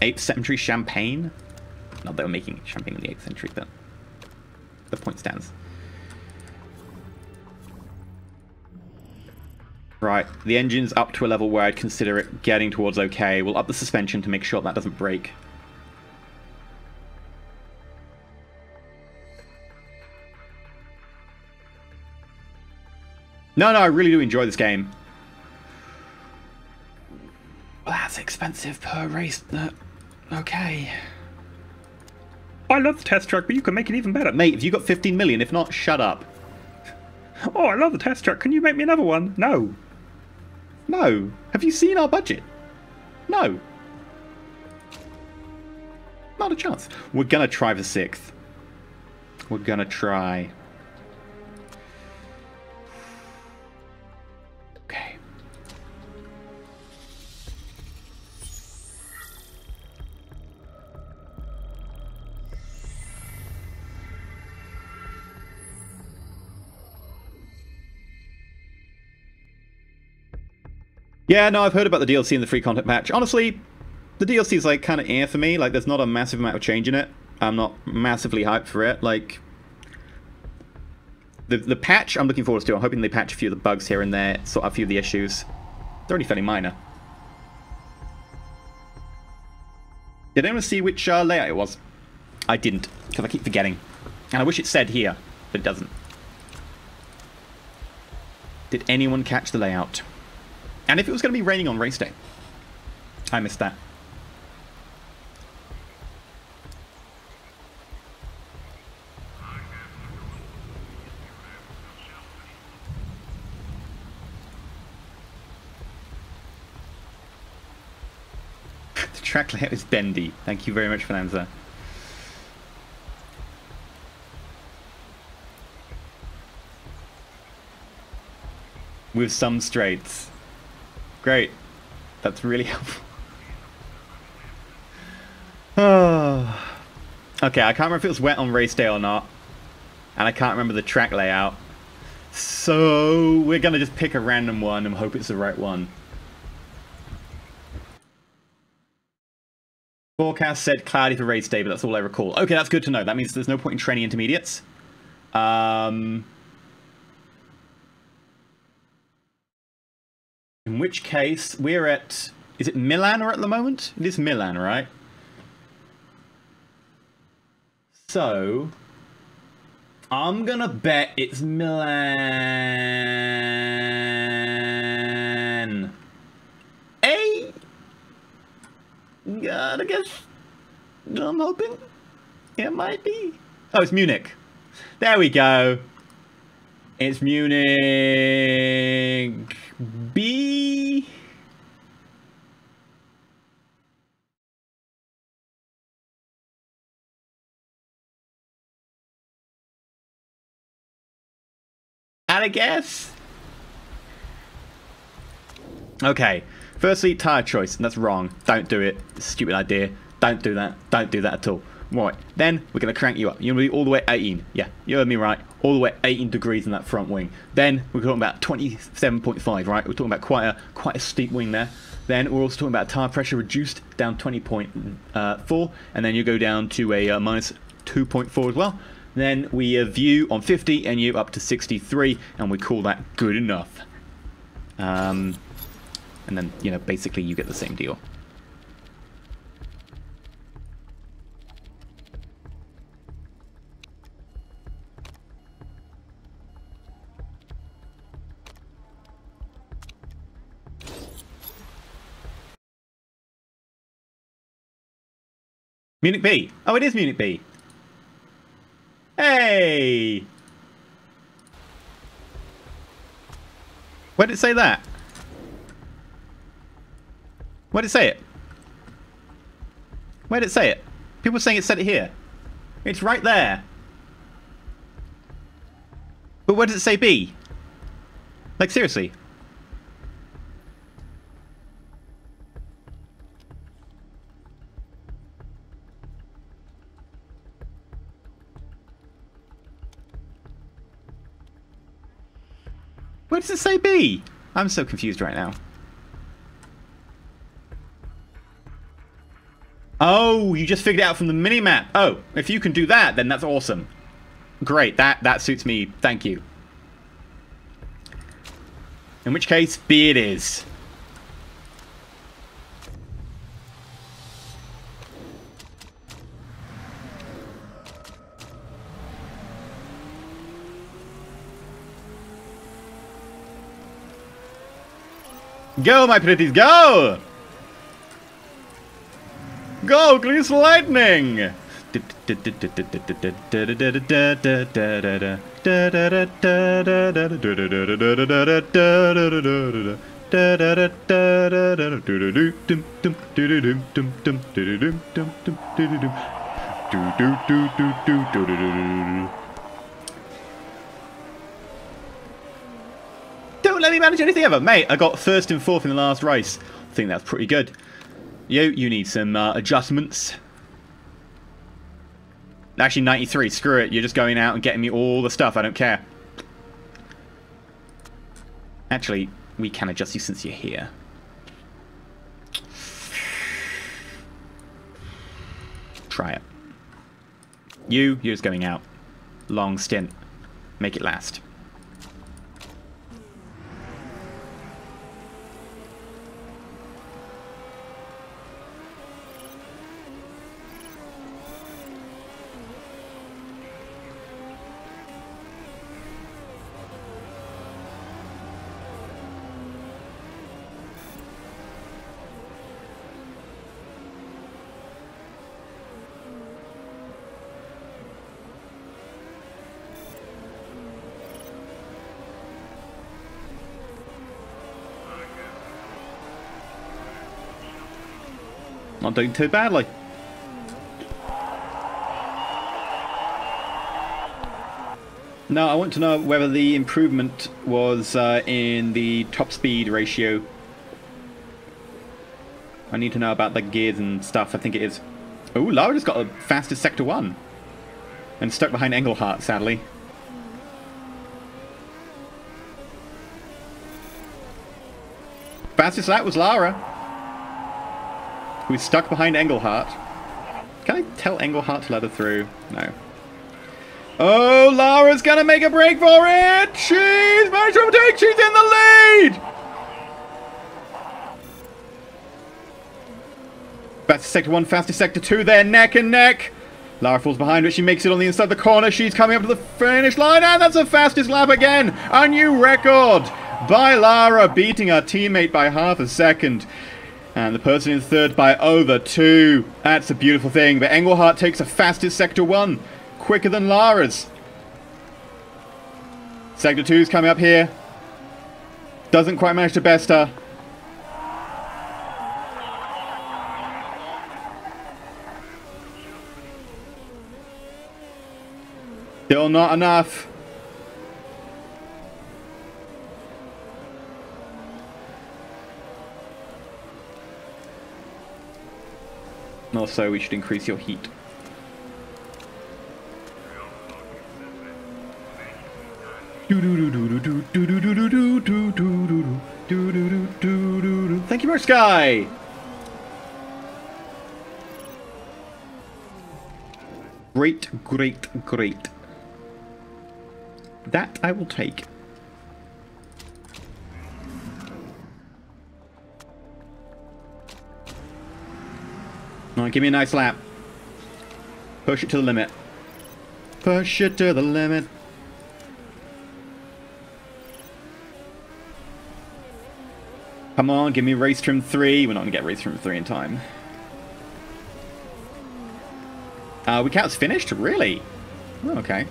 8th century champagne? Not that they were making champagne in the 8th century, but the point stands. Right, the engine's up to a level where I'd consider it getting towards okay. We'll up the suspension to make sure that doesn't break. No, I really do enjoy this game. Well, that's expensive per race. Okay. I love the test track, but you can make it even better. Mate, have you got 15 million? If not, shut up. Oh, I love the test track. Can you make me another one? No. No. Have you seen our budget? No. Not a chance. We're gonna try the 6th. We're gonna try. Okay. Yeah, no, I've heard about the DLC and the free content patch. Honestly, the DLC is like kind of air for me. Like, there's not a massive amount of change in it. I'm not massively hyped for it. Like, the patch I'm looking forward to. I'm hoping they patch a few of the bugs here and there, sort out a few of the issues. They're only fairly minor. Did anyone see which layout it was? I didn't, because I keep forgetting. And I wish it said here, but it doesn't. Did anyone catch the layout? And if it was going to be raining on race day. I missed that. The track layout is bendy. Thank you very much, Fernanza. with some straights. Great. That's really helpful. Oh. Okay, I can't remember if it was wet on race day or not. And I can't remember the track layout. So we're going to just pick a random one and hope it's the right one. Forecast said cloudy for race day, but that's all I recall. Okay, that's good to know. That means there's no point in training intermediates. In which case, we're at... Is it Milan or at the moment? It is Milan, right? So... I'm gonna bet it's Milan. Hey! Gotta guess. I'm hoping. It might be. Oh, it's Munich. There we go. It's Munich B. I guess. Okay. Firstly, tyre choice. And that's wrong. Don't do it. It's a stupid idea. Don't do that. Don't do that at all. Right. Then we're going to crank you up. You're going to be all the way 18. Yeah, you heard me right. All the way 18 degrees in that front wing. Then we're talking about 27.5, right? We're talking about quite a steep wing there. Then we're also talking about tyre pressure reduced down 20.4. And then you go down to a minus 2.4 as well. Then we view on 50 and you up to 63, and we call that good enough. And then, you know, basically you get the same deal. Munich B. Oh, it is Munich B. Hey! Where did it say that? Where did it say it? Where did it say it? People are saying it said it here. It's right there. But where does it say B? Like, seriously? Where does it say B? I'm so confused right now. Oh, you just figured it out from the mini-map. Oh, if you can do that, then that's awesome. Great, that suits me. Thank you. In which case, B it is. Go, my pretties, go! Go, Grease Lightning! Don't let me manage anything ever. Mate, I got first and fourth in the last race. I think that's pretty good. You need some adjustments. Actually, 93. Screw it. You're just going out and getting me all the stuff. I don't care. Actually, we can adjust you since you're here. Try it. You're just going out. Long stint. Make it last. Not doing too badly. No, I want to know whether the improvement was in the top speed ratio. I need to know about the gears and stuff. I think it is. Oh, Lara just got the fastest Sector 1. And stuck behind Engelhardt, sadly. Fastest lap was Lara, who is stuck behind Engelhardt. Can I tell Engelhardt to let her through? No. Oh, Lara's gonna make a break for it! She's managed to overtake! She's in the lead! Fastest Sector 1, fastest Sector 2, they're neck and neck! Lara falls behind, but she makes it on the inside of the corner. She's coming up to the finish line, and that's the fastest lap again! A new record by Lara, beating her teammate by half a second. And the person in third by over 2. That's a beautiful thing, but Engelhardt takes the fastest Sector 1. Quicker than Lara's. Sector 2's coming up here. Doesn't quite manage to best her. Still not enough. Also, we should increase your heat. Thank you, Sky. Great, great, great. That I will take. Alright, give me a nice lap. Push it to the limit. Push it to the limit. Come on, give me race trim 3. We're not going to get race trim 3 in time. We count as finished? Really? Oh, okay.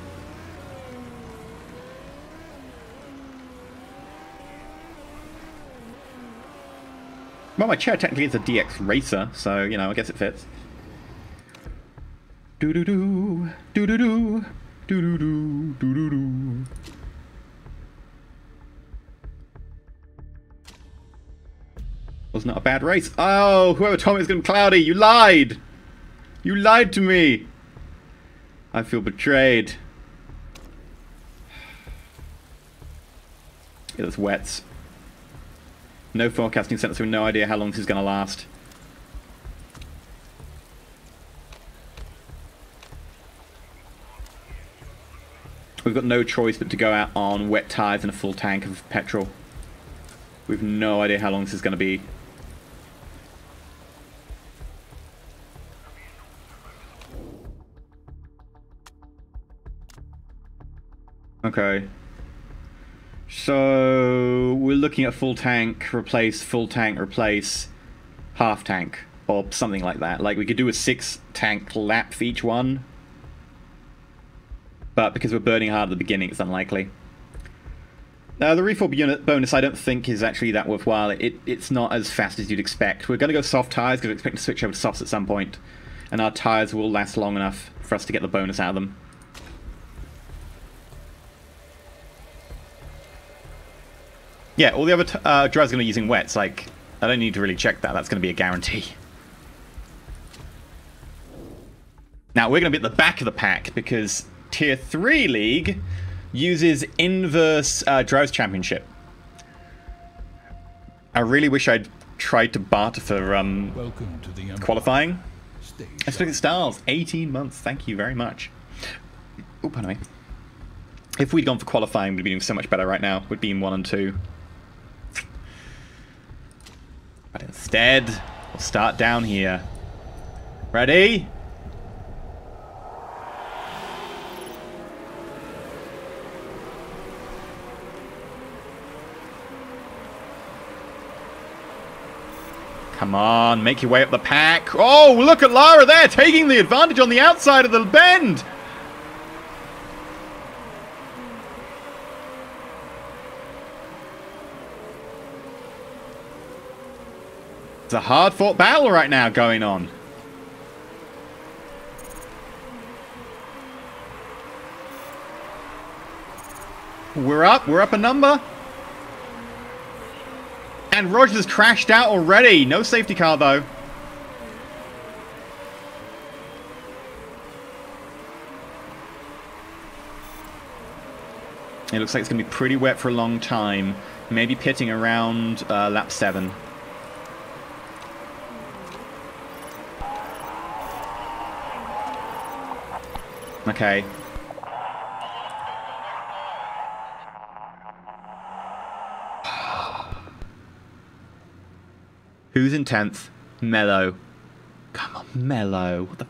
Well, my chair technically is a DX racer, so, you know, I guess it fits. Do-do-do, do-do-do, do-do-do, do-do-do. Was not a bad race. Oh, whoever told me it was going to be cloudy, you lied! You lied to me! I feel betrayed. Yeah, that's wets. No forecasting centre, so we have no idea how long this is going to last. We've got no choice but to go out on wet tyres and a full tank of petrol. We've no idea how long this is going to be. Okay. So we're looking at full tank, replace, full tank, replace, half tank, or something like that. Like we could do a 6 tank lap for each one. But because we're burning hard at the beginning, it's unlikely. Now the reform unit bonus I don't think is actually that worthwhile. It's not as fast as you'd expect. We're going to go soft tyres because we expect to switch over to softs at some point. And our tyres will last long enough for us to get the bonus out of them. Yeah, all the other drivers are going to be using wets. Like, I don't need to really check that. That's going to be a guarantee. Now, we're going to be at the back of the pack because Tier 3 League uses inverse Drivers' Championship. I really wish I'd tried to barter for Welcome to the qualifying. Stay Let's look at Stars. 18 months. Thank you very much. Oh, pardon me. If we'd gone for qualifying, we'd be doing so much better right now. We'd be in 1 and 2. But instead, we'll start down here. Ready? Come on, make your way up the pack. Oh, look at Lara there, taking the advantage on the outside of the bend. It's a hard-fought battle right now going on. We're up a number. And Rogers crashed out already. No safety car, though. It looks like it's going to be pretty wet for a long time. Maybe pitting around lap 7. Okay. Who's in 10th? Mello. Come on, Mello. What the...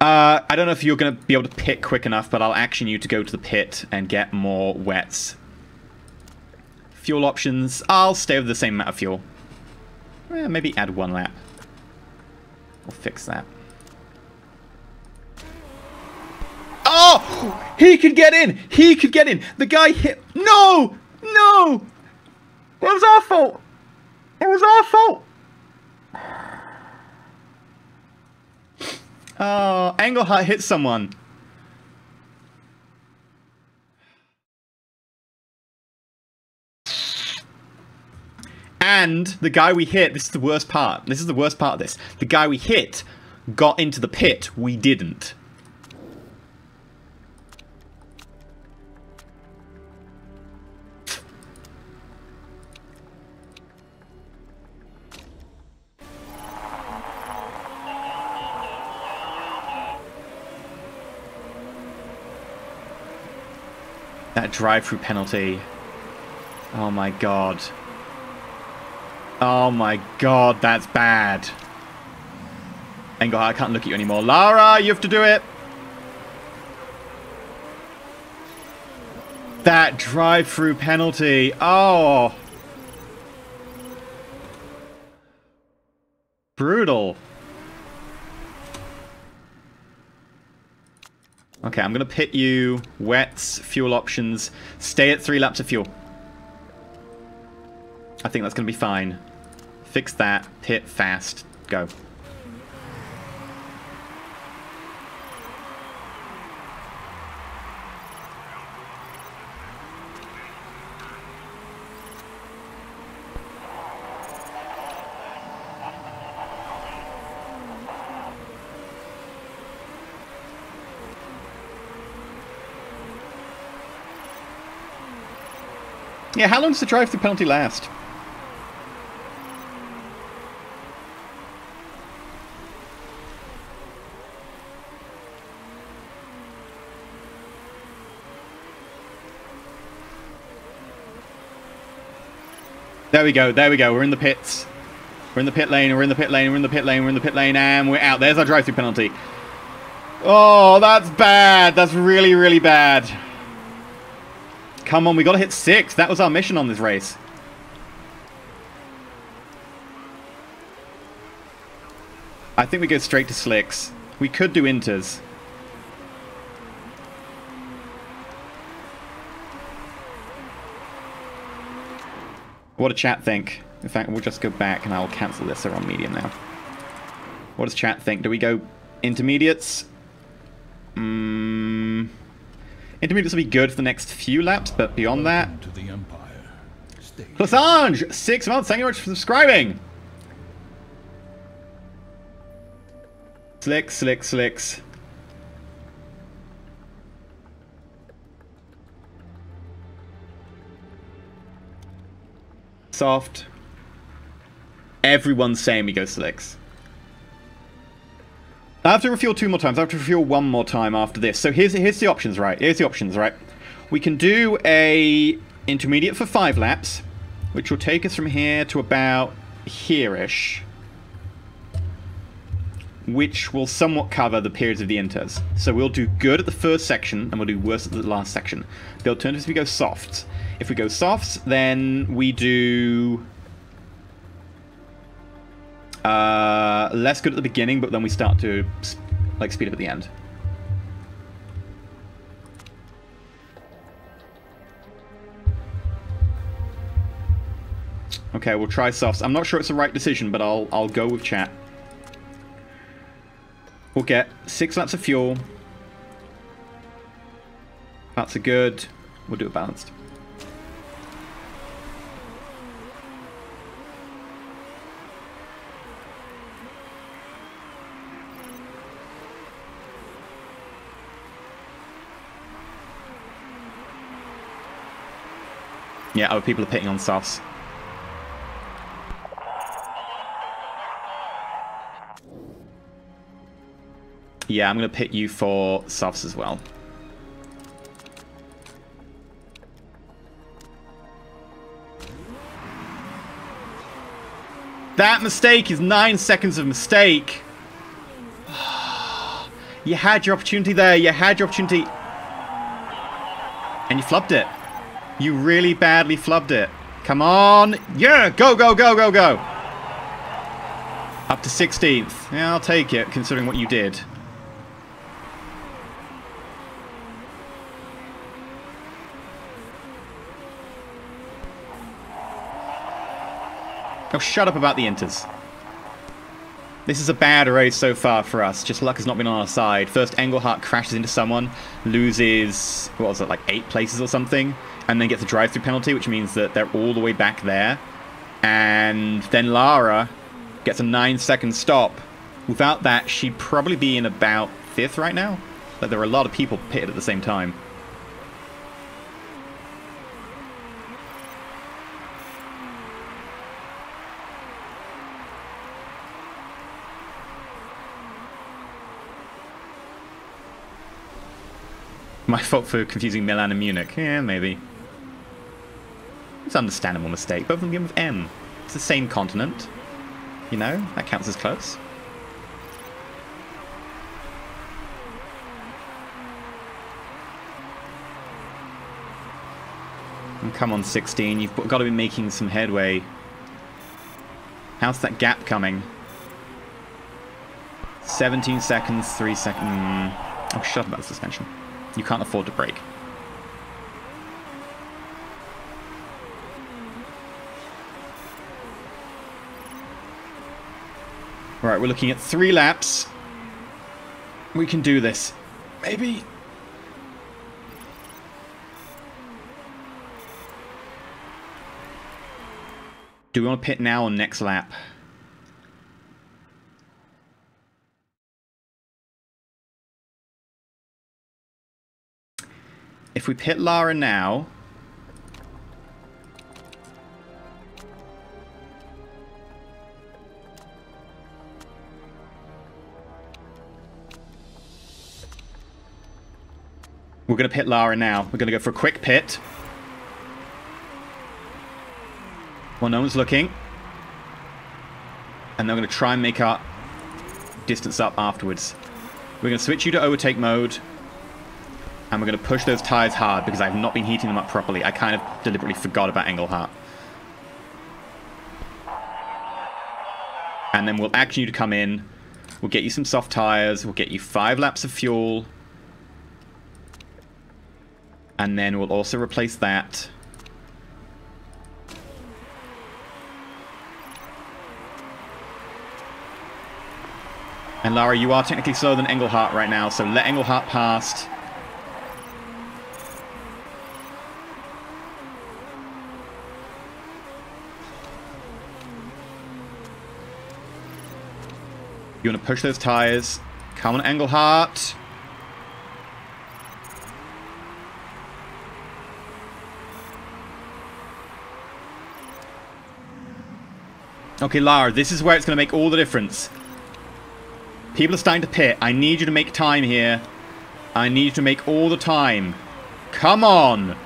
I don't know if you're going to be able to pit quick enough, but I'll action you to go to the pit and get more wets. Fuel options. I'll stay with the same amount of fuel. Maybe add 1 lap. We'll fix that. Oh! He could get in! He could get in! The guy hit... No! No! It was our fault! It was our fault! Oh, Engelhardt hit someone. And the guy we hit, this is the worst part. This is the worst part of this. The guy we hit got into the pit. We didn't. That drive-through penalty. Oh my god. Oh my god, that's bad. Engelhardt, I can't look at you anymore. Lara, you have to do it. That drive-through penalty. Oh. Brutal. Okay, I'm going to pit you. Wets, fuel options. Stay at 3 laps of fuel. I think that's going to be fine. Fix that. Pit fast. Go. Yeah, how long does the drive-through penalty last? There we go, there we go. We're in the pits. We're in the pit lane, we're in the pit lane, we're in the pit lane, we're in the pit lane, and we're out. There's our drive-through penalty. Oh, that's bad. That's really, really bad. Come on, we got to hit 6. That was our mission on this race. I think we go straight to slicks. We could do inters. What does chat think? In fact, we'll just go back and I'll cancel this. They're on medium now. What does chat think? Do we go intermediates? Intermediates will be good for the next few laps, but beyond that... Plasange! 6 months, thank you very much for subscribing! Slicks, slicks, slicks. Soft. Everyone's saying we go slicks. I have to refuel 2 more times. I have to refuel 1 more time after this. So here's the options, right? Here's the options, right? We can do a intermediate for 5 laps, which will take us from here to about here-ish, which will somewhat cover the periods of the inters. So we'll do good at the first section, and we'll do worse at the last section. The alternative is we go softs. If we go softs, then we do... less good at the beginning, but then we start to like speed up at the end. Okay, we'll try softs. I'm not sure it's the right decision, but I'll go with chat. We'll get 6 laps of fuel. Parts are good. We'll do it balanced. Yeah, other people are pitting on softs. Yeah, I'm going to pit you for softs as well. That mistake is 9 seconds of mistake. You had your opportunity there. You had your opportunity. And you flubbed it. You really badly flubbed it. Come on. Yeah, go, go, go, go, go. Up to 16th. Yeah, I'll take it, considering what you did. Oh, shut up about the inters. This is a bad race so far for us. Just luck has not been on our side. First, Engelhardt crashes into someone, loses, what was it, like 8 places or something, and then gets a drive-through penalty, which means that they're all the way back there. And then Lara gets a 9-second stop. Without that, she'd probably be in about 5th right now. But there are a lot of people pitted at the same time. My fault for confusing Milan and Munich. Yeah, maybe. It's an understandable mistake. Both of them begin with M. It's the same continent. You know, that counts as close. And come on, 16. You've got to be making some headway. How's that gap coming? 17 seconds, 3 seconds. Oh, shut up about the suspension. You can't afford to break. Right, we're looking at 3 laps. We can do this. Maybe. Do we want to pit now or next lap? If we pit Lara now... We're going to pit Lara now. We're going to go for a quick pit. Well, no one's looking. And then we're going to try and make our distance up afterwards. We're going to switch you to overtake mode. And we're going to push those tyres hard because I've not been heating them up properly. I kind of deliberately forgot about Engelhardt. And then we'll action you to come in. We'll get you some soft tyres. We'll get you 5 laps of fuel. And then we'll also replace that. And Lara, you are technically slower than Engelhardt right now, so let Engelhardt past. You want to push those tires. Come on, Engelhardt. Okay, Lara, this is where it's going to make all the difference. People are starting to pit. I need you to make time here. I need you to make all the time. Come on.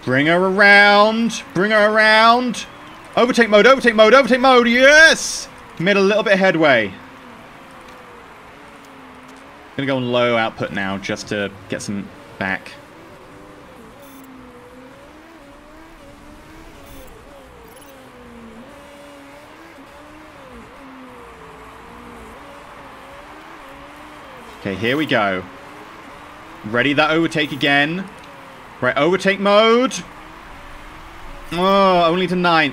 Bring her around. Bring her around. Overtake mode, overtake mode, overtake mode. Yes! Made a little bit of headway. Gonna go on low output now just to get some back. Okay, here we go. Ready that overtake again. Right, overtake mode. Oh, only to 9th.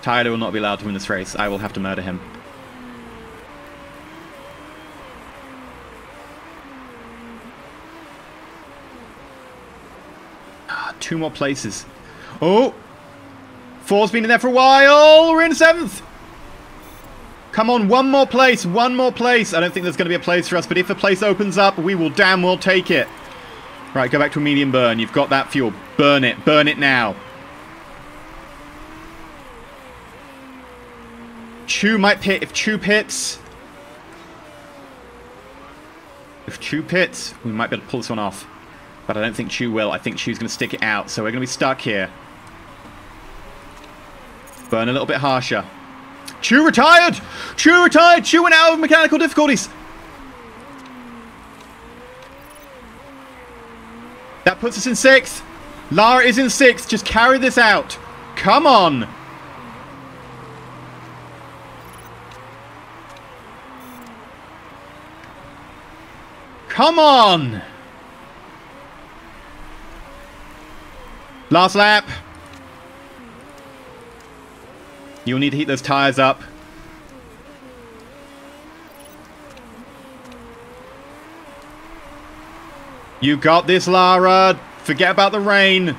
Tyler will not be allowed to win this race. I will have to murder him. Two more places. Oh! 4's been in there for a while. We're in 7th. Come on, one more place. One more place. I don't think there's going to be a place for us, but if a place opens up, we will damn well take it. Right, go back to a medium burn. You've got that fuel. Burn it. Burn it now. Chu might pit. If Chu pits... If Chu pits, we might be able to pull this one off. But I don't think Chu will. I think Chu's going to stick it out. So we're going to be stuck here. Burn a little bit harsher. Chu retired! Chu retired! Chu went out of mechanical difficulties! That puts us in 6th. Lara is in 6th. Just carry this out. Come on! Come on! Last lap. You'll need to heat those tires up. You got this, Lara. Forget about the rain.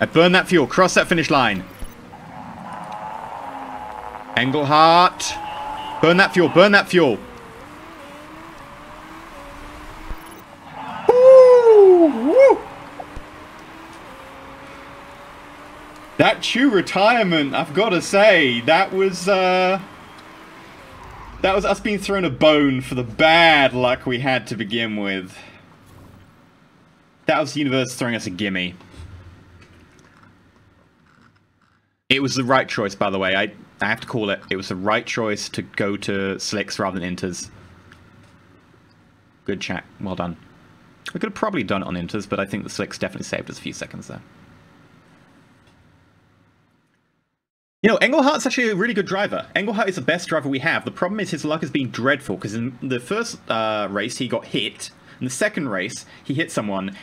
I burned that fuel. Cross that finish line. Engelhardt. Burn that fuel. Burn that fuel. Woo! That Chu retirement, I've got to say, that was us being thrown a bone for the bad luck we had to begin with. That was the universe throwing us a gimme. It was the right choice, by the way. I have to call it. It was the right choice to go to slicks rather than inters. Good chat. Well done. We could have probably done it on inters, but I think the slicks definitely saved us a few seconds there. You know, Engelhardt's actually a really good driver. Engelhardt is the best driver we have. The problem is his luck has been dreadful, because in the first race he got hit. In the second race, he hit someone,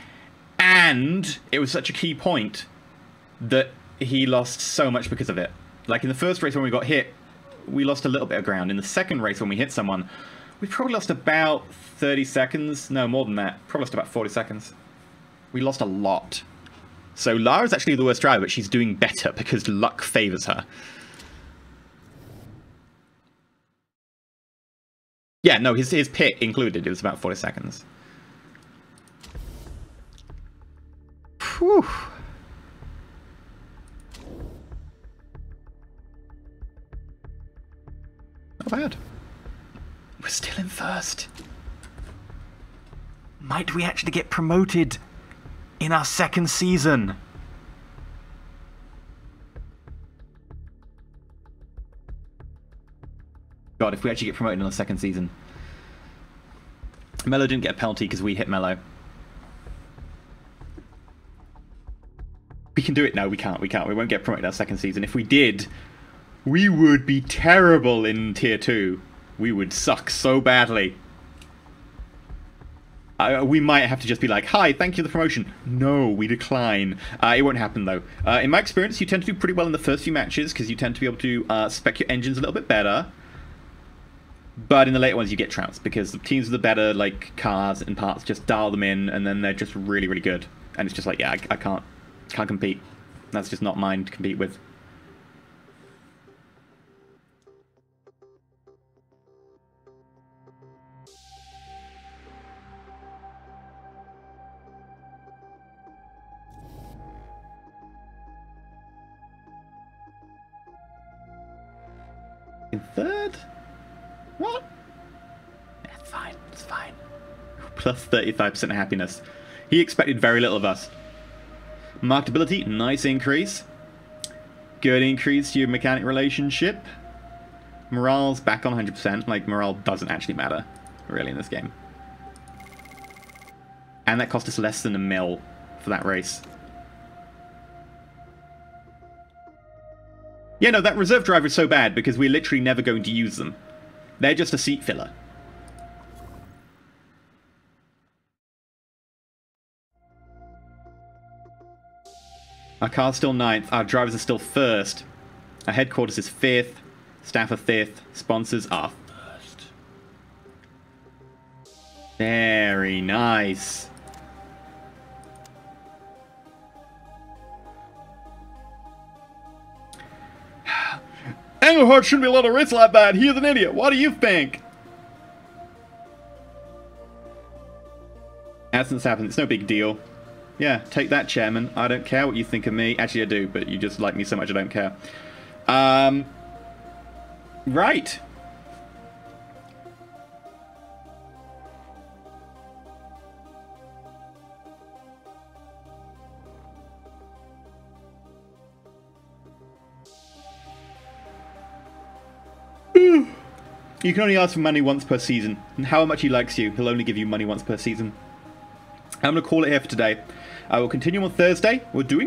and it was such a key point that he lost so much because of it. Like in the first race when we got hit, we lost a little bit of ground. In the second race when we hit someone, we probably lost about 30 seconds. No, more than that. Probably lost about 40 seconds. We lost a lot. So Lara's actually the worst driver, but she's doing better because luck favors her. Yeah, no, his pit included. It was about 40 seconds. Whew. Not bad. We're still in first. Might we actually get promoted in our second season? God, if we actually get promoted in our second season. Mello didn't get a penalty because we hit Mello. We can do it. No, we can't. We can't. We won't get promoted in our second season. If we did, we would be terrible in Tier 2. We would suck so badly. We might have to just be like, hi, thank you for the promotion. No, we decline. It won't happen, though. In my experience, you tend to do pretty well in the first few matches, because you tend to be able to spec your engines a little bit better. But in the later ones, you get trounced, because the teams with the better like cars and parts just dial them in, and then they're just really, really good. And it's just like, yeah, I can't compete. That's just not mine to compete with. In third? What? It's fine. It's fine. Plus 35% happiness. He expected very little of us. Marketability, nice increase. Good increase to your mechanic relationship. Morale's back on 100%. Like, morale doesn't actually matter, really, in this game. And that cost us less than $1 mil for that race. Yeah, no, that reserve driver is so bad because we're literally never going to use them. They're just a seat filler. Our car's still 9th. Our drivers are still 1st. Our headquarters is 5th. Staff are 5th. Sponsors are 1st. Very nice. Engelhardt shouldn't be allowed to race like that. He is an idiot. What do you think? Accidents happen. It's no big deal. Yeah, take that, Chairman. I don't care what you think of me. Actually, I do, but you just like me so much I don't care. Right. You can only ask for money once per season, and however much he likes you, he'll only give you money once per season. I'm going to call it here for today. I will continue on Thursday. We're doing